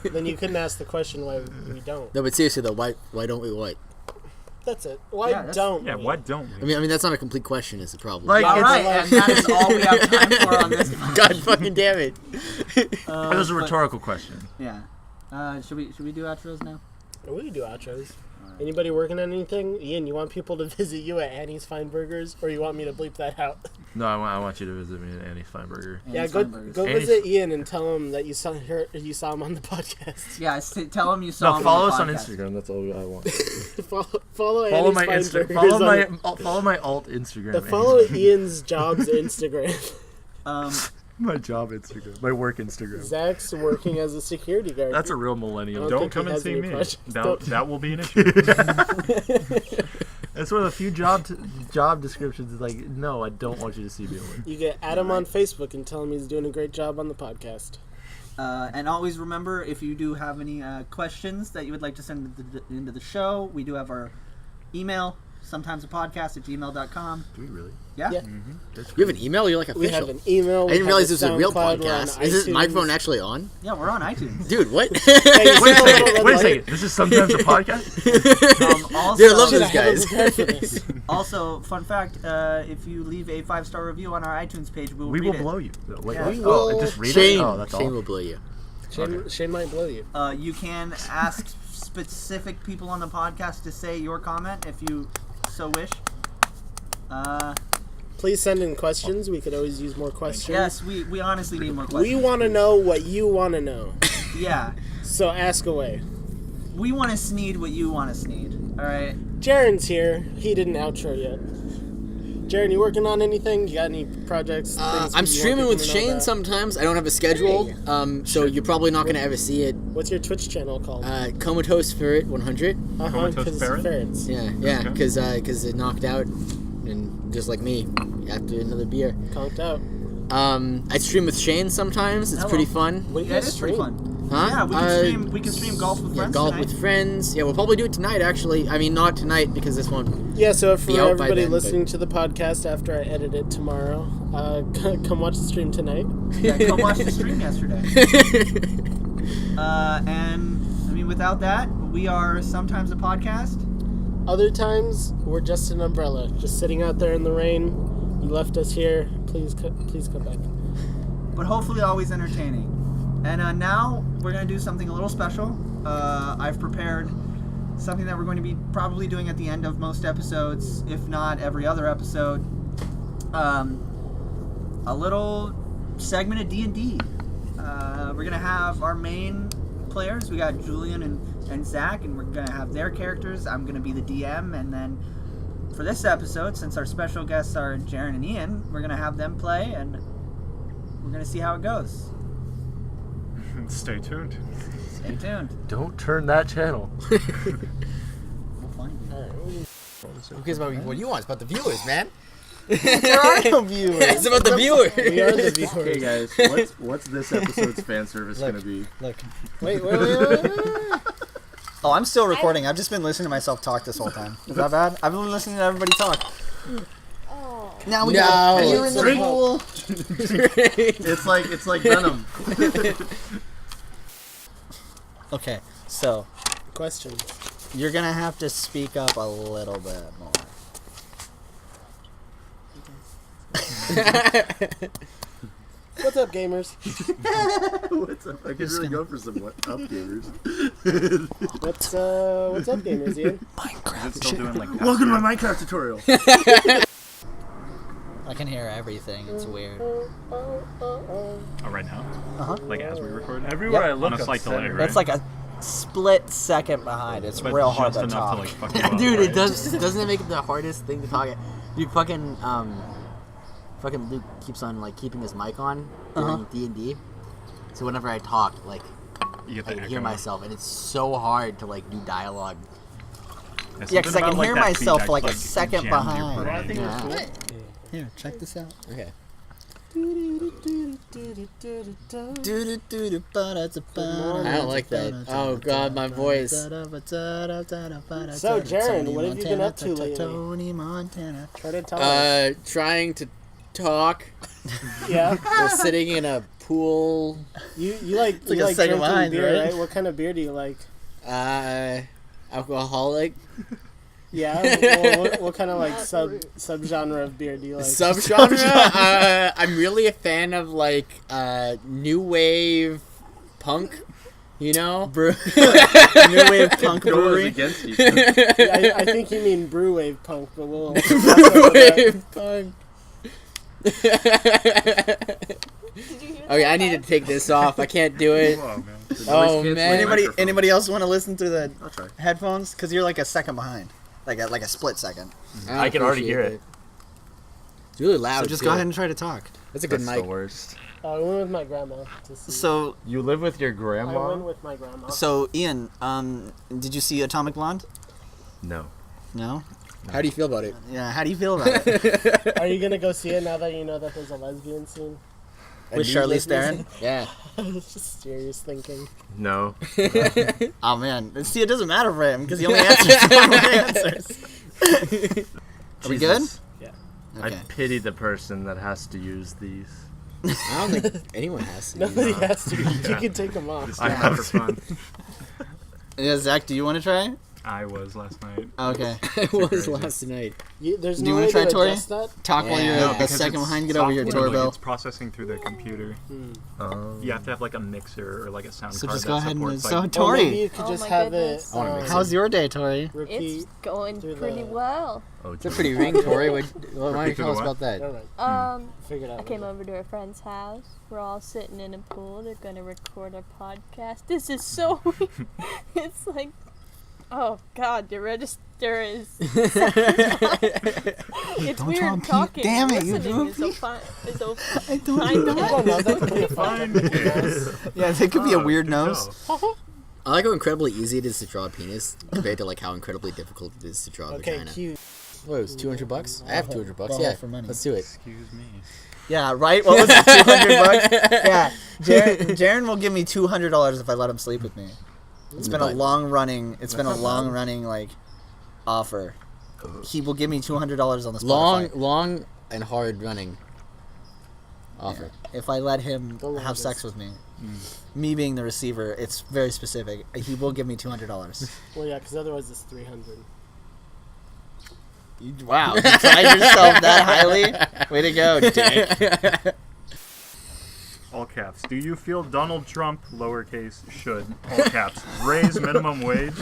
then you couldn't ask the question why we don't. No, but seriously though, why don't we what? That's it. Why Yeah, that's- don't Yeah, we? why don't we? I mean that's not a complete question. Is the problem? Like, All it's right, and that is all we have time for on this. God fucking damn it! it was a but- rhetorical question. Yeah. Should we do outros now? We can do outros. All Anybody working on anything? Ian, you want people to visit you at Annie's Fine Burgers, or you want me to bleep that out? No, I want you to visit me at Annie's Fine Burger. Yeah, go visit Ian and tell him that you saw him on the podcast. Yeah, tell him you saw No, him follow on us the on podcast. Instagram. That's all I want. follow Follow Annie's my Fine Instagram. Burgers Follow my alt Instagram. follow Ian's job's Instagram. My job Instagram. My work Instagram. Zach's working as a security guard. That's a real millennial. Don't think he come and has see any me. projects. That will be an issue. That's one of the few job descriptions. Is like, no, I don't want you to see me at work. You get Adam on Facebook and tell him he's doing a great job on the podcast. And always remember, if you do have any questions that you would like to send into the show, we do have our email, sometimesapodcast@gmail.com. Do we really? Yeah. You have an email? You're like We official. have an email. I didn't realize this was a real SoundCloud, we're on podcast. Is this iTunes. microphone actually on? Yeah, we're on iTunes. Dude, what? Hey, you Wait a see that second. little Wait a red second. light? This is sometimes a podcast. Also, Dude, I love Shit, those I haven't guys. prepared for this. Also, fun fact: if you leave a 5-star review on our iTunes page, we will We read will it. blow you. Wait, Yeah. wait. We Oh, will- just read Shane. it. Oh, that's Shane all. will blow you. Shane might blow you. You can ask specific people on the podcast to say your comment if you so wish. Please send in questions. We could always use more questions. Yes, we honestly need more questions. We want to know what you want to know. Yeah. So ask away. We want to sneed what you want to sneed. All right. Jaren's here. He didn't outro yet. Jaren, you working on anything? You got any projects? things I'm you streaming want with people to know Shane about? sometimes. I don't have a schedule, so you're probably not going to ever see it. What's your Twitch channel called? Comatose Ferret 100. Comatose 'Cause Ferret? ferrets. Yeah, Okay. because it knocked out, and just like me, after another beer. Conked out. I stream with Shane sometimes. It's Hello. pretty fun. What do you Yeah, it guys is pretty stream? fun. Huh? Yeah, we can stream golf with Yeah, friends golf tonight. with friends. Yeah, we'll probably do it tonight. Actually, I mean not tonight because this won't. Yeah, so for Be out by everybody then, listening to the podcast after I edit it tomorrow, come watch the stream tonight. Yeah, come watch the stream yesterday. And I mean, without that, we are sometimes a podcast. Other times, we're just an umbrella, just sitting out there in the rain. You left us here. Please come back. But hopefully always entertaining. And now we're going to do something a little special. I've prepared something that we're going to be probably doing at the end of most episodes, if not every other episode. A little segment of D&D. We're going to have our main players. We got Julian and Zach, and we're going to have their characters. I'm going to be the DM, and then for this episode, since our special guests are Jaren and Ian, we're going to have them play, and we're going to see how it goes. Stay tuned. Stay tuned. Don't turn that channel. We'll find you. Who cares about what you want? It's about the viewers, man. There are no viewers. It's about the viewers. We are the viewers. Hey guys, what's this episode's fan service gonna be? Look. Wait. Oh, I'm still recording. I've just been listening to myself talk this whole time. Is that bad? I've been listening to everybody talk. Oh. Now we No. got you're in the Drink. pool. It's like Venom. Okay, so Questions. you're gonna have to speak up a little bit more. What's up, gamers? What's up? I could really go for some what up gamers. What's up, gamers? Ian? Is it still doing like Welcome to my Minecraft tutorial. I can hear everything. It's weird. Oh, right now? Uh-huh. Like as we record? Everywhere I On look, a slight delay, right? That's like a split second behind. It's But real hard just to enough talk. to like fuck you up, Dude, right? it does. Doesn't it make it the hardest thing to talk at? Dude, fucking Luke keeps on like keeping his mic on during D&D. So whenever I talk, like You get I the can hear echo. myself, and it's so hard to like do dialogue. There's Yeah, 'cause something I can about, hear that myself feedback, like a second jams your behind. brain. I think Yeah. it's cool. Here, check this out. Okay. I morning. don't like that. Oh god, my voice. So, Jaren, what have you been up to lately? Tony Montana. Try to tell us. Trying to talk Yeah. while sitting in a pool. You like like a second drinking behind, beer, right? right? What kind of beer do you like? Alcoholic. Yeah. Well, what kind of like subgenre of beer do you like? Subgenre. I'm really a fan of like new wave punk. You know? New wave punk Goes brewery. against you. I think you mean brew wave punk, but we'll. Wave punk. Did you hear that? Okay, I need to take this off. I can't do it. Oh, man. Oh, man. Anybody else want to listen through the I'll try. headphones? Because you're like a second behind, like a split second. I can already hear it. It's really loud. So just too. go ahead and try to talk. That's a good That's mic. the worst. I went with my grandma to see. So You live with your I grandma? went with my grandma. Ian, did you see Atomic Blonde? No. No. How do you feel about it? Yeah. How do you feel about it? Are you gonna go see it now that you know that there's a lesbian scene? With Charlize Theron? Yeah. Just serious thinking. No. Oh man. See, it doesn't matter for him because he only answers normal answers. Are we good? Jesus. Yeah. I Okay. pity the person that has to use these. I don't think anyone has to. Nobody has to. You can take them off. Just I do it have for to. fun. Yeah, Zach, do you want to try? I was last night. Okay. It was crazy. last night. There's Do you no wanna way try, to Tori? adjust that. Talk while Yeah. you're No, the because second it's behind. Get over your software, like, doorbell. it's processing through the computer. You have to have like a mixer or like a sound So card just that go ahead and supports, so like, Or maybe Tori, you could Oh just my have goodness. it. I wanna mix how's your day, Tori? Repeat. It's going through pretty the- well. Oh, It's a pretty ring, Tori. Why don't you Repeat tell us the about that? All right. Figure it out. I came over to a friend's house. We're all sitting in a pool. They're gonna record a podcast. This is so weird. It's like, oh God, your register is. It's Don't weird tell 'em, Pete. talking. Damn it, you Listening blew is so fun. Is so I don't fine. I don't know. That could be Fine. fun. Yeah, it could be a Oh, weird good nose. job. I like how incredibly easy it is to draw a penis compared to like how incredibly difficult it is to draw a Okay, vagina. cute. What, it was $200? I have $200. Ball Yeah, for money. let's do it. Excuse me. Yeah, right? What was it, $200? Yeah, Jaren will give me $200 if I let him sleep with me. It's been a long running, like, offer. He will give me $200 on the Spotify. Long and hard running offer. If I let him The have longest. sex with me. Me being the receiver, it's very specific. He will give me $200. Well, yeah, because otherwise it's 300. Wow, you pride yourself that highly? Way to go, dick. All caps. Do you feel Donald Trump, lowercase, should, all caps, raise minimum wage?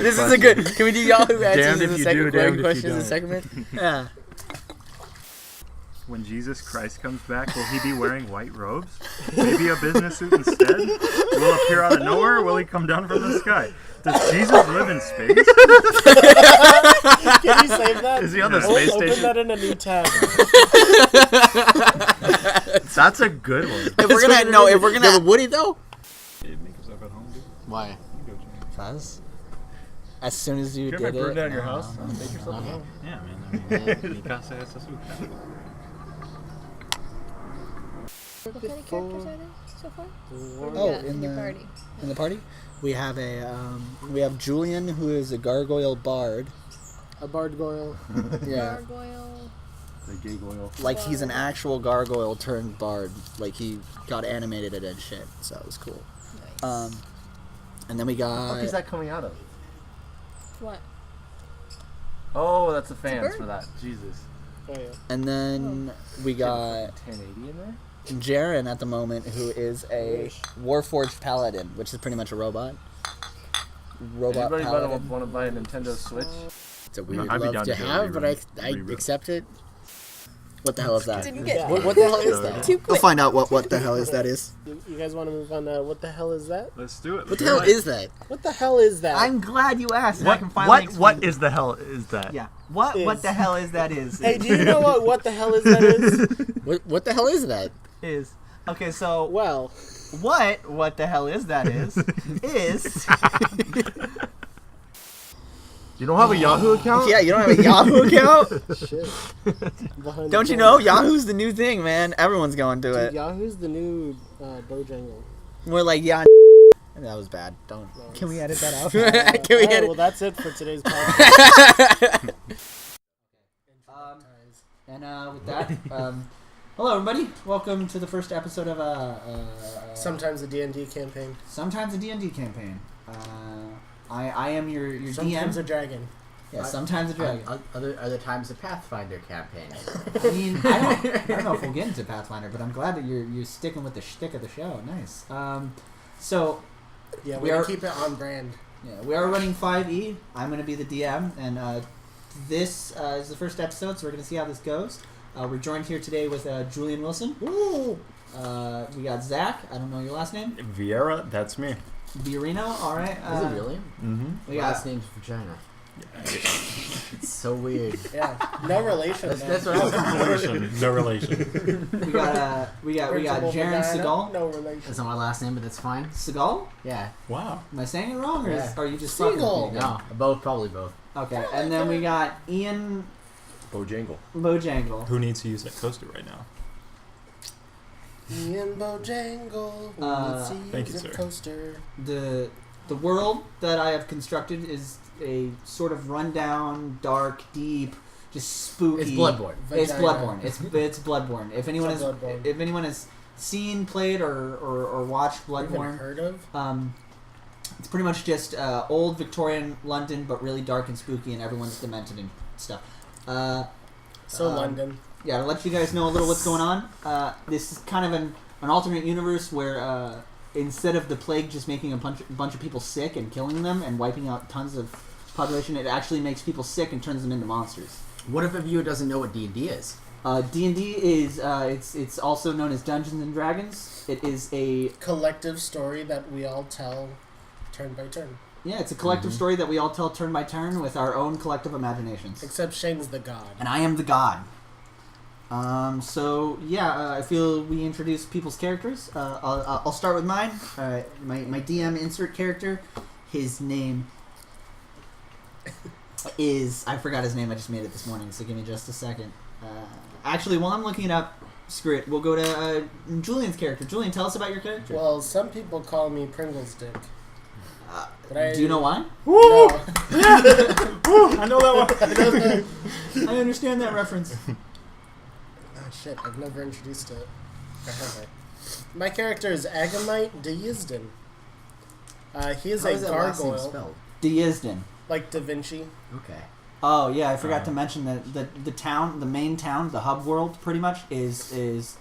This is a good. Can we do Yahoo answers Damned in if the you second do, damned if you question in the don't. segment? Yeah. When Jesus Christ comes back, will he be wearing white robes? Maybe a business suit instead? Will he appear out of nowhere, or will he come down from the sky? Does Jesus live in space? Can you save that? Is he on the No. space Open station? that in a new tab. That's a good one. If we're gonna, Yeah, but Woody though? Hey, make yourself at home, dude. Why? You go, Jimmy. Cuz, as soon as you Care did if I burned it, down your house? Make yourself at home. Yeah, man. I mean, mi casa es azul. What kind of characters are there so far? Oh, Yeah, in your the- party. in the party, we have Julian, who is a gargoyle bard. A gargoyle. Yeah, Gargoyle. The gay oil. like he's an actual gargoyle turned bard. Like he got animated and shit, so it was cool. Nice. And then we got What is that coming out of? What? Oh, that's the fans bird. for that. Jesus. Oh, yeah. and then we got 1080 in there? Jaren at the moment, who is a Warforged paladin, which is pretty much a robot. Robot Anybody paladin. want to buy a Nintendo Switch? It's a weird I'd be love down to to do a have, but I rerun. accept it. What the hell is that? Didn't get What the hell is that? too We'll quick. find out what the hell is that is. You guys want to move on to what the hell is that? Let's do it. What the hell is that? What the hell is that? I'm glad you asked. and I can finally explain. What is the hell is that? Yeah. What Is- the hell is that is? Hey, do you know what the hell is that is? What the hell is that? Is okay. So Well, what the hell is that is You don't have a Yahoo account? Yeah, you don't have a Yahoo account? shit. Behind Don't the you know? camera. Yahoo's the new thing, man. Everyone's going to Dude, it. Yahoo's the new Bojangle. We're like, yeah. That was bad. Don't. Can we edit that out? Can we Alright, edit? well, that's it for today's podcast. And with that, hello everybody. Welcome to the first episode of Sometimes a D&D campaign. Sometimes a D&D campaign. I am your Sometimes DM. a dragon. Yeah, sometimes a dragon. Other times a Pathfinder campaign. I mean, I don't know if we'll get into Pathfinder, but I'm glad that you're sticking with the shtick of the show. Nice. So Yeah, we are keep it on brand. yeah, we are running 5e. I'm going to be the DM, and this is the first episode, so we're going to see how this goes. We're joined here today with Julian Wilson. Woo! We got Zach. I don't know your last name. Vieira, that's me. Viorino. All right. Is it really? Mm-hmm. We got Last name's Vagina. It's so weird. Yeah, no relation. That's what I was No relation. we got Jaren Seagal. No relation. That's not my last name, but that's fine. Seagal? Yeah. Wow. Am I saying it wrong, or Yeah. are you just Seagal. fucking with me? No, both, probably both. Okay, and then we got Ian Bojangle. Bojangle. Who needs to use that coaster right now? Ian Bojangle. Thank you, sir. Coaster. The world that I have constructed is a sort of rundown, dark, deep, just spooky. It's Bloodborne. It's Vagina. Bloodborne. It's Bloodborne. If anyone It's has Bloodborne. if anyone has seen, played, or watched Even Bloodborne, heard of? it's pretty much just old Victorian London, but really dark and spooky, and everyone's demented and stuff. London. Yeah, to let you guys know a little what's going on. This is kind of an alternate universe where instead of the plague just making a bunch of people sick and killing them and wiping out tons of population, it actually makes people sick and turns them into monsters. What if a viewer doesn't know what D&D is? D&D is it's also known as Dungeons and Dragons. It is a Collective story that we all tell turn by turn. yeah, it's a collective story that we all tell turn by turn with our own collective imaginations. Except Shane's the god. And I am the god. So yeah, I feel we introduce people's characters. I'll start with mine. My DM insert character. His name is I forgot his name. I just made it this morning. So give me just a second. Actually, while I'm looking it up, screw it. We'll go to Julian's character. Julian, tell us about your character. Well, some people call me Pringles Dick. But Do you know why? Woo! No. Woo! I know that one. I understand that reference. Oh shit, I've never introduced it. Or have I? My character is Agamite de Yizden. He is How a is that last name gargoyle, spelled? Deisden. like Da Vinci. Okay. Oh yeah, I forgot to mention that the town, the main town, the hub world, pretty much is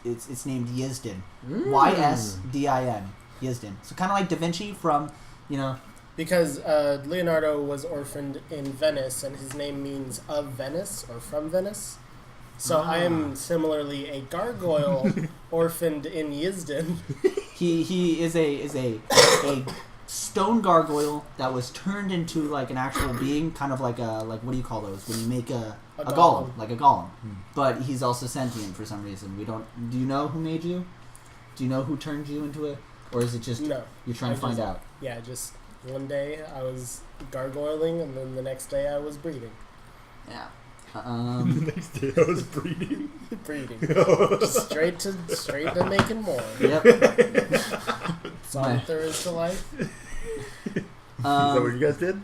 it's named Yizden. Ysdin. Yizden. So kind of like Da Vinci from, Because Leonardo was orphaned in Venice, and his name means of Venice, or from Venice. So I am similarly a gargoyle orphaned in Yizden. he is a stone gargoyle that was turned into like an actual being, kind of like what do you call those when you make a golem, like a golem. But he's also sentient for some reason. Do you know who made you? Do you know who turned you into or is it just No. you're trying to find just- out? Yeah, just one day I was gargoyling, and then the next day I was breeding. Yeah. The next day I was breeding. Breeding. straight to making more. Yep. That's all that there is to life. Is that what you guys did?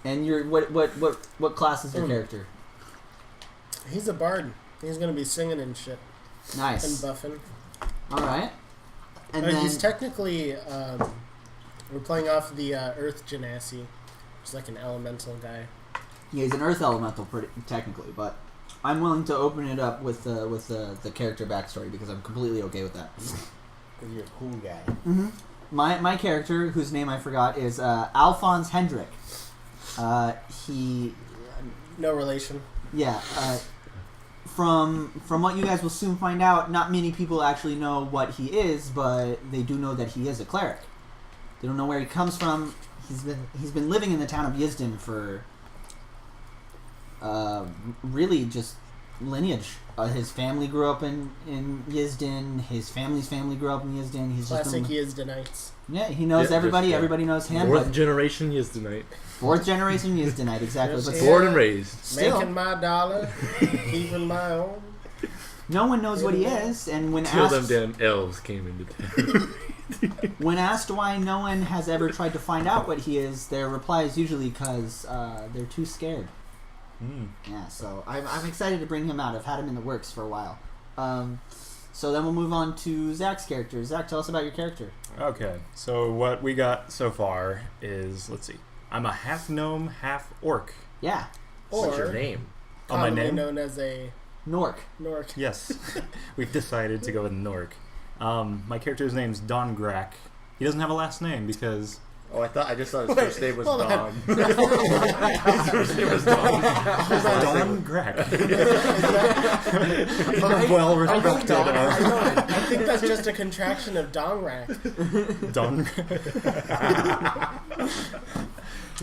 And your what class is your character? He's a bard. He's gonna be singing and shit and Nice. buffing. All right. And then He's technically we're playing off the Earth Genasi, which is like an elemental guy. yeah, he's an earth elemental, technically, but I'm willing to open it up with the character backstory because I'm completely okay with that. Because you're a cool guy. Mm-hmm. My character, whose name I forgot, is Alphonse Hendrick. He, No relation. yeah. From what you guys will soon find out, not many people actually know what he is, but they do know that he is a cleric. They don't know where he comes from. He's been living in the town of Yizden for really just lineage. His family grew up in Yizden. His family's family grew up in Yizden. He's Classic just Yizdenites. yeah, he knows Yeah, everybody. just, yeah. Everybody knows him. Fourth But generation Yizdenight. fourth generation Yizdenite, exactly. Yes, But yeah. Born and raised. still, Making my dollar, keeping my own. no one knows what he is. And when Till them asked, damn elves came into town. when asked why no one has ever tried to find out what he is, their reply is usually because they're too scared. Yeah, so I'm excited to bring him out. I've had him in the works for a while. So then we'll move on to Zach's character. Zach, tell us about your character. Okay, so what we got so far is, let's see, I'm a half gnome, half orc Yeah. What's your Or name? Oh, my commonly name? known as a Nork. Nork. Yes, we've decided to go with Nork. My character's name's Don Grack. He doesn't have a last name because... Oh, I just thought his Wait, first name was hold on. Don. His first name was Don. Don Grack. Well I think respected. I think that's just a contraction of dong rack. Don.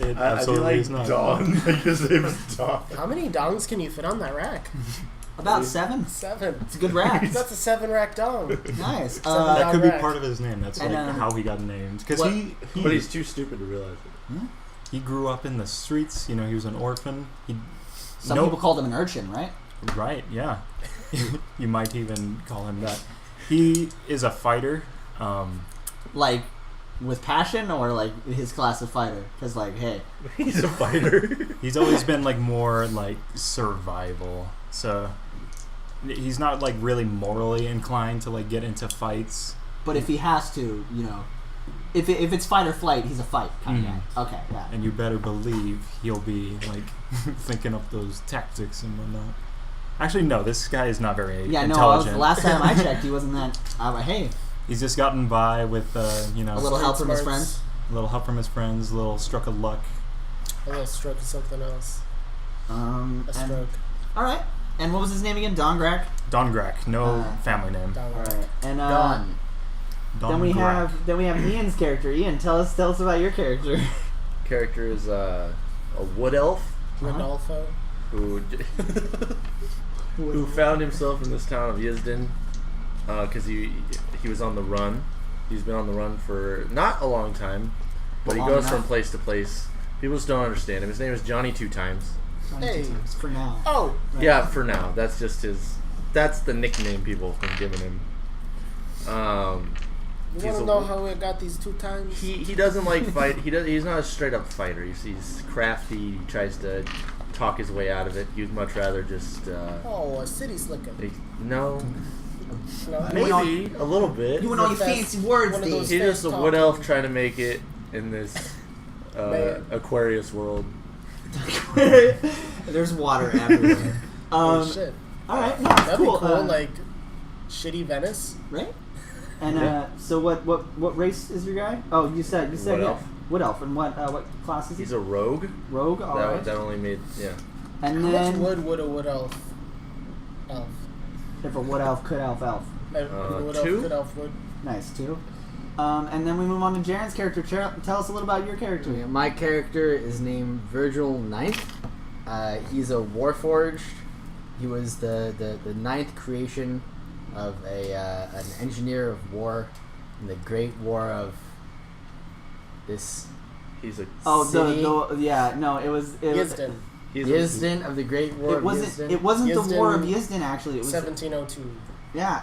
It I feel absolutely like is not. Don. His name is Don. How many dongs can you fit on that rack? About 7. 7. It's a good rack. That's a 7 rack dong. Nice. That could be Rack. part of his name. That's like And, how he got named. Because what- But he's too stupid to realize it. he grew up in the streets. You know, he was an orphan. Some Nope. people called him an urchin, right? Right, yeah. You might even call him that. He is a fighter. Like, with passion or like his class of fighter? Because, like, hey. He's a fighter. He's always been like more like survival. So he's not like really morally inclined to like get into fights. But if he has to, you know, if it's fight or flight, he's a fight kind Mm. of guy. Okay, yeah. And you better believe he'll be like thinking up those tactics and whatnot. Actually, no, this guy is not very Yeah, no, intelligent. the last time I checked, he wasn't that. Hey, He's just gotten by with, you know, a little help from his Smarts. friends. a little help from his friends, a little stroke of luck. A little stroke of something else. A And, stroke. all right. And what was his name again? Don Grack. Don Grack, no Uh, family name. Dong All rack. right. And Don. Don then we Grack. have Ian's character. Ian, tell us about your character. Character is a wood elf Rodolfo. who found himself in this town of Yizden because he was on the run. He's been on the run for not a long time, but he Long goes enough. from place to place. People just don't understand him. His name is Johnny Two Times. Hey. For now. Oh, Right. Yeah, for now. That's just that's the nickname people have been giving him. you He's want a to know wo- how we got these 2 times? He doesn't like fight. He's not a straight up fighter. He's crafty. He tries to talk his way out of it. He'd much rather just Oh, a city slicker. no, No, maybe a little bit. You and all your Fast- fancy words, one of those Dave. He's just a fast wood talking. elf trying to make it in this Man. Aquarius world. There's water everywhere. Oh, shit. All right, no, That'd cool. be cool, like shitty Venice. Right? And Yeah. so what race is your guy? Oh, you said Wood yeah. elf. Wood elf. And what class is he? He's a rogue. Rogue. All right. That only made And How much then wood would a wood elf? if a wood elf could elf. And a wood 2? elf could elf wood. Nice too. And then we move on to Jaren's character. Tell us a little about your character. Yeah, my character is named Virgil Ninth. He's a warforged. He was the ninth creation of an engineer of war in the Great War of this he's a City. it was Yizden, Yizden of the Great War it of wasn't Yizden. it wasn't the War of Yizden, Yizden actually. It was 1702. yeah.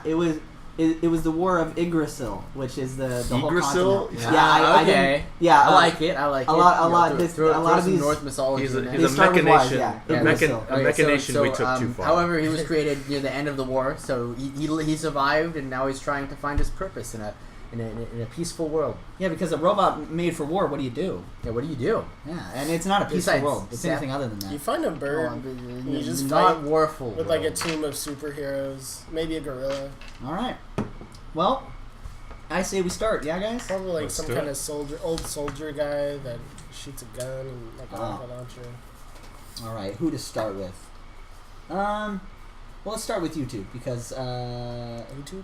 It was the War of Yggdrasil, which is the whole Yggdrasil? continent. Yeah, Yeah, I okay. didn't. Yeah, I like it. I like a it. lot- a You know, lot- throw- this- throw- a throw lot of some these- Norse mythology. he's in a, there. he's They a start with machination. Ys, yeah. A Yggdrasil. machination we took too far. However, he was created near the end of the war, so he survived, and now he's trying to find his purpose in a peaceful world. Yeah, because a robot made for war. What do you do? Yeah, what do you do? Yeah, and it's not a peaceful Besides world. It's sap- anything other than You that. find a bird, you just not fight warful. with like a team of superheroes, maybe a gorilla, All right. Well, I say we start. Yeah, guys. probably like Let's some do kind it. of old soldier guy that shoots a gun and like a Oh. rocket launcher. All right. Who to start with? Well, let's start with you two because YouTube.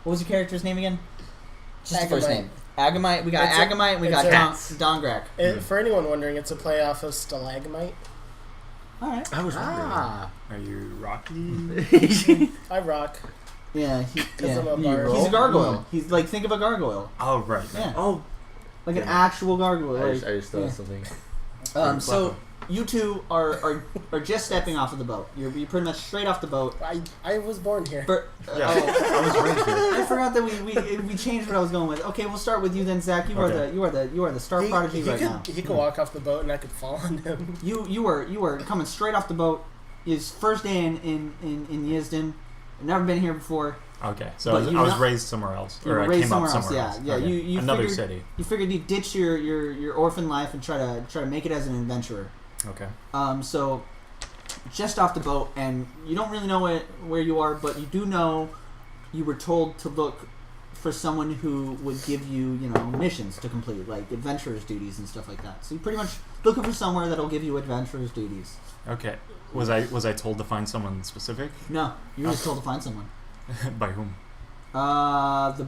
what was your character's name again? Just the first Agamite. name. Agamite. We got It's a- Agamite. We it's got a- Don Grack. For anyone wondering, it's a playoff of stalagmite. All right. I was wondering. Ah, Are you Rocky? I rock. Yeah. I'm a He's bard. a gargoyle. He's like think of a gargoyle. Oh, right. Yeah. Oh, Like an actual gargoyle. I Like, just thought yeah. of something. So you two are just stepping off of the boat. You're pretty much straight off the boat. I was born here. Yeah, I was raised here. I forgot that we changed what I was going with. Okay, we'll start with you then, Zach. You are the star prodigy right now. He could walk off the boat and I could fall on him. You were coming straight off the boat. His first day in Yizden. never been here before. Okay, so But I was raised somewhere else, You or were I raised came up somewhere somewhere else. else. Yeah. Okay. You Another figured, city. You figured you'd ditch your orphan life and try to make it as an adventurer. Okay. So just off the boat, and you don't really know where you are, but you do know you were told to look for someone who would give you, missions to complete, like adventurer's duties and stuff like that. So you're pretty much looking for somewhere that'll give you adventurer's duties. Okay. Was I told to find someone specific? No, you were just told to find someone. By whom? The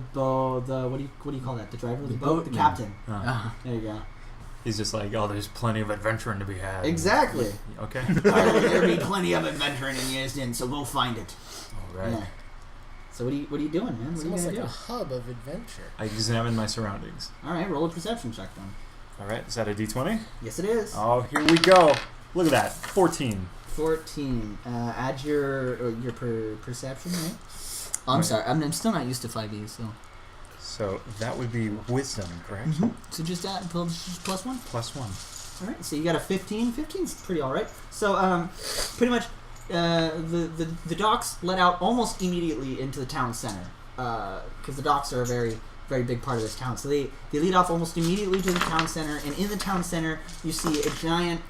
what do you call that? The driver of the boat? The captain. Oh. There you go. He's just like, oh, there's plenty of adventuring to be had. Exactly. Okay. There'll be plenty of adventuring in years in, so go find it. All right. Yeah. So what are you doing, man? What It's are you almost gonna like do? a hub of adventure. I examine my surroundings. All right, roll a perception check then. All right. Is that a D20? Yes, it is. Oh, here we go. Look at that. 14. 14. Add your perception, right? Oh, I'm Right. sorry. I'm still not used to 5e, so. So that would be wisdom, correct? So just add plus 1. Plus 1. All right. So you got a 15. 15's pretty all right. So pretty much the docks let out almost immediately into the town center because the docks are a very very big part of this town. So they lead off almost immediately to the town center, and in the town center you see a giant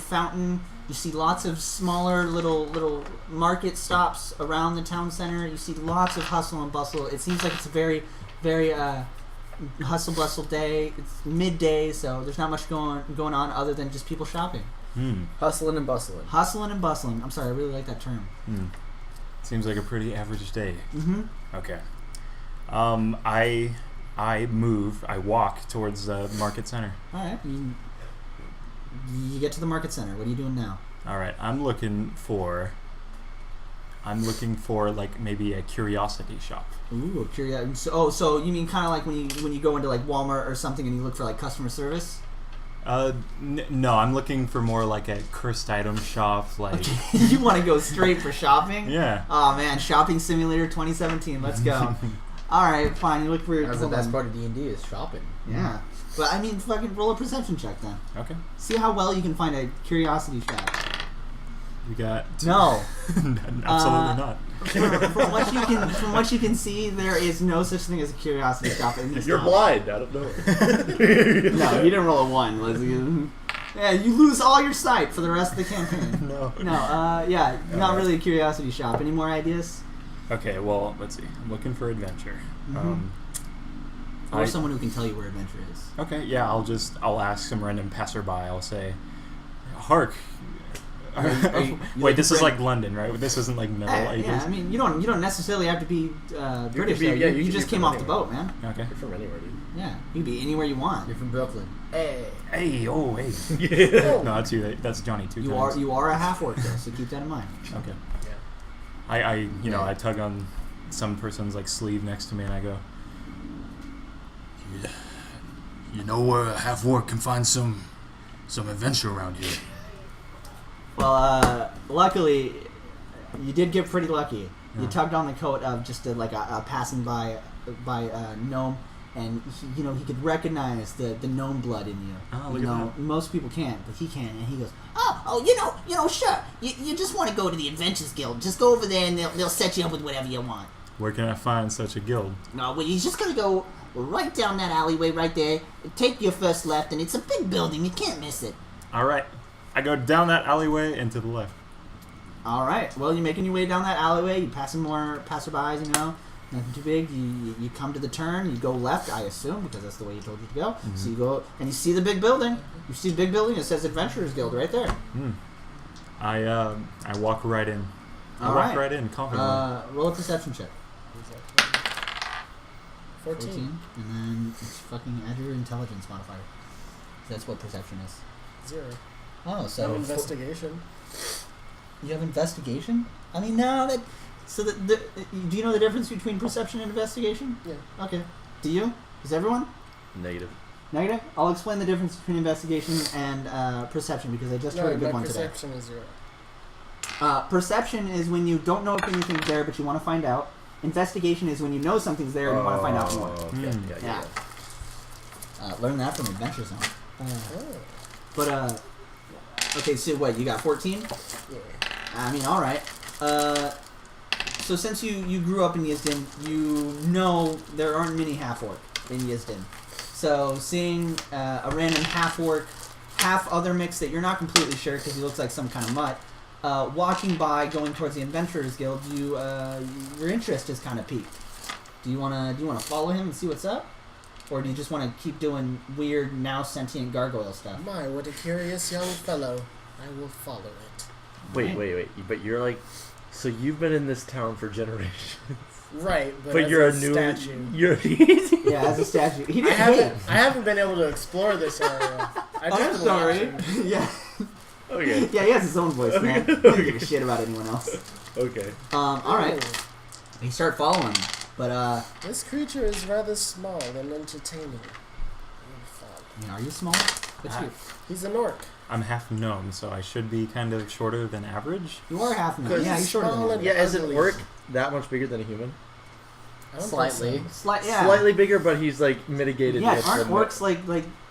fountain. You see lots of smaller little market stops around the town center. You see lots of hustle and bustle. It seems like it's a very, very hustle bustle day. It's midday, so there's not much going on other than just people shopping. Hustling and bustling. Hustling and bustling. I'm sorry, I really like that term. Seems like a pretty average day. Mm-hmm. Okay. I walk towards the market center. All right. You get to the market center. What are you doing now? All right. I'm looking for like maybe a curiosity shop. Ooh, curious. So you mean kind of like when you go into like Walmart or something and you look for like customer service? No, I'm looking for more like a cursed item shop. Like You want to go straight for shopping? Yeah. Oh man, Shopping Simulator 2017. Let's go. All right, fine. You look for. That's the best part of D&D is shopping. Yeah, but I mean, fucking roll a perception check then. Okay. See how well you can find a curiosity shop. You got No. absolutely not. From what you can see, there is no such thing as a curiosity shop in this You're town. blind. I don't know. No, you didn't roll a 1. Yeah, you lose all your sight for the rest of the campaign. No. Yeah, not really a curiosity shop. Any more ideas? Okay, well, let's see. I'm looking for adventure. Or someone who can tell you where adventure is. Okay, yeah, I'll ask some random passerby. I'll say, "Hark." you Wait, this is bring- like London, right? This isn't like Middle Ages. Yeah, I mean, you don't necessarily have to be British. be- Though. yeah, you You could just be came from off the boat, man. Okay. You're from anywhere, dude. Yeah, you can be anywhere you want. You're from Brooklyn. Hey. Hey, oh, hey. Yeah. No, that's you. That's Johnny two You times. are a half orc though, so keep that in mind. Okay. Yeah. I tug on some person's like sleeve next to me and I go, you know where a half orc can find some adventure around here. Well, luckily, you did get pretty lucky. You Yeah. tugged on the coat of just a passing by gnome, and he could recognize the gnome blood in you. Oh, look You at know, that. most people can't, but he can, and he goes, Sure. You just want to go to the Adventures Guild. Just go over there and they'll set you up with whatever you want. Where can I find such a guild? No, well, you just gotta go right down that alleyway right there. Take your first left, and it's a big building. You can't miss it. All right. I go down that alleyway and to the left. all right. Well, you're making your way down that alleyway. You pass some more passerbys, nothing too big. You come to the turn. You go left, I assume, because that's the way he told you to go. Mm-hmm. So you go, and you see the big building. You see the big building. It says Adventurers Guild right there. I walk right in. I All walk right. right in confidently. Roll a perception check. 14. 14. And then it's fucking add your intelligence modifier. That's what perception is. 0. Oh, Some investigation. You have investigation? I mean, no, that... So, do you know the difference between perception and investigation? Yeah. Okay. Do you? Does everyone? Negative. Negative? I'll explain the difference between investigation and perception because I just heard a good one today. Perception is 0. Perception is when you don't know if anything's there but you want to find out. Investigation is when you know something's there and you want to find out more. Okay. Yeah. Learn that from Adventure Zone. Oh. But, okay, so what, you got 14? Yeah. I mean, alright. So since you grew up in Yizdin, you know there aren't many half-orc in Yizdin. So seeing a random half-orc, half-other mix that you're not completely sure because he looks like some kind of mutt, walking by, going towards the Adventurers Guild, your interest is kind of piqued. Do you wanna follow him and see what's up, or do you just want to keep doing weird now sentient gargoyle stuff? My, what a curious young fellow! I will follow it. Wait. But you're like, so you've been in this town for generations. Right, But as you're a a new statue. Yeah, as a statue. He didn't I haven't been able to explore this area. I'm sorry. Yeah. Okay. Yeah, he has his own voice, man. He doesn't give a shit about anyone else. Okay. Alright. You start following him. But, This creature is rather small and entertaining. are you small? What's you? He's an orc. I'm half gnome, so I should be kind of shorter than average. You are half gnome. 'Cause Yeah, he's shorter small than and you. Yeah, is an ugly. orc that much bigger than a human? I don't Slightly. think Slightly bigger, but he's like mitigated. Yeah, with aren't the- orcs like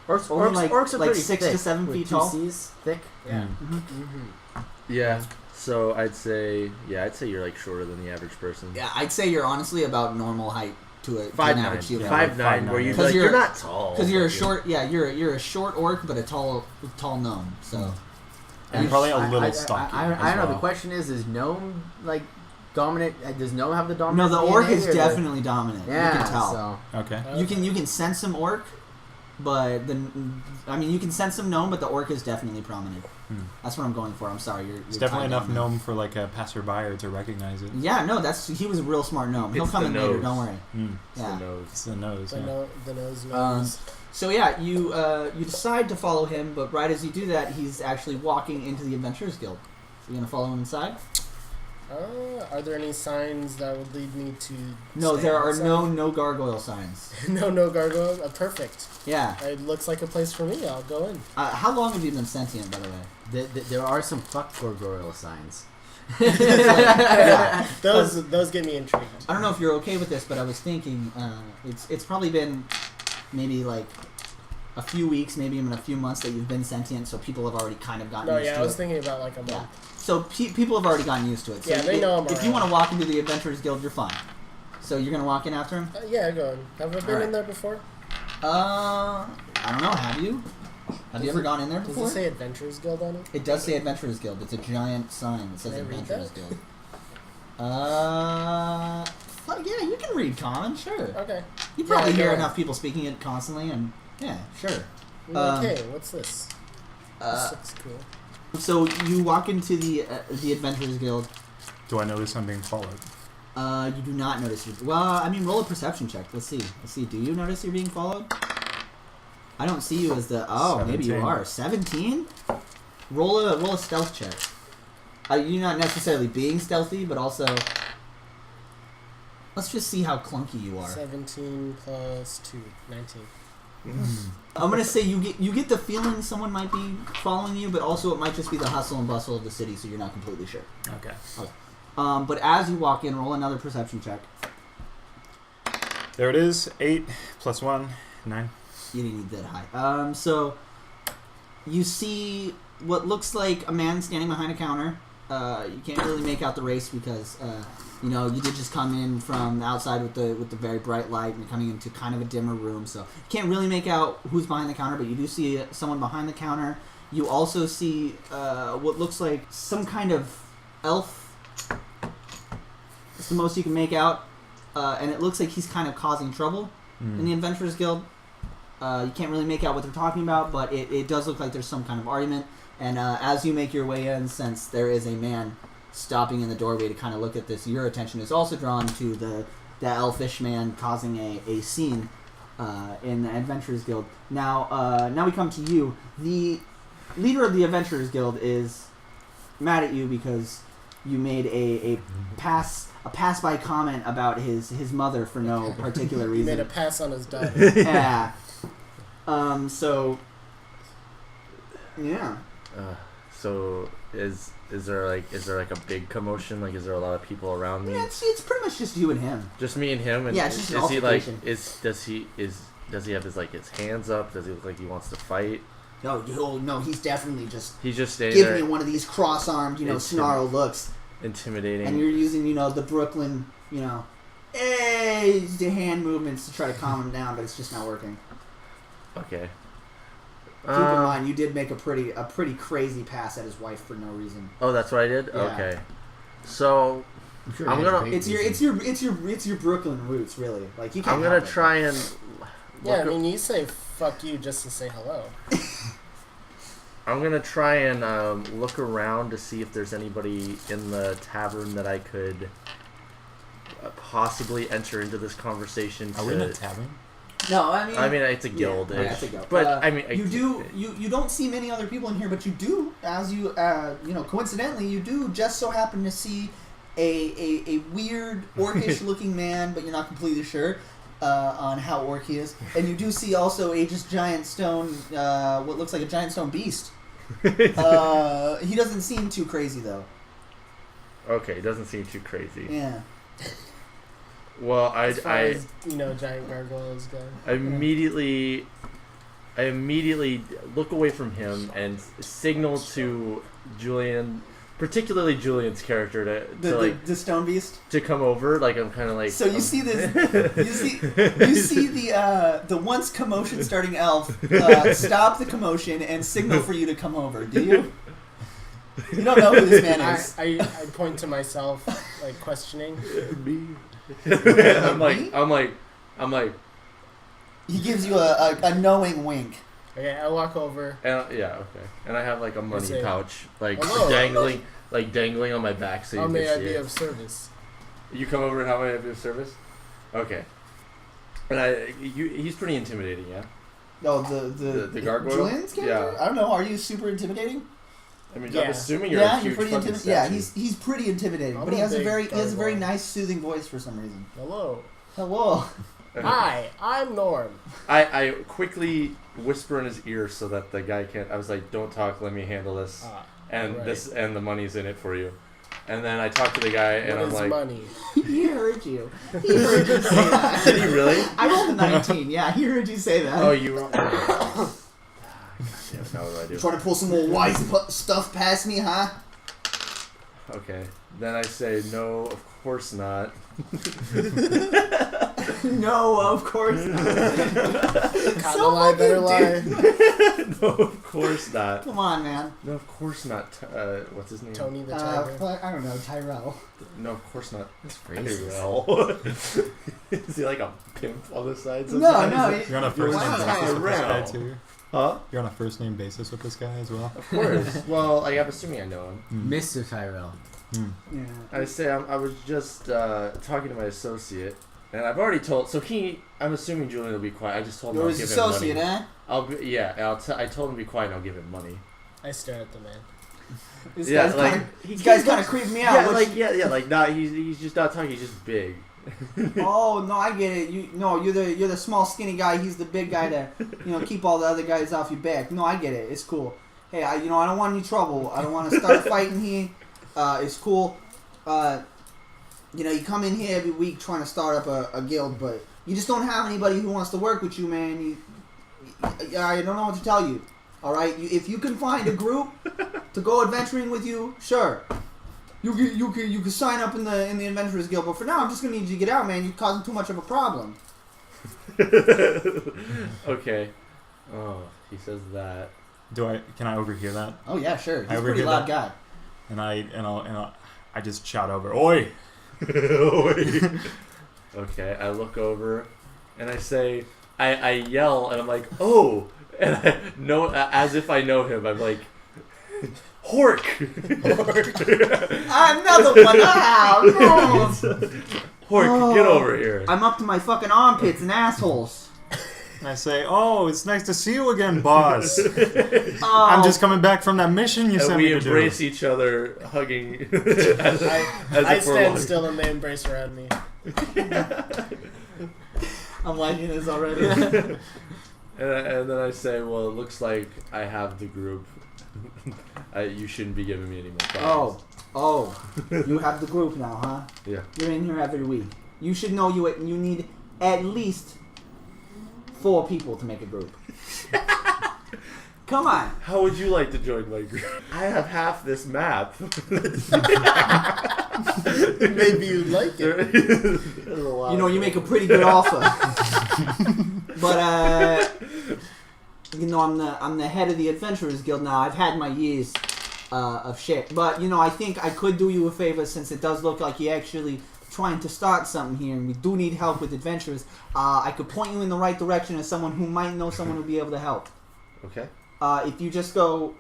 Orcs, only orcs, like, orcs are like pretty 6 thick, to 7 with feet two tall? C's thick. Yeah. Yeah. So I'd say you're like shorter than the average person. Yeah, I'd say you're honestly about normal height to an 5'9", average human. 5'9", where you're 'Cause like you're- you're not tall. Because you're a but short, you're a short orc, but a tall gnome. So And probably a little I stocky. don't as know. well. The question is gnome like dominant? Does gnome have the dominant? no, the orc DNA, is or the- definitely dominant. Yeah, You can tell. So. Okay. You can sense some orc, but you can sense some gnome, but the orc is definitely prominent. That's what I'm going for. I'm sorry, you're It's definitely tied enough down now. gnome for like a passerby to recognize it. Yeah, no, he was a real smart gnome. He'll It's come the in later. nose. Don't worry. it's Yeah. the nose. It's the nose. The, Yeah. the nose Um, knows. So yeah, you decide to follow him, but right as you do that, he's actually walking into the Adventurers Guild. So you're gonna follow him inside? Are there any signs that would lead me to? No, stay there are outside? no gargoyle signs. no gargoyle. Perfect. Yeah. It looks like a place for me. I'll go in. How long have you been sentient, by the way? There are some fuck gargoyle signs. Yeah. Those get me intrigued. I don't know if you're okay with this, but I was thinking it's probably been maybe like a few weeks, maybe even a few months that you've been sentient, so people have already kind of gotten No, used yeah, to I was it. thinking about like a month. Yeah. So people have already gotten used to it. So Yeah, they know I'm if you around. want to walk into the Adventurers Guild, you're fine. So you're gonna walk in after him? Yeah, go in. Have I been Alright. in there before? I don't know. Have you? Have you ever gone in there Does before? it say Adventurers Guild on it? It does say Adventurers Guild. It's a giant sign that says Can I read Adventurers that? Guild. Fuck yeah, you can read common, sure. Okay. You probably Yeah, hear go on. enough people speaking it constantly, and yeah, sure. Okay, what's this? This looks cool. So you walk into the Adventurers Guild. Do I notice I'm being followed? You do not notice. Roll a perception check. Let's see. Do you notice you're being followed? I don't see you as the. Oh, maybe you 17. are. 17. Roll a stealth check. You're not necessarily being stealthy, but also. Let's just see how clunky you are. 17 plus 2, 19. I'm gonna say you get the feeling someone might be following you, but also it might just be the hustle and bustle of the city, so you're not completely sure. Okay. But as you walk in, roll another perception check. There it is. 8 plus 1, 9. You didn't need that high. So you see what looks like a man standing behind a counter. You can't really make out the race because you did just come in from the outside with the very bright light, and you're coming into kind of a dimmer room, so you can't really make out who's behind the counter. But you do see someone behind the counter. You also see what looks like some kind of elf. It's the most you can make out, and it looks like he's kind of causing trouble in the Adventurers Guild. You can't really make out what they're talking about, but it does look like there's some kind of argument. And as you make your way in, since there is a man stopping in the doorway to kind of look at this, your attention is also drawn to the elfish man causing a scene in the Adventurers Guild. Now we come to you. The leader of the Adventurers Guild is mad at you because you made a pass-by comment about his mother for no particular He reason. made a pass on his daughter. Yeah. So. Yeah. So is there like a big commotion? Like, is there a lot of people around me? Yeah, it's pretty much just you and him. Just me and him. And Yeah, it's just an is he like altercation. does he have his hands up? Does he look like he wants to fight? No, he's definitely just He's just standing giving there. you one of these cross-armed, It's snarl looks. intimidating. And you're using, the Brooklyn, the hand movements to try to calm him down, but it's just not working. Okay. Keep in mind, you did make a pretty crazy pass at his wife for no reason. Oh, that's what I did. Yeah. Okay. So Sure, I'm gonna. It's your Brooklyn roots, really. Like you can't. I'm gonna help it. try and. Yeah, I mean, you say "fuck you" just to say hello. I'm gonna try and look around to see if there's anybody in the tavern that I could possibly enter into this conversation. Are we in a tavern? No, I mean it's a guild. Yeah, it's a guild. But I mean, you don't see many other people in here, but you do, as you coincidentally, you do just so happen to see a weird orcish looking man, but you're not completely sure on how orc he is, and you do see also a just giant stone, what looks like a giant stone beast. He doesn't seem too crazy though. Okay, it doesn't seem too crazy. Yeah. Well, As far as, giant gargoyles go. I immediately look away from him and signal to Julian, particularly Julian's character, The stone beast to come over. Like I'm kind of like. So you see this? you see the once commotion starting elf stop the commotion and signal for you to come over. Do you? You don't know who this man is. I point to myself, like questioning. Me. I'm like. He gives you a knowing wink. Okay, I walk over. And, yeah, okay. And I have like a money say, pouch, like hello. dangling on my back, so you How can may I see be it. of service? You come over and how may I be of service? Okay. And he's pretty intimidating, yeah. No, the gargoyle? Julian's character. Yeah. I don't know. Are you super intimidating? I mean, Yeah. I'm assuming you're a huge pretty fucking intimidating. Yeah, statue. he's pretty intimidating, I'm but he a has a big very gargoyle. nice soothing voice for some reason. Hello. Hello. Hi, I'm Norm. I quickly whisper in his ear so that the guy can't. I was like, "Don't talk. Let me handle this." And right. the money's in it for you. And then I talk to the guy, and What I'm is like, money? He heard you. He heard you say that. "Did he really?" I rolled a 19. Yeah, he heard you say that. Oh, you. God damn it, now what do I do? Trying to pull some more wise stuff past me, huh? Okay. Then I say, "No, of course not." No, of course not. Kinda lie, better lie. No, of course not. Come on, man. No, of course not. What's his name? Tony the Tiger. I don't know, Tyrell. No, of course not. That's racist. Tyrell. Is he like a pimp on the side? No, sometimes? You're on a first name Wow. basis with this guy Wow. too. Huh? You're on a first name basis with this guy as well. Of course. Well, like, I'm assuming I know him. Mr. Tyrell. Yeah. I say I was just talking to my associate, and I've already told. So I'm assuming Julian will be quiet. I just told him You're I'll his give him associate, money. eh? I told him to be quiet and I'll give him money. I stare at the man. This Yeah, guy's like, kind of this guy's kind of creeping me out. Like not. He's just not talking. He's just big. Oh no, I get it. You're the small skinny guy. He's the big guy to keep all the other guys off your back. No, I get it. It's cool. Hey, I don't want any trouble. I don't want to start fighting here. It's cool. You come in here every week trying to start up a guild, but you just don't have anybody who wants to work with you, man. I don't know what to tell you. All right, if you can find a group to go adventuring with you, sure. You can sign up in the Adventurers Guild, but for now, I'm just gonna need you to get out, man. You're causing too much of a problem. Okay. Oh, he says that. Can I overhear that? Oh yeah, sure. He's I a pretty overhear loud that. guy. And I just shout over, "Oi!" Okay, I look over, and I say, I yell, and I'm like, "Oh!" And I know, as if I know him, I'm like, "Hork!" Another one. No. Hork, get over here. I'm up to my fucking armpits and assholes. And I say, "Oh, it's nice to see you again, boss. Oh. I'm just coming back from that mission you And sent we me to do." embrace each other, hugging. I stand still and they embrace around me. I'm liking this already. And then I say, "Well, it looks like I have the group. You shouldn't be giving me any more problems." Oh, you have the group now, huh? Yeah. You're in here every week. You should know you need at least 4 people to make a group. Come on. How would you like to join my group? I have half this map. Maybe you'd like it. You know, you make a pretty good offer. But you know, I'm the head of the Adventurers Guild now. I've had my years of shit, but you know, I think I could do you a favor since it does look like you're actually trying to start something here, and we do need help with adventurers. I could point you in the right direction as someone who might know someone who'd be able to help. Okay. If you just go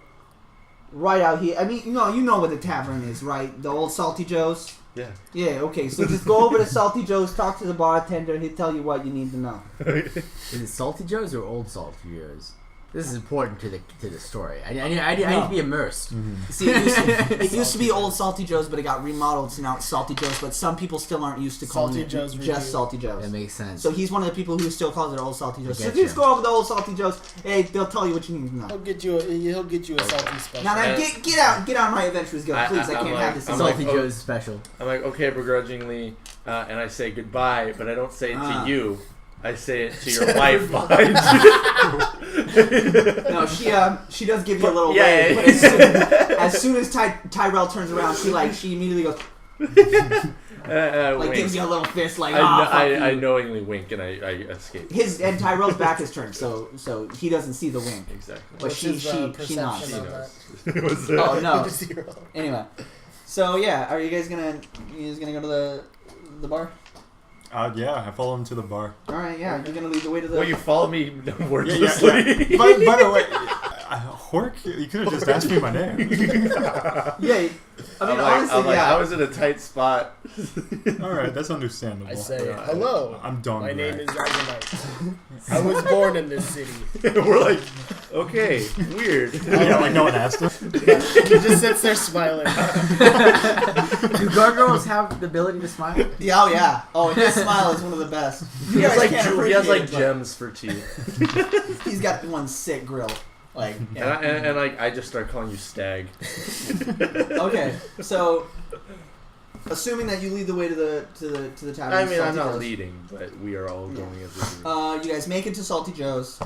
right out here, I mean, you know where the tavern is, right? The old Salty Joe's. Yeah. Yeah. Okay. So just go over to Salty Joe's, talk to the bartender. He'll tell you what you need to know. Is it Salty Joe's or Old Salty Joe's? This is important to the story. I need to be immersed. Mm-hmm. See, it used to be Old Salty Joe's, but it got remodeled, so now it's Salty Joe's. But some people still aren't used to calling Salty it Joe's just review. Salty Joe's. That makes sense. So he's one of the people who still calls it Old Salty Joe's. So I if you just getcha. go over to Old Salty Joe's, hey, they'll tell you what you need to know. He'll get you a salty special. Now get out my Adventurers Guild, please. I can't have this. I'm Salty like, Joe's special. I'm like, okay, begrudgingly, and I say goodbye, but I don't say it to you. I say it to your wife behind you. No, she does give you a little yeah, wave, but as soon as Tyrell turns around, she immediately goes gives you a little fist, like I knowingly wink and I escape. And Tyrell's back is turned, so he doesn't see the wink. Exactly. But she nods. on that? Oh no. Anyway, so yeah, are you guys gonna go to the bar? Yeah, I follow him to the bar. All right, yeah, you're gonna lead the way to the. Well, you follow me wordlessly. Yeah. By the way, Hork, you could have just asked me my name. Yeah, I mean, honestly, yeah. I was in a tight spot. All right, that's understandable. I say, hello. I'm done. My name is Dragonite. I was born in this city. We're like, okay, weird. Yeah, like no one asked him. He just sits there smiling. Do gargoyles have the ability to smile? Yeah, oh yeah. Oh, his smile is one of the best. He has like appreciate it, gems for teeth. He's got one sick grill. Like, yeah. and I just start calling you Stag. Okay, so assuming that you lead the way to the tavern. I mean, I'm Salty not Joe's. leading, but we are all going as a group. You guys make it to Salty Joe's.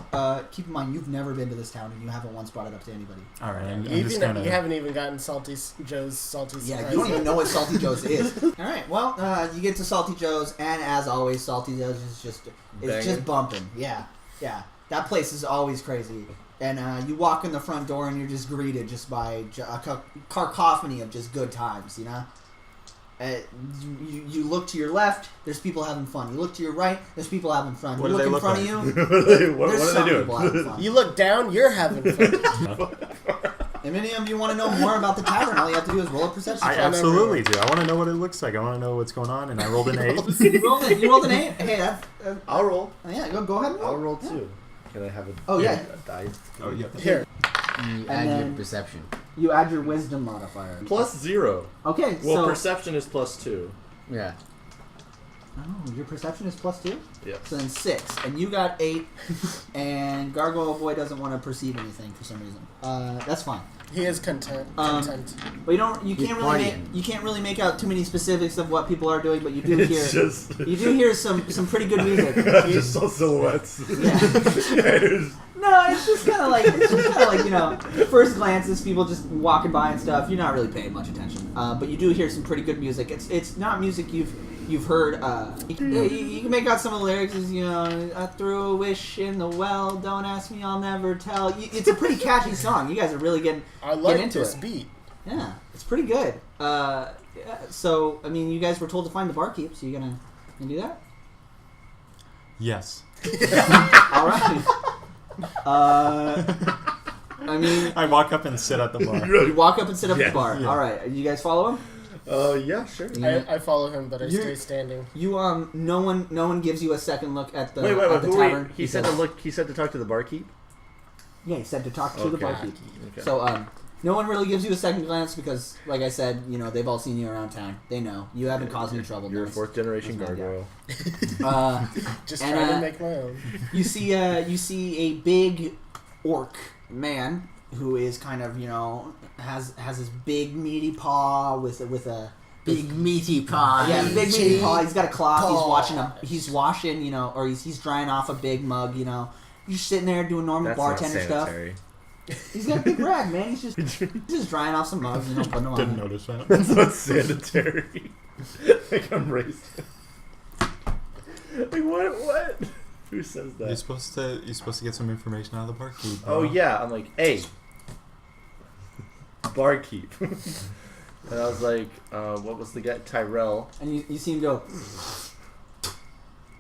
Keep in mind, you've never been to this town, and you haven't once brought it up to anybody. All right, I'm You just gonna. haven't even gotten Joe's salty surprise. Yeah, you don't even know what Salty Joe's is. All right, well, you get to Salty Joe's, and as always, Salty Joe's is just bumping. Yeah. That place is always crazy. And you walk in the front door, and you're just greeted just by a cacophony of just good times, you know? You look to your left, there's people having fun. You look to your right, there's people having fun. What You do look they in look front like? of you, What there's are some they people having doing? fun. You look down, you're having fun. If any of you want to know more about the tavern, all you have to do is roll a perception I check. absolutely do. I want to know what it looks like. I want to know what's going on, and I rolled an 8. You rolled an 8? Hey, that's... I'll roll. yeah, go ahead and roll. I'll roll too. Can I have a yeah. die? Oh yeah. Here. You And add then- your perception. You add your wisdom modifier. +0. Okay, Well, so... perception is +2. Yeah. Oh, your perception is +2? Yes. So then 6. And you got 8, and Gargoyle Boy doesn't want to perceive anything for some reason. That's fine. He is content. But you can't really make out too many specifics of what people are doing, but you do hear you do hear some pretty good music. Just saw silhouettes. Yeah. No, it's just kind of like you know, first glances, people just walking by and stuff. You're not really paying much attention, but you do hear some pretty good music. It's not music you've heard. You can make out some of the lyrics. Is, you know, I threw a wish in the well. Don't ask me, I'll never tell. It's a pretty catchy song. You guys are really getting into this it. beat. Yeah, it's pretty good. So I mean, you guys were told to find the barkeep. So you gonna do that? Yes. All right. I mean, I walk up and sit at the bar. you walk up and sit up at Yes. the bar. Yeah. All right, you guys follow him. Yeah, sure. I follow him, but I stay standing. You no one gives you a second look at the Wait. at the tavern. He said to look. He said to talk to the barkeep. Yeah, he said to talk to the Okay. barkeep. Okay. So no one really gives you a second glance because, like I said, you know they've all seen you around town. They know you haven't caused any trouble. You're a Dennis. 4th generation That's my gargoyle. Just and, trying to make my own. You see a big orc man who is kind of, you know, has his big meaty paw with a Big meaty paw. yeah, big meaty paw. He's got a cloth. Paw. He's washing, you know, or he's drying off a big mug, you know. You're sitting there doing normal That's bartender not stuff. sanitary. He's got a big rag, man. He's just drying off some mugs and putting them Didn't on. notice that. That's not sanitary. Like I'm racist. Like what? Who says that? You're supposed to get some information out of the barkeep. Oh yeah, I'm like, hey, barkeep. And I was like, what was the guy? Tyrell. And you see him go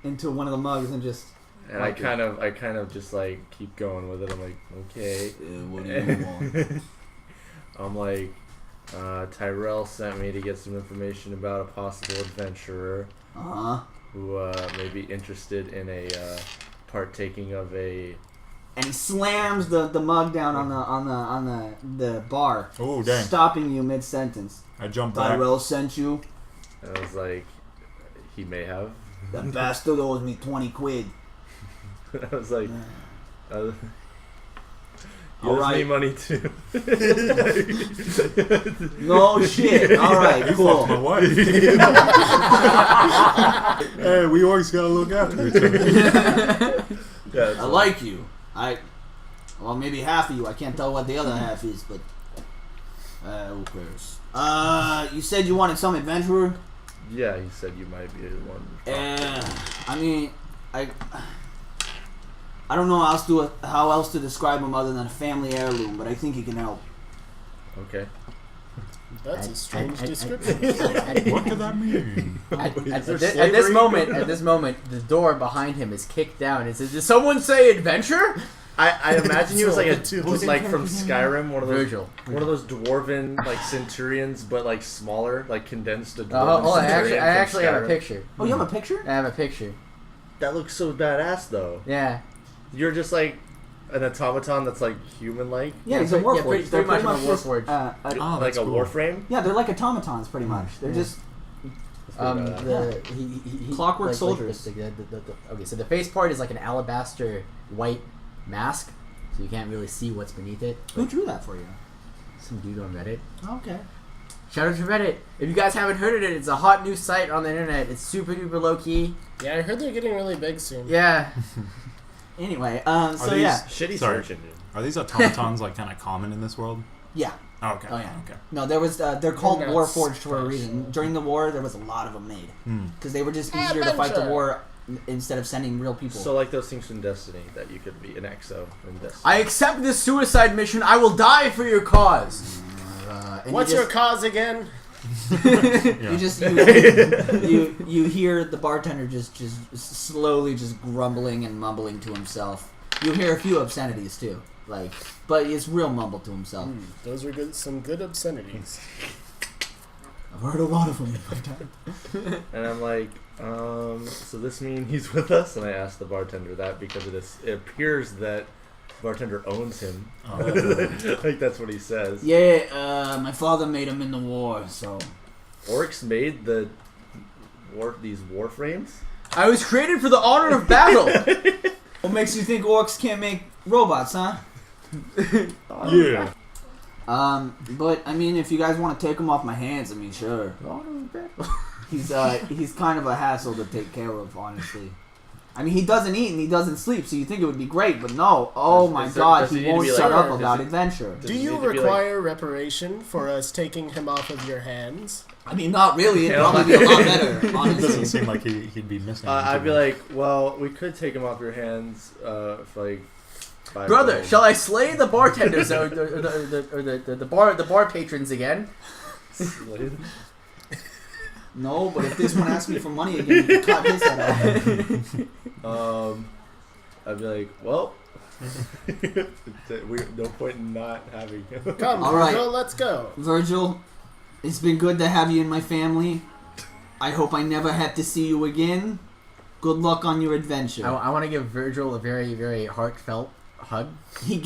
into one of the mugs and just. And I kind of just like keep going with it. I'm like, okay. What do you want? I'm like, Tyrell sent me to get some information about a possible adventurer who may be interested in a partaking of a. And he slams the mug down on the bar. Oh dang! Stopping you mid sentence. I jumped back. Tyrell sent you. And I was like, he may have. The bastard owes me 20 quid. I was like, he All owes right. me money too. No shit. All right, You cool. fucked my wife. Hey, we always gotta look after each other. Yeah, I like you. Well, maybe half of you. I can't tell what the other half is, but who cares? You said you wanted some adventurer. Yeah, he said you might be the one. I mean, I don't know how else to describe him other than a family heirloom, but I think he can help. Okay. That's a strange description. What could that mean? At there this slavery? moment, the door behind him is kicked down. It says, "Did someone say adventure?" I imagine he was like So, was like from Skyrim, one of those Virgil. dwarven like centurions, but like smaller, like condensed to dwarven Oh, I centurion actually from have a Skyrim. picture. Oh, you have a picture? I have a picture. That looks so badass though. Yeah. You're just like an automaton that's like human-like, Yeah, he's a warforged. pretty They're much pretty of a much just, warforged. Oh, like that's a cool. warframe. yeah, they're like automatons, pretty much. They're just He Clockwork soldiers. Okay, so the face part is like an alabaster white mask, so you can't really see what's beneath it. who drew that for you? Some dude on Reddit. Okay. Shout out to Reddit. If you guys haven't heard of it, it's a hot new site on the internet. It's super duper low key. Yeah, I heard they're getting really big soon. Yeah. Anyway, Are so these- yeah, Shitty Sorry. search engine. Are these automatons like kind of common in this world? yeah. Oh, okay. Oh yeah. Okay. No, there was. They're called Not warforged for a special. reason. During the war, there was a lot of them made Hmm. because they were just easier to fight the Adventure. war instead of sending real people. So like those things from Destiny that you could be an exo in Destiny. I accept this suicide mission. I will die for your cause. And What's you your just, cause again? Yeah. you hear the bartender just slowly just grumbling and mumbling to himself. You hear a few obscenities too, but it's real mumble to himself. Those are some good obscenities. I've heard a lot of them in my time. And I'm like, so this means he's with us? And I asked the bartender that because it appears that the bartender owns him. Like that's what he says. Yeah, my father made him in the war, so Orcs made these warframes? I was created for the honor of battle. what makes you think orcs can't make robots, huh? Yeah. But I mean, if you guys want to take him off my hands, I mean, sure. He's kind of a hassle to take care of, honestly. I mean, he doesn't eat and he doesn't sleep, so you think it would be great, but no. Oh my God, does he he need to won't be shut like- up about adventure. Does Do he you need to be require reparation for us taking him off of your hands? I mean, not really. It'd Yeah. probably be a lot better, It doesn't honestly. seem like he'd be missing. I'd be too like, well, we could take him off your hands for like 5 Brother, gold. shall I slay the bartenders or the bar patrons again? No, but if this one asks me for money again, you can cut his head off. I'd be like, well, no point in not having him. Come, All right. Virgil, let's go. Virgil, it's been good to have you in my family. I hope I never have to see you again. Good luck on your adventure. I want to give Virgil a very, very heartfelt hug. He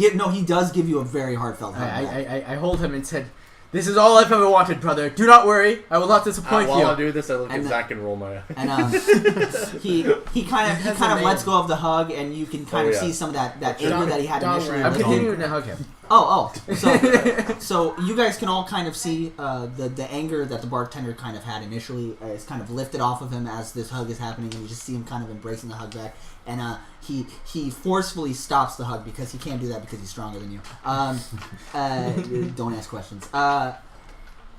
does give you a very heartfelt hug. I hold him and said, "This is all I've ever wanted, brother. Do not worry. I will not disappoint While you." I do this, I look at And, Zach and roll my eyes. And he kind of has a name. lets go of the hug, and you can kind of yeah. see some of that Don- anger that he had Don initially. Ram. I'm lit on. continuing to hug him. So you guys can all kind of see the anger that the bartender kind of had initially is kind of lifted off of him as this hug is happening, and you just see him kind of embracing the hug back, and he forcefully stops the hug because he can't do that because he's stronger than you. Don't ask questions.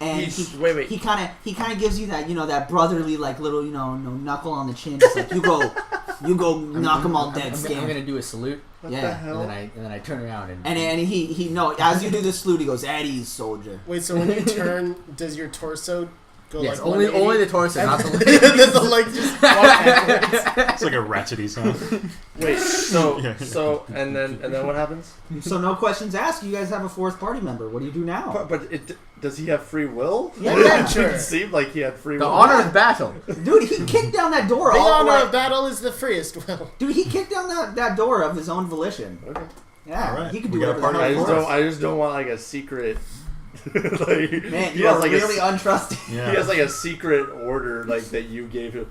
And he kind of gives you that that brotherly like little knuckle on the chin, just like you go knock them all dead. I'm gonna do a salute. What the hell? And then I turn around and he as you do the salute, he goes, "At ease, soldier." Wait, so when you turn, does your torso go yes, like only the torso, not the leg. Then the leg just walk backwards. It's like a ratchety sound. Wait, so and then what happens? So no questions asked. You guys have a fourth party member. What do you do now? But does he have free will? Yeah, It sure. seemed like he had free The will. honor of battle. Dude, he kicked down that door. The all the honor way. of battle is the freest will. Dude, he kicked down that door of his own volition. Okay. Yeah, All right. he could We do got a whatever the party. hell he wants. I just don't want like a secret. Like, Man, he you has are like really untrusting. Yeah. He has like a secret order like that you gave him.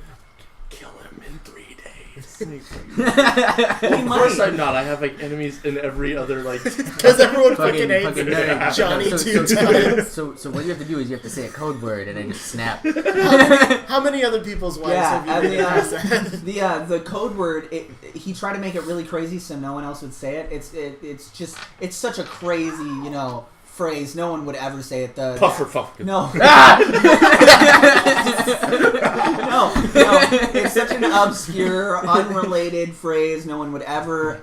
Kill him in 3 days. Of course I'm not. I have like enemies in every other like. Because everyone fucking hates yeah. Johnny so, two so, times. So what you have to do is you have to say a code word and then just snap. How many other people's wives Yeah, have you and been the code word. He tried to make it really crazy so no one else would say it. It's such a crazy phrase. No one would ever say it. Puffer fucker. No. no. It's such an obscure, unrelated phrase. No one would ever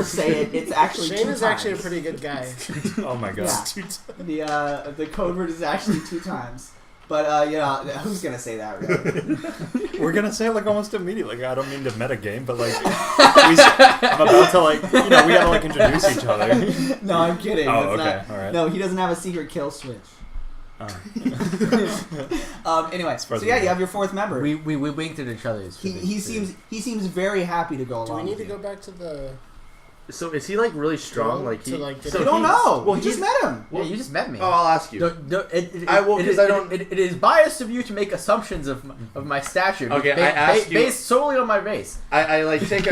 say it. It's actually Shane two is actually a times. pretty good guy. Oh my god. Yeah. The code word is actually 2 times. But who's gonna say that? Really? We're gonna say it like almost immediately. Like, I don't mean to metagame, but like I'm about to like we gotta like introduce each other. No, I'm kidding. Oh, That's okay, not- all right. No, he doesn't have a secret kill switch. Anyway, so far as yeah, we you have your fourth member. We winked at each other. He seems very happy to go Do along. we need to with go you. back to the... So is he like really strong? Like he? To, like, get so You don't he's- know. Well, You just he's- met him. Yeah, you just met me. Oh, I'll ask you. I will, 'cause I don't- It is biased of you to make assumptions of my stature. Okay, I asked you- based solely on my race. I like take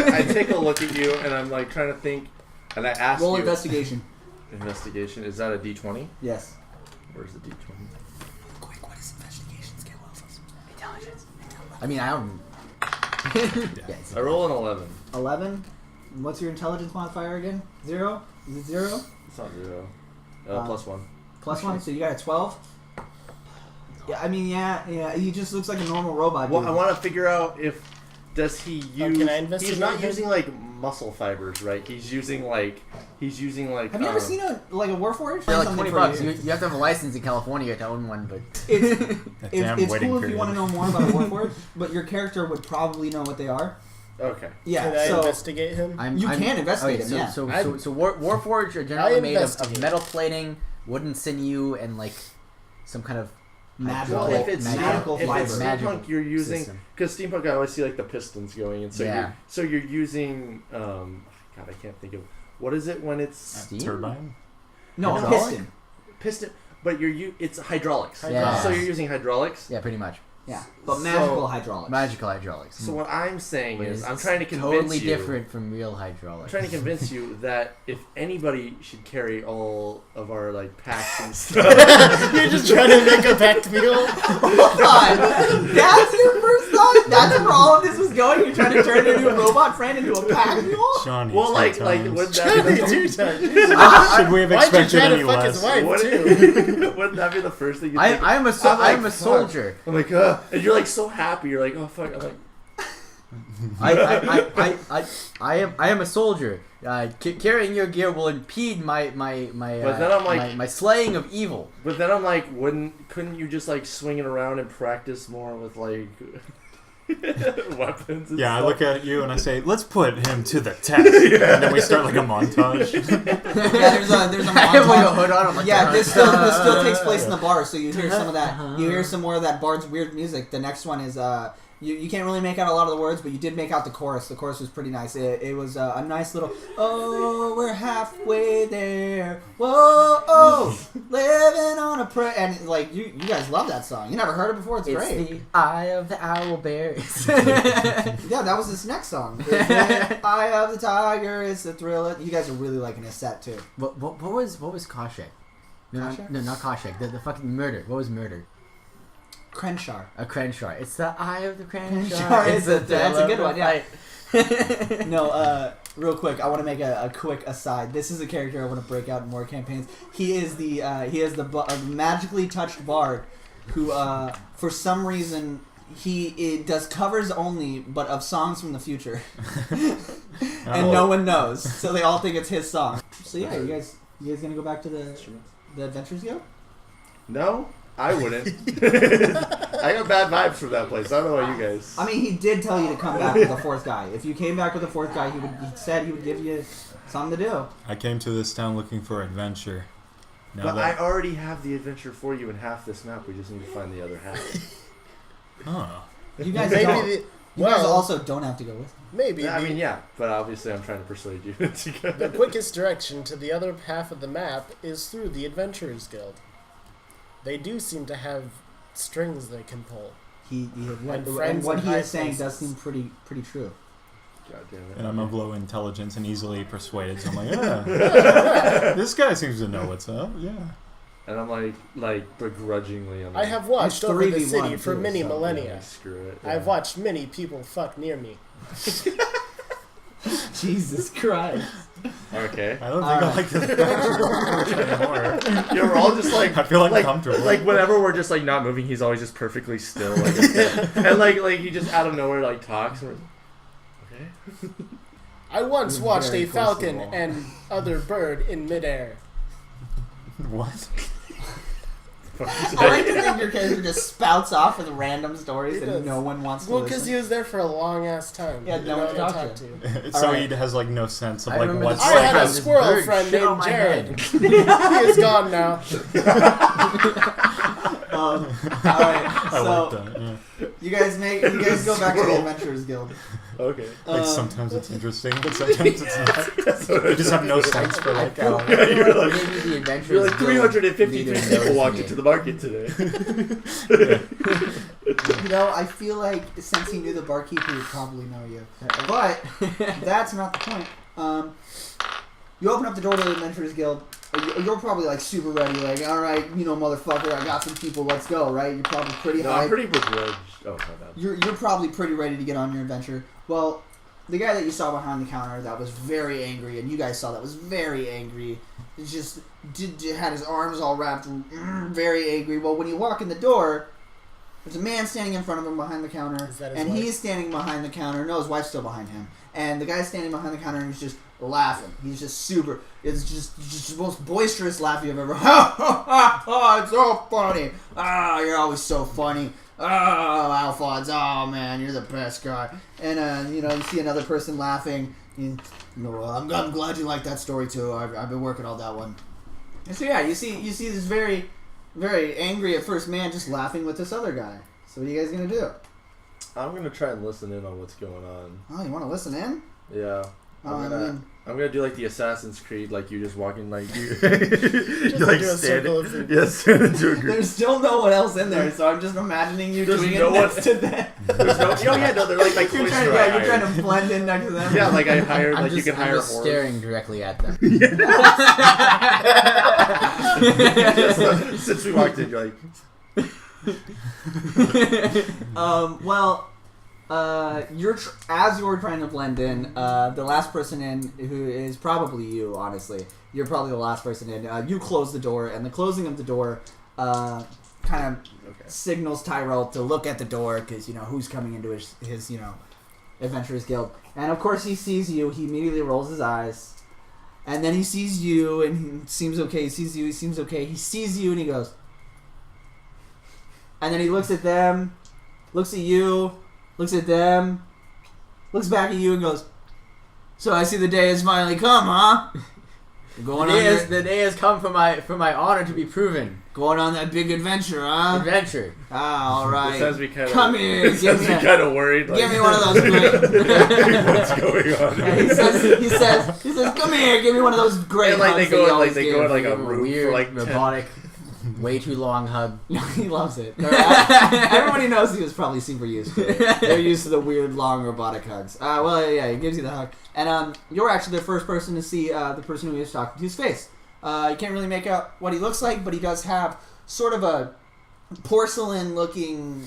a look at you and I'm like trying to think, and I ask Roll you. investigation. Investigation. Is that a D20? Yes. Where's the D20? Quick, what is investigation skill levels? Intelligence. I mean, I don't. Yes. I roll an 11. 11. What's your intelligence modifier again? 0? Is it 0? It's not 0. Plus 1. Plus 1, so you got a 12? Yeah, I mean, yeah. He just looks like a normal robot. Well, dude. I want to figure out if does he use? can I investigate He's not him? using like muscle fibers, right? He's using like. Have you ever seen a Warforged? They're like Something $20. for you. You have to have a license in California to own one, but Damn It's waiting cool if you period. want to know more about a Warforged, but your character would probably know what they are. Okay. Yeah, Can I so investigate him? You can investigate him, yeah. So I- Warforged are generally made of investigate. metal plating, wooden sinew, and like some kind of magical, Well, if it's magical if fiber. it's Magical steampunk, you're using system. because steampunk. I always see like the pistons going, and so Yeah. you're using. God, I can't think of what is it when it's Steam? Turbine? No, Hydraulic? piston. but it's hydraulics. Yeah. So you're using hydraulics. Yeah, pretty much. Yeah, but So- magical hydraulics. Magical hydraulics. So what I'm saying But is, it's I'm trying to convince totally you. different from real I'm hydraulics. trying to convince you that if anybody should carry all of our like packs and stuff. You're just trying to make a packed meal? Hold on. That's your first thought? That's where all of this was going? You're trying to turn your new robot friend into a pack mule? Johnny. Well, two like times. would Johnny that two times. Should we have Why'd you expected try any to fuck less? his wife, What- too? wouldn't that be the first thing you I think? am a I'm like, fuck. soldier. I'm like, and you're like so happy. You're like, oh fuck. I'm like, I am a soldier. Carrying your gear will impede my But then I'm like- my slaying of evil. but then I'm like, couldn't you just like swing it around and practice more with like weapons? And Yeah, I stuff? look at you and I say, let's put him to the test. And then we start like a montage. Yeah, there's a I have like a montage. hood on. I'm like, Yeah, this still takes place in the bar, so you hear some of that. You hear some more of that Bard's weird music. The next one is You can't really make out a lot of the words, but you did make out the chorus. The chorus was pretty nice. It was a nice little, oh, we're halfway there. Whoa, oh, living on a prayer. And, like, you guys love that song. You never heard it before? It's great. It's the eye of the owl bear. Yeah, that was this next song. It's the eye of the tiger. It's the thrill. You guys are really liking his set, too. What was Koshek? No, Koshek? no, not Koshek. The fucking murder. What was murder? Crenshaw. A Crenshaw. It's the eye of the Crenshaw. That's a good one, yeah. No, real quick, I want to make a quick aside. This is a character I want to break out in more campaigns. He is the magically touched bard who, for some reason, he does covers only, but of songs from the future, and no one knows. So they all think it's his song. So yeah, you guys gonna go back to the Adventures Guild? No, I wouldn't. I got bad vibes from that place. I don't know about you guys. I mean, he did tell you to come back with a fourth guy. If you came back with a fourth guy, he said he would give you something to do. I came to this town looking for adventure. But I already have the adventure for you in half this map. We just need to find the other half. Oh. You guys guys also don't have to go with him. Maybe. I mean, yeah, but obviously I'm trying to persuade you to go. The quickest direction to the other half of the map is through the Adventurers Guild. They do seem to have strings they can pull. What he is saying does seem pretty true. God damn it. And I'm of low intelligence and easily persuaded, so I'm like, yeah. This guy seems to know what's up, yeah. And I'm like begrudgingly. I have watched over the city for many millennia. Screw it. Yeah. I've watched many people fuck near me. Jesus Christ. Okay. I don't think I like this anymore. Yeah, we're all just like I feel uncomfortable. Like whenever we're just like not moving, he's always just perfectly still. And like he just out of nowhere like talks. And okay. I once watched a falcon and other bird in midair. What? I like to think your character just spouts off with random stories that no one wants to listen. Well, because he was there for a long ass time. Yeah, no one to talk to. So he has like no sense of like what's. I had a squirrel friend named Jared. He is gone now. All right, I so like that. Yeah. you guys go back to the Adventurers Guild. Okay. Like sometimes it's interesting, but sometimes it's not. You just have no sense for like. You're like 353 people walked into the market today. You know, I feel like since he knew the barkeep, he would probably know you. But that's not the point. You open up the door to the Adventurers Guild. You're probably like super ready, like, all right, motherfucker, I got some people, let's go, right? You're probably pretty high. I'm pretty begrudged. Oh, my bad. You're probably pretty ready to get on your adventure. Well, the guy that you saw behind the counter that was very angry, and you guys saw that was very angry, just had his arms all wrapped, very angry. Well, when you walk in the door, there's a man standing in front of him behind the counter, and he's standing behind the counter. No, his wife's still behind him. And the guy's standing behind the counter, and he's just laughing. He's just super. It's just the most boisterous laugh you've ever. Ha ha ha ha! It's so funny. Ah, you're always so funny. Oh, Alphonse. Oh man, you're the best guy. And you see another person laughing. I'm glad you like that story too. I've been working on that one. And so yeah, you see this very, very angry at first man just laughing with this other guy. So what are you guys gonna do? I'm gonna try and listen in on what's going on. Oh, you want to listen in? Yeah. I'm gonna do like the Assassin's Creed, like you just walking like you like standing. Yes, there's still no one else in there, so I'm just imagining you doing it next to them. There's no. Oh yeah, no, they're like you're trying to blend in next to them. Yeah, like I hired, like you can hire. I'm just staring directly at them. Since we walked in, you're like. As you're trying to blend in, the last person in, who is probably you, honestly, you're probably the last person in. You close the door, and the closing of the door kind of signals Tyrell to look at the door because who's coming into his Adventurers Guild, and of course he sees you. He immediately rolls his eyes, and then he sees you, and he seems okay. He sees you. He seems okay. He sees you, and he goes, and then he looks at them, looks at you. Looks at them, looks back at you and goes, so I see the day has finally come, huh? The day has come for my honor to be proven. Going on that big adventure, huh? Adventure. Ah, all right. This has me kind of. Come here. This has me kind of worried. Like, Give me one of those great. what's going on? Yeah, he says, come here. Give me one of those great. And like hugs they that you go always like give. a room Weird, for like 10 robotic, way too long hug. He loves it. Everybody knows he was probably super used to it. They're used to the weird, long robotic hugs. Well, yeah, he gives you the hug. And you're actually the first person to see the person who he was talking to his face. You can't really make out what he looks like, but he does have sort of a porcelain-looking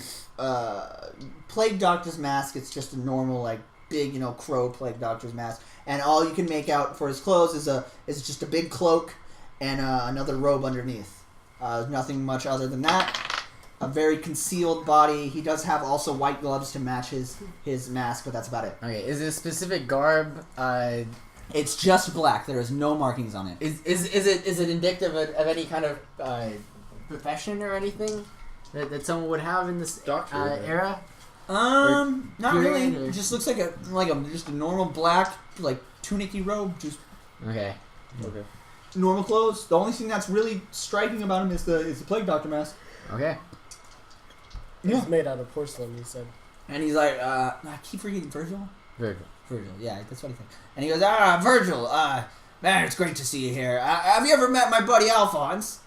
plague doctor's mask. It's just a normal, like, big, crow plague doctor's mask. And all you can make out for his clothes is just a big cloak and another robe underneath. Nothing much other than that. A very concealed body. He does have also white gloves to match his mask, but that's about it. Okay, is it a specific garb? It's just black. There is no markings on it. Is it indicative of any kind of profession or anything that someone would have in this era? Not really. Or- It just looks like just a normal black like tunicky robe. Just Okay. normal clothes. The only thing that's really striking about him is the plague doctor mask. Okay. It's made out of porcelain, you said. And he's like, I keep forgetting Virgil. Virgil. Yeah, that's what I think. And he goes, Virgil, man, it's great to see you here. Have you ever met my buddy Alphonse?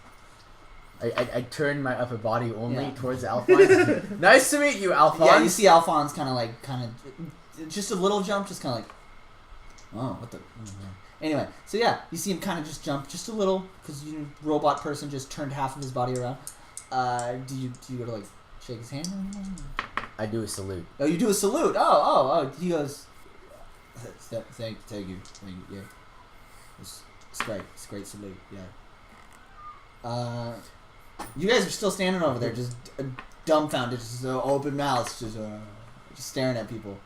I turn my upper body only Yeah. towards Alphonse. Nice to meet you, Alphonse. Yeah, you see Alphonse kind of just a little jump, just kind of like, oh, what the. Anyway, so yeah, you see him kind of just jump just a little because robot person just turned half of his body around. Do you go to like shake his hand or anything? I do a salute. Oh, you do a salute. Oh. He goes, thank you. Yeah, it's great. It's a great salute. Yeah. You guys are still standing over there, just dumbfounded, just open mouths, just staring at people.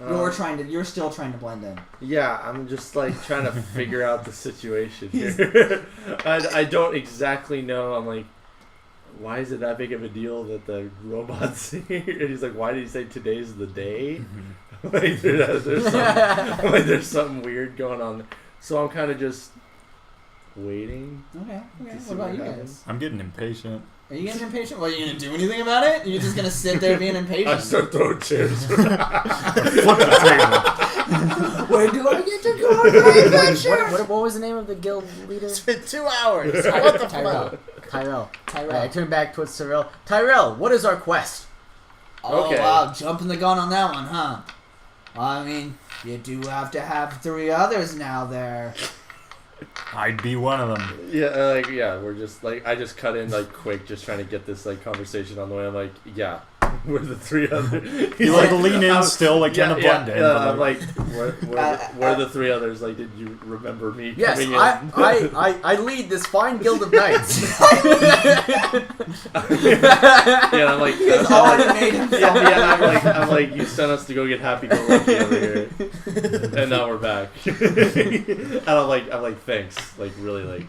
You're still trying to blend in. Yeah, I'm just like trying to figure out the situation here. I don't exactly know. I'm like, why is it that big of a deal that the robot's here? And he's like, why did he say today's the day? Like, there's something weird going on. So I'm kind of just waiting. Okay. to see What about you happens. guys? I'm getting impatient. Are you getting impatient? Well, are you gonna do anything about it? You're just gonna sit there being impatient. I start throwing chairs. Flip the table. Where do I get to go on my adventure? What was the name of the guild leader? It's been 2 hours. What the fuck? Tyrell. I turn back towards Tyrell. Tyrell, what is our quest? Oh, Okay. wow, jumping the gun on that one, huh? I mean, you do have to have 3 others now there. I'd be one of them. We're just like, I just cut in like quick, just trying to get this like conversation on the way. I'm like, yeah, we're the 3 others. You like lean in still, like trying to blend in. But I'm like, where are the 3 others? Like, did you remember me Yes, coming in? I lead this fine guild of knights. Yeah, I'm like, He's already made himself. I'm like, you sent us to go get happy-go-lucky over here, and now we're back. And I'm like, thanks. Like, really, like,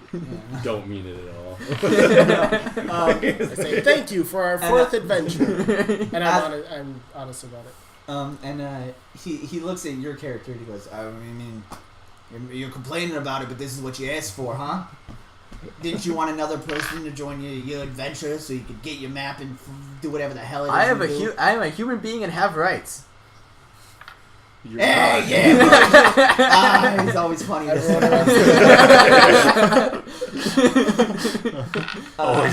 don't mean it at all. I say thank you for our 4th adventure, and I'm honest about it. He looks at your character and he goes, I mean, you're complaining about it, but this is what you asked for, huh? Didn't you want another person to join your adventure so you could get your map and do whatever the hell it is I am you do? I am a human being and have rights. You're Hey, not. yeah! He's always funny. Always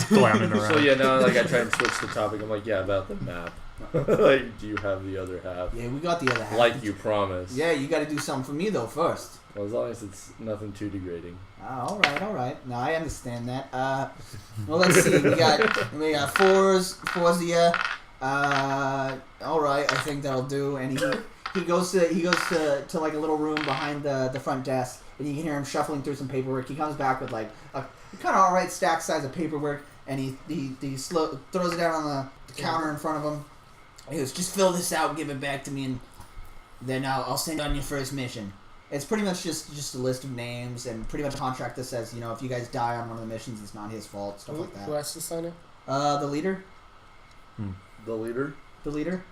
glamming around. So yeah, now like I try and switch the topic. I'm like, yeah, about the map. Like, do you have the other half? Yeah, we got the other half. Like you promised. Yeah, you got to do something for me though first. Well, as long as it's nothing too degrading. All right. No, I understand that. Well, let's see. We got 4s. All right, I think that'll do. And he goes to like a little room behind the front desk, and you can hear him shuffling through some paperwork. He comes back with like a kind of all right stack size of paperwork, and he throws it down on the counter in front of him. He goes, just fill this out, give it back to me, and then I'll send you on your first mission. It's pretty much just a list of names and pretty much a contract that says, if you guys die on one of the missions, it's not his fault, like that. Who has to sign it? The leader. The leader? The leader.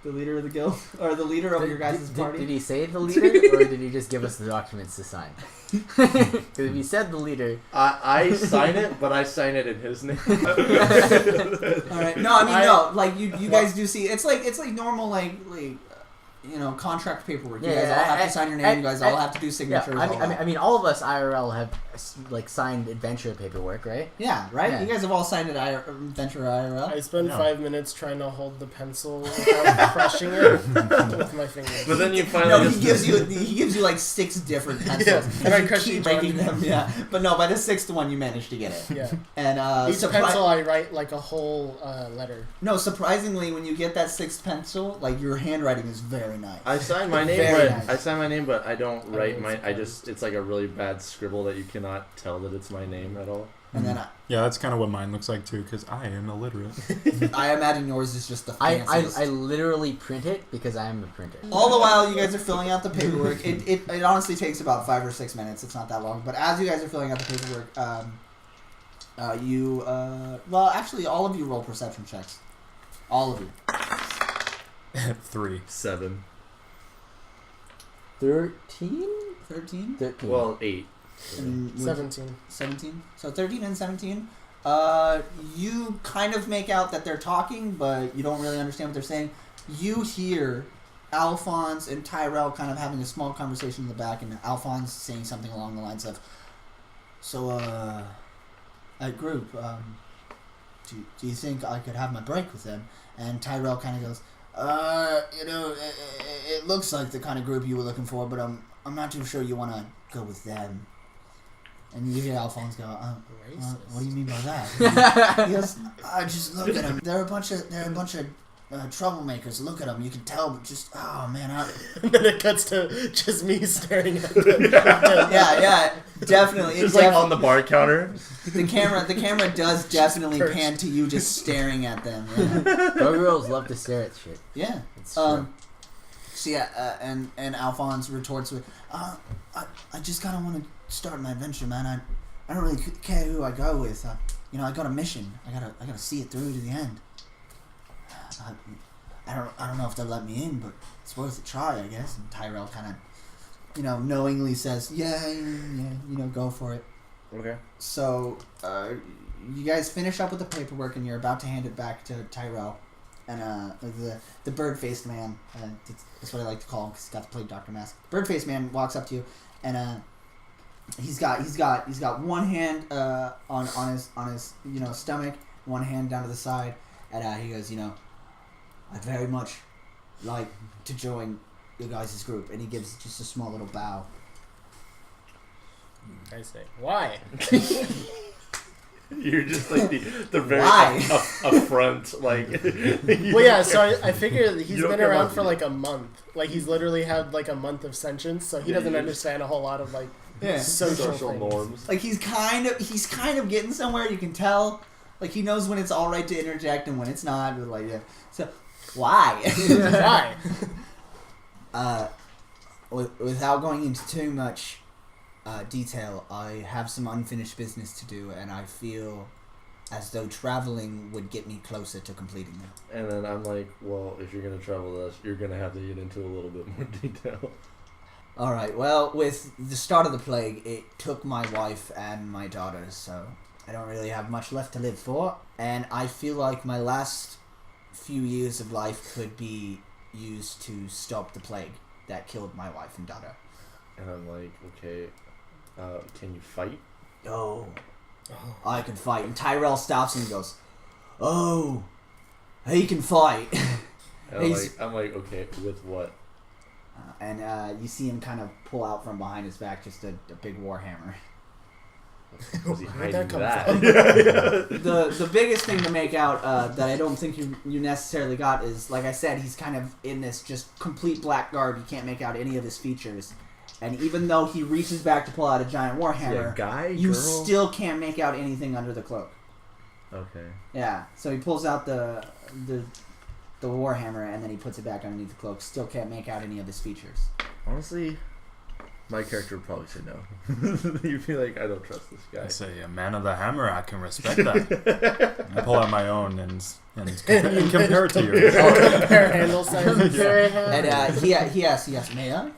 The leader of the guild, or the leader of your guys' party. Did he say the leader, or did he just give us the documents to sign? Because if he said the leader, I sign it, but I sign it in his name. All right. No, I mean no. Like you guys do see. It's like normal like contract paperwork. You guys all have to sign your name. You guys all have to do signatures. I mean, all of us IRL have like signed adventure paperwork, right? Yeah, right. Yeah. You guys have all signed at Adventure IRL. I spent 5 minutes trying to hold the pencil without crushing it with my fingers. But then you finally he gives you like 6 different pencils, and I crush keep each breaking one. them. Yeah, but no, by the 6th one you managed to get it. Yeah, and each pencil I write like a whole letter. No, surprisingly, when you get that 6th pencil, like your handwriting is very nice. I sign my name, Very but nice. I sign my name, but I don't write my. It's like a really bad scribble that you cannot tell that it's my name at all. And then yeah, that's kind of what mine looks like too, because I am illiterate. I imagine yours is just the fanciest. I literally print it because I am a printer. All the while you guys are filling out the paperwork, it honestly takes about 5 or 6 minutes. It's not that long. But as you guys are filling out the paperwork, well, actually, all of you roll perception checks. All of you. 3. 7. 13? 13? Well, 8. 17. 17. So 13 and 17. You kind of make out that they're talking, but you don't really understand what they're saying. You hear Alphonse and Tyrell kind of having a small conversation in the back, and Alphonse saying something along the lines of, "So, at group, do you think I could have my break with them?" And Tyrell kind of goes, it looks like the kind of group you were looking for, but I'm not too sure you want to go with them." And you hear Alphonse go, "What do you mean by that?" He goes, "Just look at them. They're a bunch of troublemakers. Look at them. You can tell, but just man." And then it cuts to just me staring at them. Yeah, definitely. Just like on the bar counter. The camera does definitely pan to you, just staring at them. Yeah. Girls love to stare at shit. Yeah. It's true. So yeah, and Alphonse retorts with, I just kind of want to start my adventure, man. I don't really care who I go with. I got a mission. I gotta see it through to the end. I don't know if they'll let me in, but it's worth a try, I guess." And Tyrell kind of, knowingly says, "Yeah, go for it." Okay. So, you guys finish up with the paperwork, and you're about to hand it back to Tyrell, and the bird-faced man, that's what I like to call him because he's got the plague doctor mask. Bird-faced man walks up to you, and he's got one hand on his stomach, one hand down to the side, and he goes, "I'd very much like to join your guys' group," and he gives just a small little bow. I say, "Why?" You're just like the very Why? upfront, like. Well, yeah. So I figure he's You don't been care around about for me. like a month. Like he's literally had like a month of sentience, so he doesn't understand a whole lot of like social things. norms. Like he's kind of getting somewhere. You can tell. Like he knows when it's all right to interject and when it's not. But like, yeah. So why? Why? Without going into too much detail, I have some unfinished business to do, and I feel as though traveling would get me closer to completing them. And then I'm like, well, if you're gonna travel with us, you're gonna have to get into a little bit more detail. All right. Well, with the start of the plague, it took my wife and my daughter, so I don't really have much left to live for, and I feel like my last few years of life could be used to stop the plague that killed my wife and daughter. And I'm like, okay, can you fight? Oh, I can fight. And Tyrell stops and goes, "Oh, he can fight." And I'm like, okay, with what? And you see him kind of pull out from behind his back just a big warhammer. Was he Where'd hiding that that? come The biggest thing to make out that I don't think you necessarily got is, like I said, he's kind of in this just complete black garb. You can't make out any of his features. And even though he reaches back to pull out a giant warhammer, you girl? still can't make out anything under the cloak. Okay. Yeah, so he pulls out the warhammer and then he puts it back underneath the cloak. Still can't make out any of his features. Honestly, My character would probably say no. You'd be like, I don't trust this guy. I say, a man of the hammer, I can respect that. I pull out my own and compare it to yours. Compare handle sizes. And he asks, may I?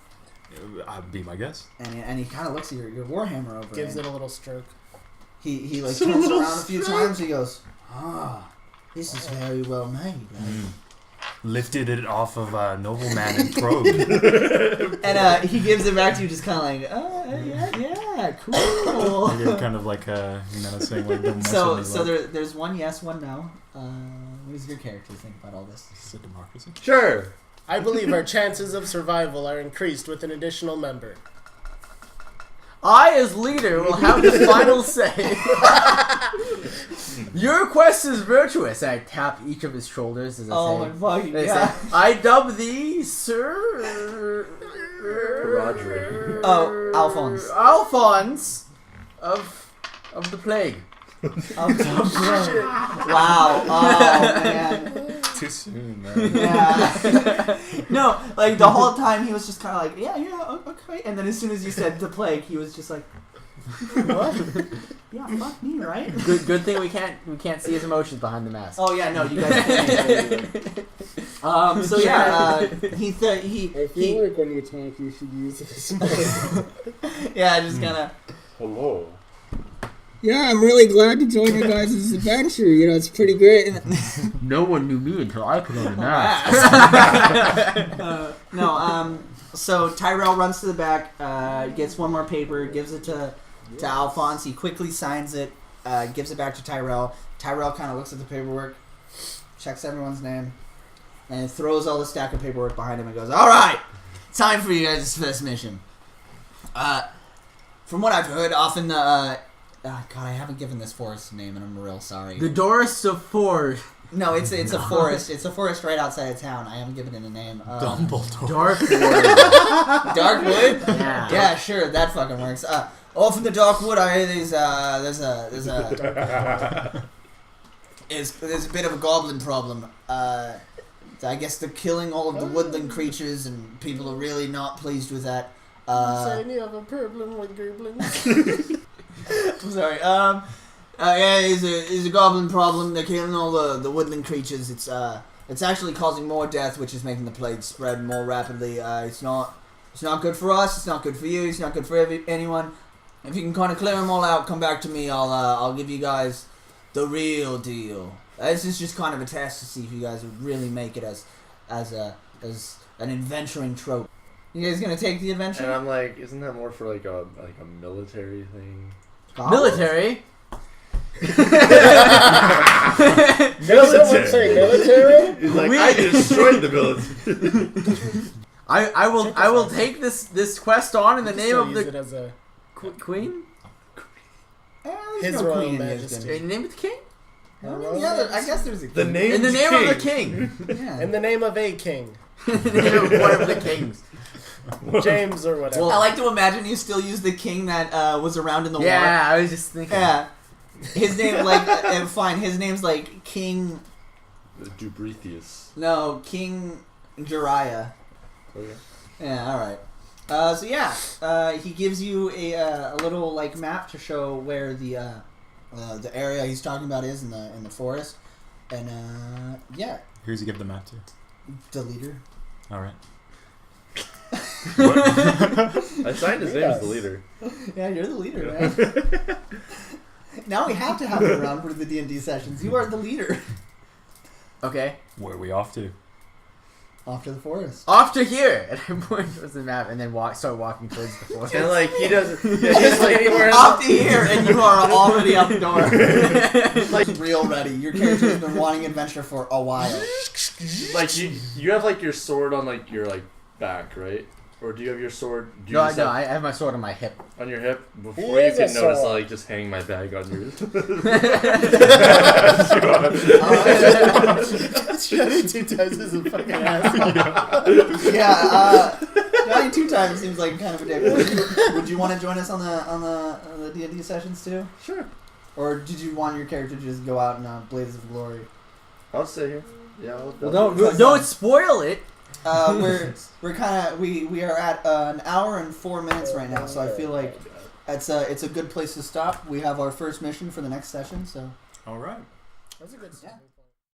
Be my guess. And he kind of looks at your warhammer over. Gives it a little stroke. He like turns around a few times. He goes, this is very well made. Right? Lifted it off of a nobleman in Trove. And he gives it back to you, just kind of like, yeah, cool. I get kind of like a menacing, like, don't mess So with me, like, there's one yes, one no. What does your character think about all this? Is it democracy? Sure. I believe our chances of survival are increased with an additional member. I, as leader, will have the final say. Your quest is virtuous. I tap each of his shoulders as I say. My fucking They God. say, I dub thee, Sir Roger. Oh, Alphonse. Alphonse of the plague. Wow. Oh, man. Too soon, man. Yeah. No, like the whole time he was just kind of like, yeah, okay. And then as soon as you said the plague, he was just like, what? Yeah, fuck me, right? Good thing we can't see his emotions behind the mask. Oh yeah, no, you guys can't. So yeah, he like when you talk, you should use this. yeah, just kind of. Hello. Yeah, I'm really glad to join your guys' adventure. You know, it's pretty great. No one knew me until I put on a mask. So Tyrell runs to the back, gets one more paper, gives it to Alphonse. He quickly signs it, gives it back to Tyrell. Tyrell kind of looks at the paperwork, checks everyone's name, and throws all the stack of paperwork behind him and goes, "All right, time for you guys' first mission." From what I've heard, often the God, I haven't given this forest a name, and I'm real sorry. The Doris of Ford. No, it's a forest. It's a forest right outside of town. I haven't given it a name. Dumbledore. Darkwood. Darkwood? Yeah. Yeah, sure, that fucking works. Off in the Darkwood, I hear there's a bit of a goblin problem. I guess they're killing all of the woodland creatures, and people are really not pleased with that. Saying you have a problem with goblins. I'm sorry. Yeah, it's a goblin problem. They're killing all the woodland creatures. It's actually causing more death, which is making the plague spread more rapidly. It's not good for us. It's not good for you. It's not good for anyone. If you can kind of clear them all out, come back to me. I'll give you guys the real deal. This is just kind of a test to see if you guys would really make it as an adventuring trope. You guys gonna take the adventure? And I'm like, isn't that more for like a military thing? Military? Someone say military? He's like, I destroyed the military. I will take this quest on in the name of use the it as a Queen. His no Royal queen in Majesty. In the name of the King. Yeah, I guess there's a The name In the name of the King. Yeah. In the name of a king. In the name of one of the kings. James or whatever. I like to imagine you still use the king that was around in the war. Yeah, I was just thinking. Yeah. His name, fine. His name's like King. Dubritius. No, King Jariah. Okay. Yeah. All right. So yeah, he gives you a little like map to show where the area he's talking about is in the forest, and yeah. Who's he give the map to? The leader. All right. I signed his name as the leader. Yeah, you're the leader, man. Now we have to have you around for the D&D sessions. You are the leader. Okay. Where are we off to? Off to the forest. Off to here. And I point towards the map and then start walking towards the forest. And like he doesn't, just like anywhere else. Off to here, and you are already out the door. Like real ready. Your character's been wanting adventure for a while. Like you have like your sword on like your like back, right? Or do you have your sword? No, I have my sword on my hip. On your hip? Before you can notice, I'll like just hang my bag on yours. Shutting 2 times is a fucking ass. Yeah, dying 2 times seems like kind of a dick. Would you want to join us on the D&D sessions too? Sure. Or did you want your character to just go out in blazes of glory? I'll stay here. Yeah. Don't spoil it. we're kind of we are at an hour and 4 minutes right now, so I feel like it's a good place to stop. We have our first mission for the next session, so All right. That's a good start.